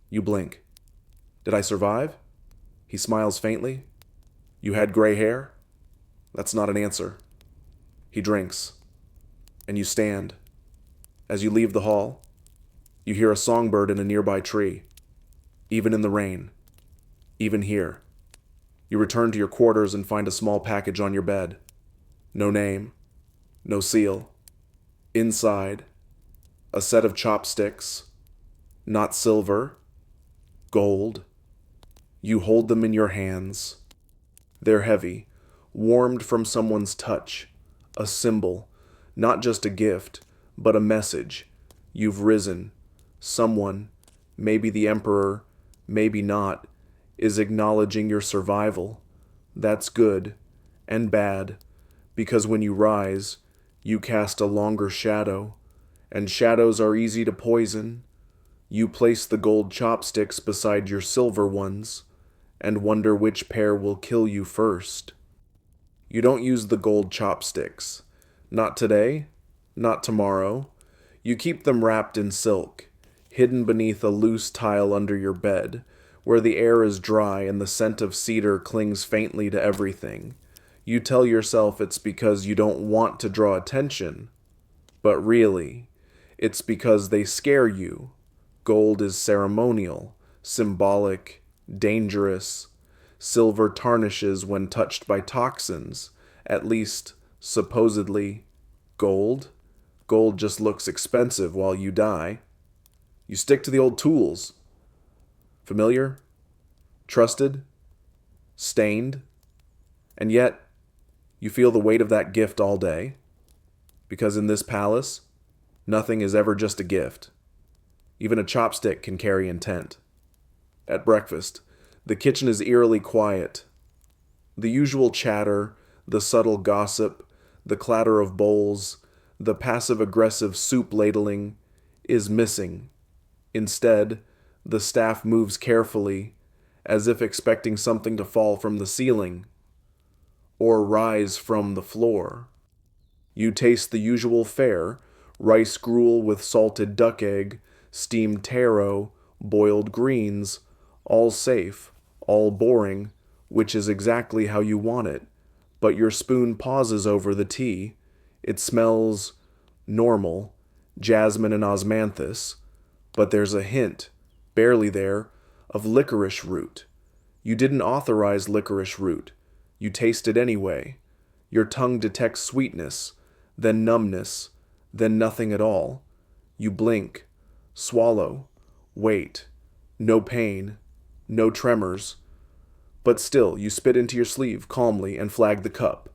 You blink. Did I survive? He smiles faintly. You had gray hair? That's not an answer. He drinks. And you stand. As you leave the hall, you hear a songbird in a nearby tree. Even in the rain. Even here. You return to your quarters and find a small package on your bed. No name. No seal. Inside, a set of chopsticks. Not silver. Gold. You hold them in your hands. They're heavy, warmed from someone's touch. A symbol, not just a gift, but a message. You've risen. Someone, maybe the Emperor, maybe not, is acknowledging your survival. That's good and bad, because when you rise, you cast a longer shadow, and shadows are easy to poison. You place the gold chopsticks beside your silver ones, and wonder which pair will kill you first. You don't use the gold chopsticks. Not today, not tomorrow. You keep them wrapped in silk, hidden beneath a loose tile under your bed, where the air is dry and the scent of cedar clings faintly to everything. You tell yourself it's because you don't want to draw attention, but really, it's because they scare you. Gold is ceremonial, symbolic, dangerous. Silver tarnishes when touched by toxins, at least, supposedly. Gold? Gold just looks expensive while you die. You stick to the old tools. Familiar? Trusted? Stained? And yet, you feel the weight of that gift all day. Because in this palace, nothing is ever just a gift. Even a chopstick can carry intent. At breakfast, the kitchen is eerily quiet. The usual chatter, the subtle gossip, the clatter of bowls, the passive-aggressive soup ladling is missing. Instead, the staff moves carefully, as if expecting something to fall from the ceiling or rise from the floor. You taste the usual fare: rice gruel with salted duck egg, steamed taro, boiled greens, all safe, all boring, which is exactly how you want it. But your spoon pauses over the tea. It smells normal, jasmine and osmanthus, but there's a hint, barely there, of licorice root. You didn't authorize licorice root. You taste it anyway. Your tongue detects sweetness, then numbness, then nothing at all. You blink, swallow, wait. No pain, no tremors. But still, you spit into your sleeve calmly and flag the cup.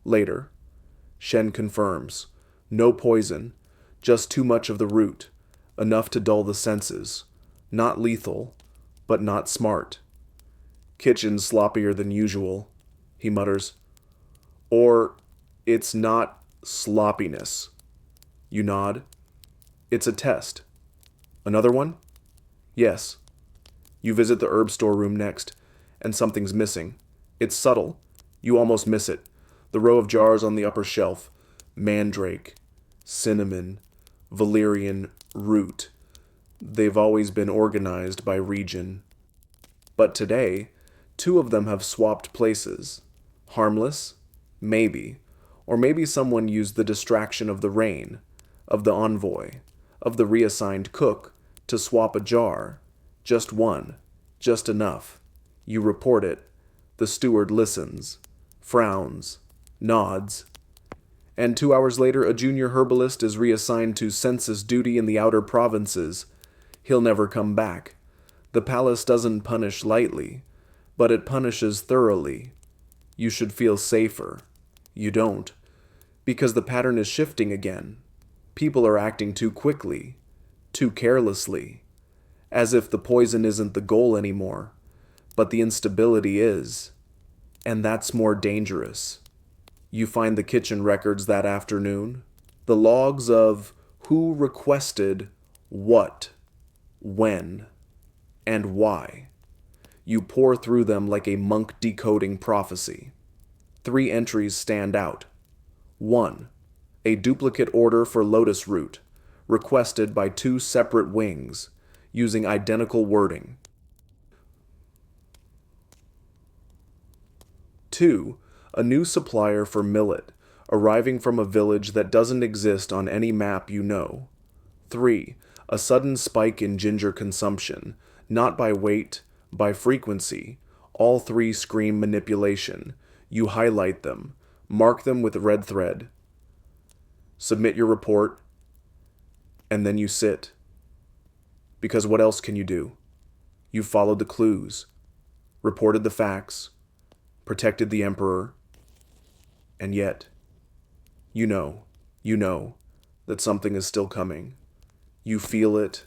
Later. Shen confirms. No poison, just too much of the root, enough to dull the senses. Not lethal, but not smart. Kitchen sloppier than usual, he mutters. Or it's not sloppiness. You nod. It's a test. Another one? Yes. You visit the herb storeroom next, and something's missing. It's subtle. You almost miss it. The row of jars on the upper shelf. Mandrake, cinnamon, valerian root. They've always been organized by region. But today, 2 of them have swapped places. Harmless? Maybe. Or maybe someone used the distraction of the rain, of the envoy, of the reassigned cook, to swap a jar. Just one. Just enough. You report it. The steward listens, frowns, nods. And 2 hours later, a junior herbalist is reassigned to census duty in the outer provinces. He'll never come back. The palace doesn't punish lightly, but it punishes thoroughly. You should feel safer. You don't. Because the pattern is shifting again. People are acting too quickly, too carelessly, as if the poison isn't the goal anymore, but the instability is. And that's more dangerous. You find the kitchen records that afternoon, the logs of who requested what, when, and why. You pore through them like a monk decoding prophecy. 3 entries stand out. 1. A duplicate order for lotus root, requested by 2 separate wings, using identical wording. 2. A new supplier for millet, arriving from a village that doesn't exist on any map you know. 3. A sudden spike in ginger consumption, not by weight, by frequency. All 3 scream manipulation. You highlight them, mark them with red thread. Submit your report, and then you sit. Because what else can you do? You've followed the clues, reported the facts, protected the emperor, and yet, you know that something is still coming. You feel it.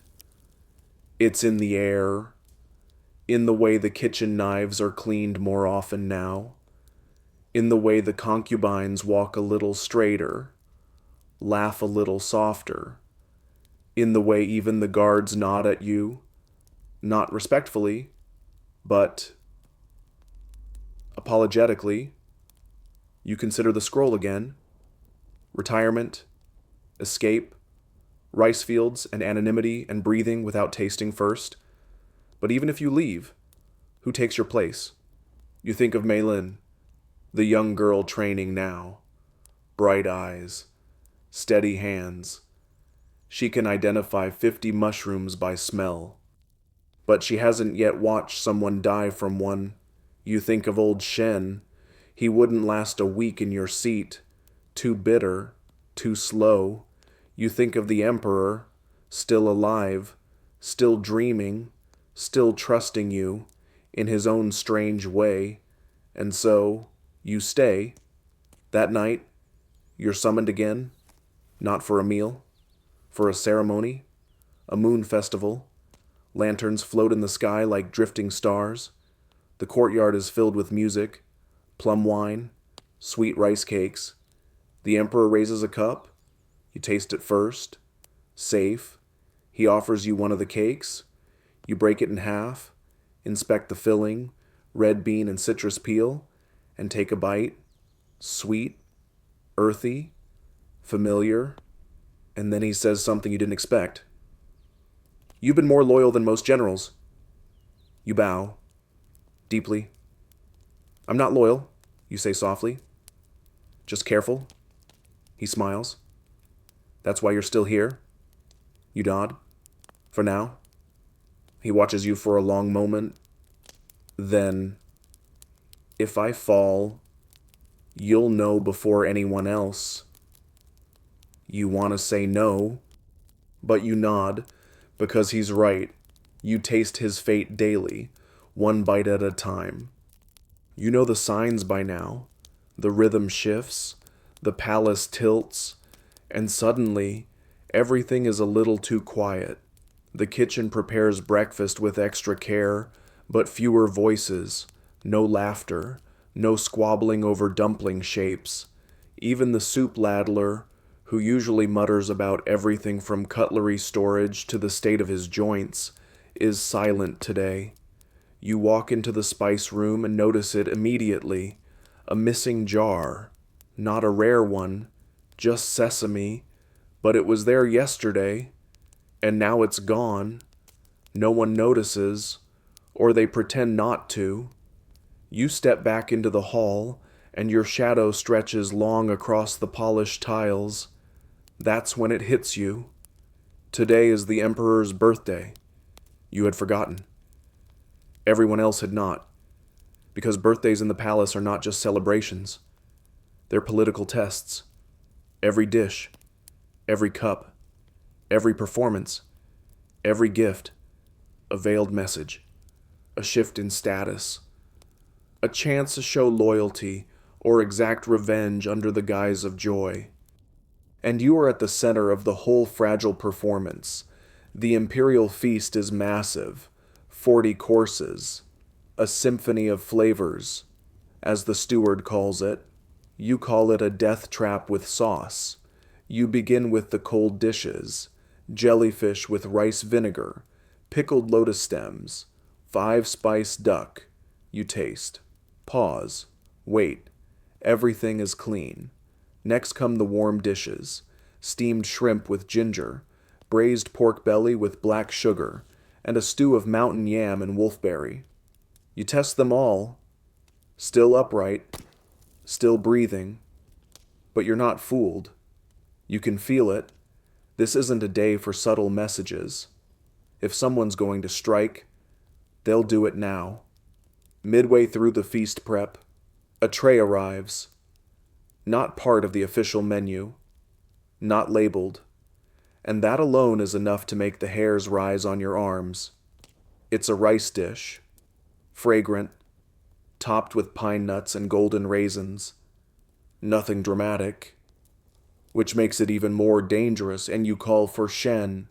It's in the air, in the way the kitchen knives are cleaned more often now, in the way the concubines walk a little straighter, laugh a little softer, in the way even the guards nod at you, not respectfully, but apologetically. You consider the scroll again. Retirement, escape, rice fields and anonymity and breathing without tasting first. But even if you leave, who takes your place? You think of Meilin, the young girl training now. Bright eyes, steady hands. She can identify 50 mushrooms by smell. But she hasn't yet watched someone die from one You think of old Shen. He wouldn't last a week in your seat. Too bitter, too slow. You think of the Emperor, still alive, still dreaming, still trusting you, in his own strange way. And so, you stay. That night, you're summoned again, not for a meal, for a ceremony, a moon festival. Lanterns float in the sky like drifting stars. The courtyard is filled with music, plum wine, sweet rice cakes. The Emperor raises a cup. You taste it first. Safe. He offers you one of the cakes. You break it in half, inspect the filling, red bean and citrus peel, and take a bite. Sweet, earthy, familiar. And then he says something you didn't expect. You've been more loyal than most generals. You bow. Deeply. I'm not loyal, you say softly. Just careful. He smiles. That's why you're still here. You nod. For now. He watches you for a long moment. Then, if I fall, you'll know before anyone else. You want to say no, but you nod, because he's right. You taste his fate daily, one bite at a time. You know the signs by now. The rhythm shifts, the palace tilts, and suddenly, everything is a little too quiet. The kitchen prepares breakfast with extra care, but fewer voices, no laughter, no squabbling over dumpling shapes. Even the soup ladler, who usually mutters about everything from cutlery storage to the state of his joints, is silent today. You walk into the spice room and notice it immediately. A missing jar. Not a rare one, just sesame, but it was there yesterday, and now it's gone. No one notices, or they pretend not to. You step back into the hall, and your shadow stretches long across the polished tiles. That's when it hits you. Today is the Emperor's birthday. You had forgotten. Everyone else had not, because birthdays in the palace are not just celebrations. They're political tests. Every dish, every cup, every performance, every gift, a veiled message, a shift in status, a chance to show loyalty or exact revenge under the guise of joy. And you are at the center of the whole fragile performance. The Imperial feast is massive, 40 courses, a symphony of flavors, as the steward calls it. You call it a death trap with sauce. You begin with the cold dishes, jellyfish with rice vinegar, pickled lotus stems, 5-spice duck. You taste. Pause. Wait. Everything is clean. Next come the warm dishes, steamed shrimp with ginger, braised pork belly with black sugar, and a stew of mountain yam and wolfberry. You test them all, still upright, still breathing, but you're not fooled. You can feel it. This isn't a day for subtle messages. If someone's going to strike, they'll do it now. Midway through the feast prep, a tray arrives. Not part of the official menu, not labeled, and that alone is enough to make the hairs rise on your arms. It's a rice dish, fragrant, topped with pine nuts and golden raisins. Nothing dramatic, which makes it even more dangerous, and you call for Shen.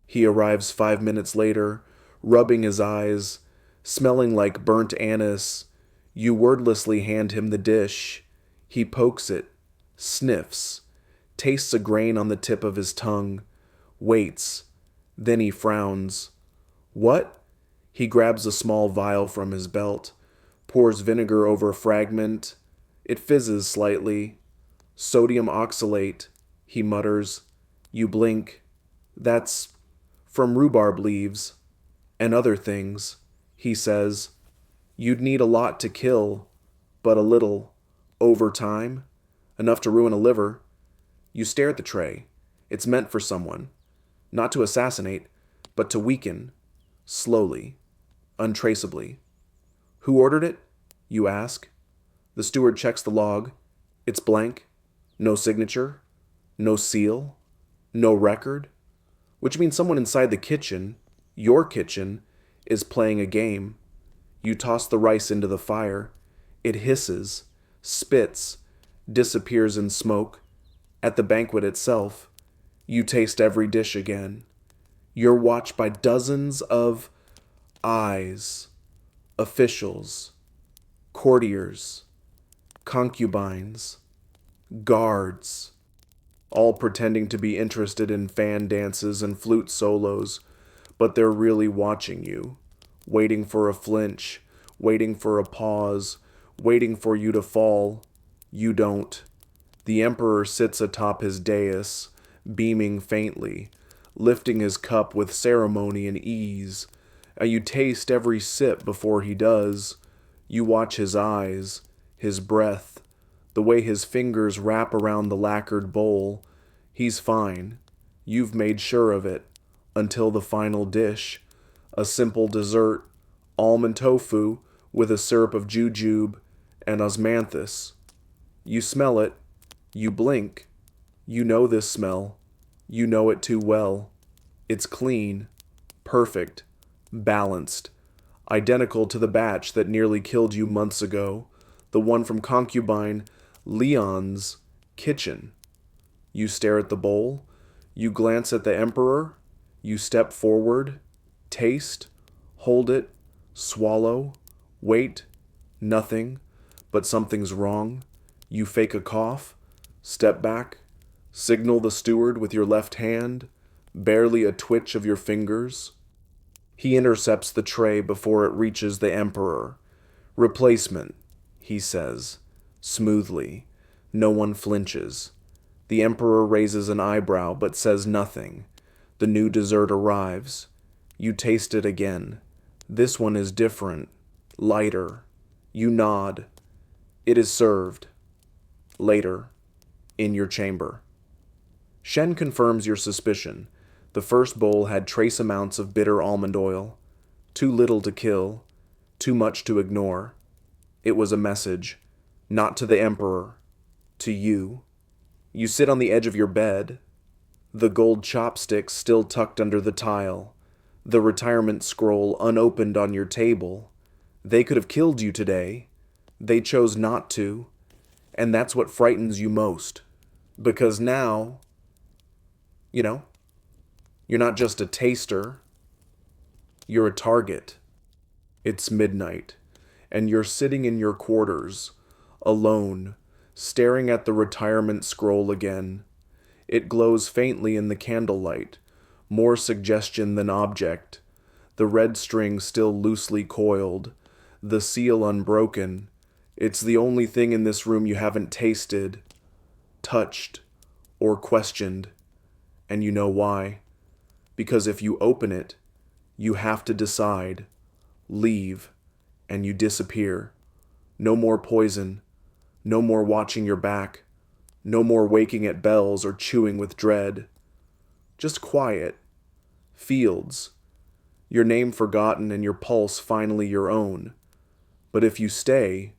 He arrives 5 minutes later, rubbing his eyes, smelling like burnt anise. You wordlessly hand him the dish. He pokes it, sniffs, tastes a grain on the tip of his tongue, waits, then he frowns. What? He grabs a small vial from his belt, pours vinegar over a fragment. It fizzes slightly. Sodium oxalate, he mutters. You blink. That's from rhubarb leaves. And other things, he says. You'd need a lot to kill, but a little. Over time, enough to ruin a liver. You stare at the tray. It's meant for someone. Not to assassinate, but to weaken. Slowly. Untraceably. Who ordered it? you ask. The steward checks the log. It's blank. No signature. No seal. No record. Which means someone inside the kitchen, your kitchen, is playing a game. You toss the rice into the fire. It hisses, spits, disappears in smoke. At the banquet itself, you taste every dish again. You're watched by dozens of eyes, officials, courtiers, concubines, guards, all pretending to be interested in fan dances and flute solos, but they're really watching you, waiting for a flinch, waiting for a pause, waiting for you to fall. You don't. The emperor sits atop his dais, beaming faintly, lifting his cup with ceremony and ease. You taste every sip before he does. You watch his eyes, his breath, the way his fingers wrap around the lacquered bowl. He's fine. You've made sure of it. Until the final dish. A simple dessert, almond tofu with a syrup of jujube and osmanthus. You smell it. You blink. You know this smell. You know it too well. It's clean, perfect, balanced, identical to the batch that nearly killed you months ago, the one from concubine Leon's kitchen. You stare at the bowl. You glance at the emperor. You step forward, taste, hold it, swallow, wait, nothing, but something's wrong. You fake a cough, step back, signal the steward with your left hand, barely a twitch of your fingers. He intercepts the tray before it reaches the emperor. Replacement, he says, smoothly. No one flinches. The emperor raises an eyebrow but says nothing. The new dessert arrives. You taste it again. This one is different, lighter. You nod. It is served. Later, in your chamber. Shen confirms your suspicion. The first bowl had trace amounts of bitter almond oil. Too little to kill, too much to ignore. It was a message, not to the emperor, to you. You sit on the edge of your bed, the gold chopsticks still tucked under the tile, the retirement scroll unopened on your table. They could have killed you today. They chose not to, and that's what frightens you most. Because now, you're not just a taster, you're a target. It's midnight, and you're sitting in your quarters, alone, staring at the retirement scroll again. It glows faintly in the candlelight, more suggestion than object. The red string still loosely coiled, the seal unbroken. It's the only thing in this room you haven't tasted, touched, or questioned. And you know why. Because if you open it, you have to decide, leave, and you disappear. No more poison, no more watching your back, no more waking at bells or chewing with dread. Just quiet. Fields. Your name forgotten and your pulse finally your own. But if you stay,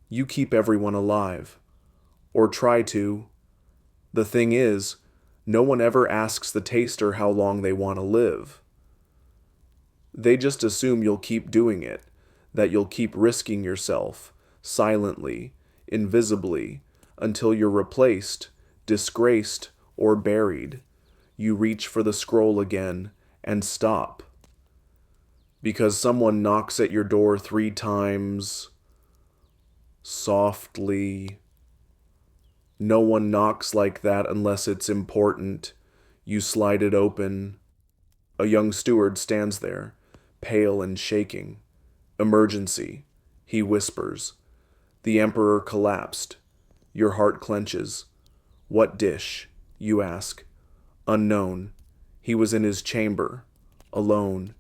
you keep everyone alive. Or try to. The thing is, no one ever asks the taster how long they want to live. They just assume you'll keep doing it, that you'll keep risking yourself, silently, invisibly, until you're replaced, disgraced, or buried. You reach for the scroll again and stop. Because someone knocks at your door 3 times, softly. No one knocks like that unless it's important. You slide it open. A young steward stands there, pale and shaking. Emergency, he whispers. The emperor collapsed. Your heart clenches. What dish? You ask. Unknown. He was in his chamber, alone.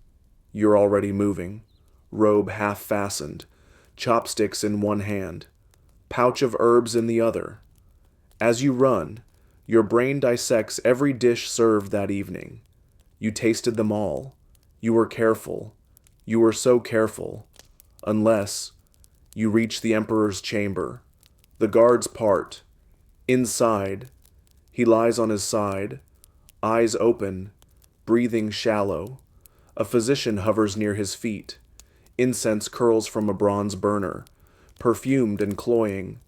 You're already moving. Robe half fastened. Chopsticks in one hand. Pouch of herbs in the other. As you run, your brain dissects every dish served that evening. You tasted them all. You were careful. You were so careful. Unless You reach the Emperor's chamber. The guards part. Inside, he lies on his side, eyes open, breathing shallow. A physician hovers near his feet. Incense curls from a bronze burner, perfumed and cloying.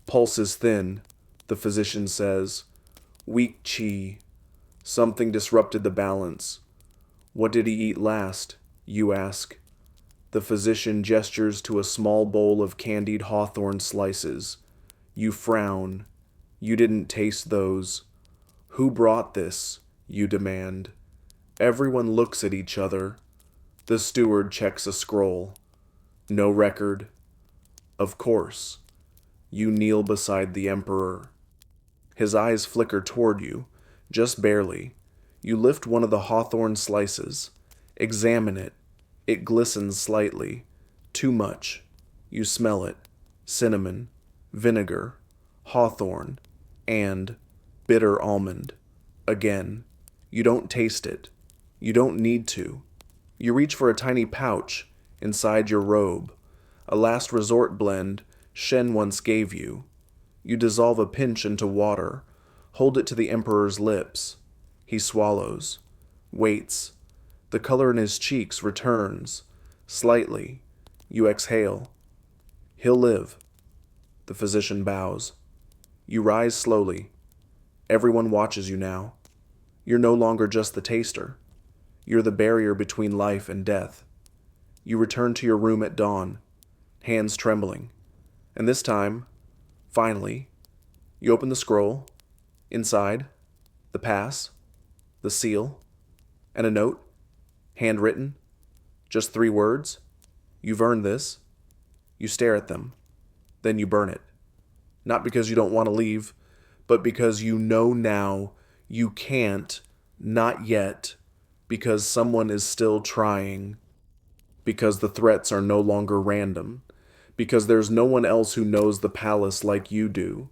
Pulse is thin, the physician says. Weak chi. Something disrupted the balance. What did he eat last? You ask. The physician gestures to a small bowl of candied hawthorn slices. You frown. You didn't taste those. Who brought this? You demand. Everyone looks at each other. The steward checks a scroll. No record. Of course. You kneel beside the Emperor. His eyes flicker toward you, just barely. You lift one of the hawthorn slices. Examine it. It glistens slightly. Too much. You smell it. Cinnamon, vinegar, hawthorn, and bitter almond. Again. You don't taste it. You don't need to. You reach for a tiny pouch inside your robe. A last resort blend Shen once gave you. You dissolve a pinch into water. Hold it to the Emperor's lips. He swallows. Waits. The color in his cheeks returns. Slightly. You exhale. He'll live. The physician bows. You rise slowly. Everyone watches you now. You're no longer just the taster. You're the barrier between life and death. You return to your room at dawn, hands trembling. And this time, finally, you open the scroll. Inside, the pass, the seal, and a note, handwritten, just 3 words. You've earned this. You stare at them. Then you burn it. Not because you don't want to leave, but because you know now you can't, not yet, because someone is still trying, because the threats are no longer random, because there's no one else who knows the palace like you do,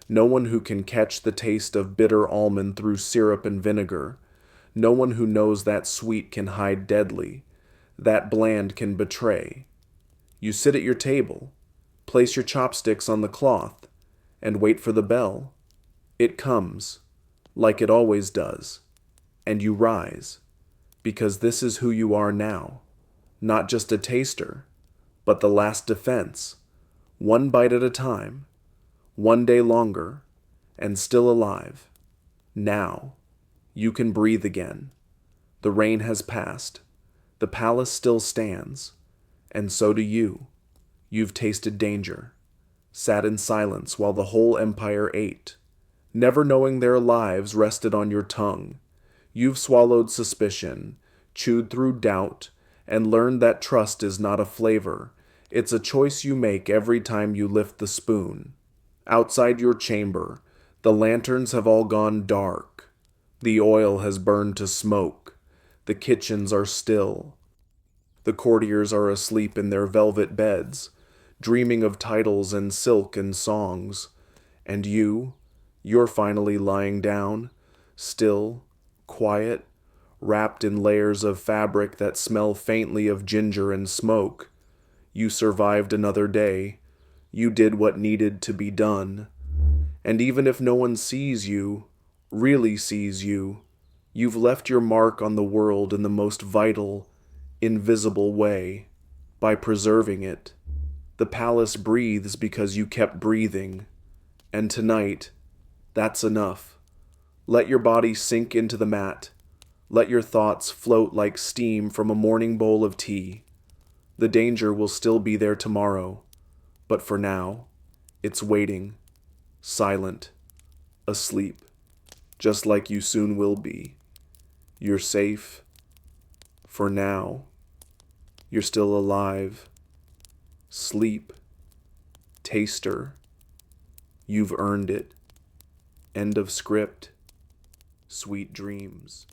no one who can catch the taste of bitter almond through syrup and vinegar, no one who knows that sweet can hide deadly, that bland can betray. You sit at your table, place your chopsticks on the cloth, and wait for the bell. It comes, like it always does, and you rise, because this is who you are now, not just a taster, but the last defense, one bite at a time, one day longer, and still alive. Now, you can breathe again. The rain has passed. The palace still stands, and so do you. You've tasted danger, sat in silence while the whole empire ate, never knowing their lives rested on your tongue. You've swallowed suspicion, chewed through doubt, and learned that trust is not a flavor. It's a choice you make every time you lift the spoon. Outside your chamber, the lanterns have all gone dark. The oil has burned to smoke. The kitchens are still. The courtiers are asleep in their velvet beds, dreaming of titles and silk and songs. And you're finally lying down, still, quiet, wrapped in layers of fabric that smell faintly of ginger and smoke. You survived another day. You did what needed to be done. And even if no one sees you, really sees you, you've left your mark on the world in the most vital, invisible way, by preserving it. The palace breathes because you kept breathing. And tonight, that's enough. Let your body sink into the mat. Let your thoughts float like steam from a morning bowl of tea. The danger will still be there tomorrow, but for now, it's waiting, silent, asleep, just like you soon will be. You're safe. For now, you're still alive. Sleep, taster. You've earned it. End of script. Sweet dreams.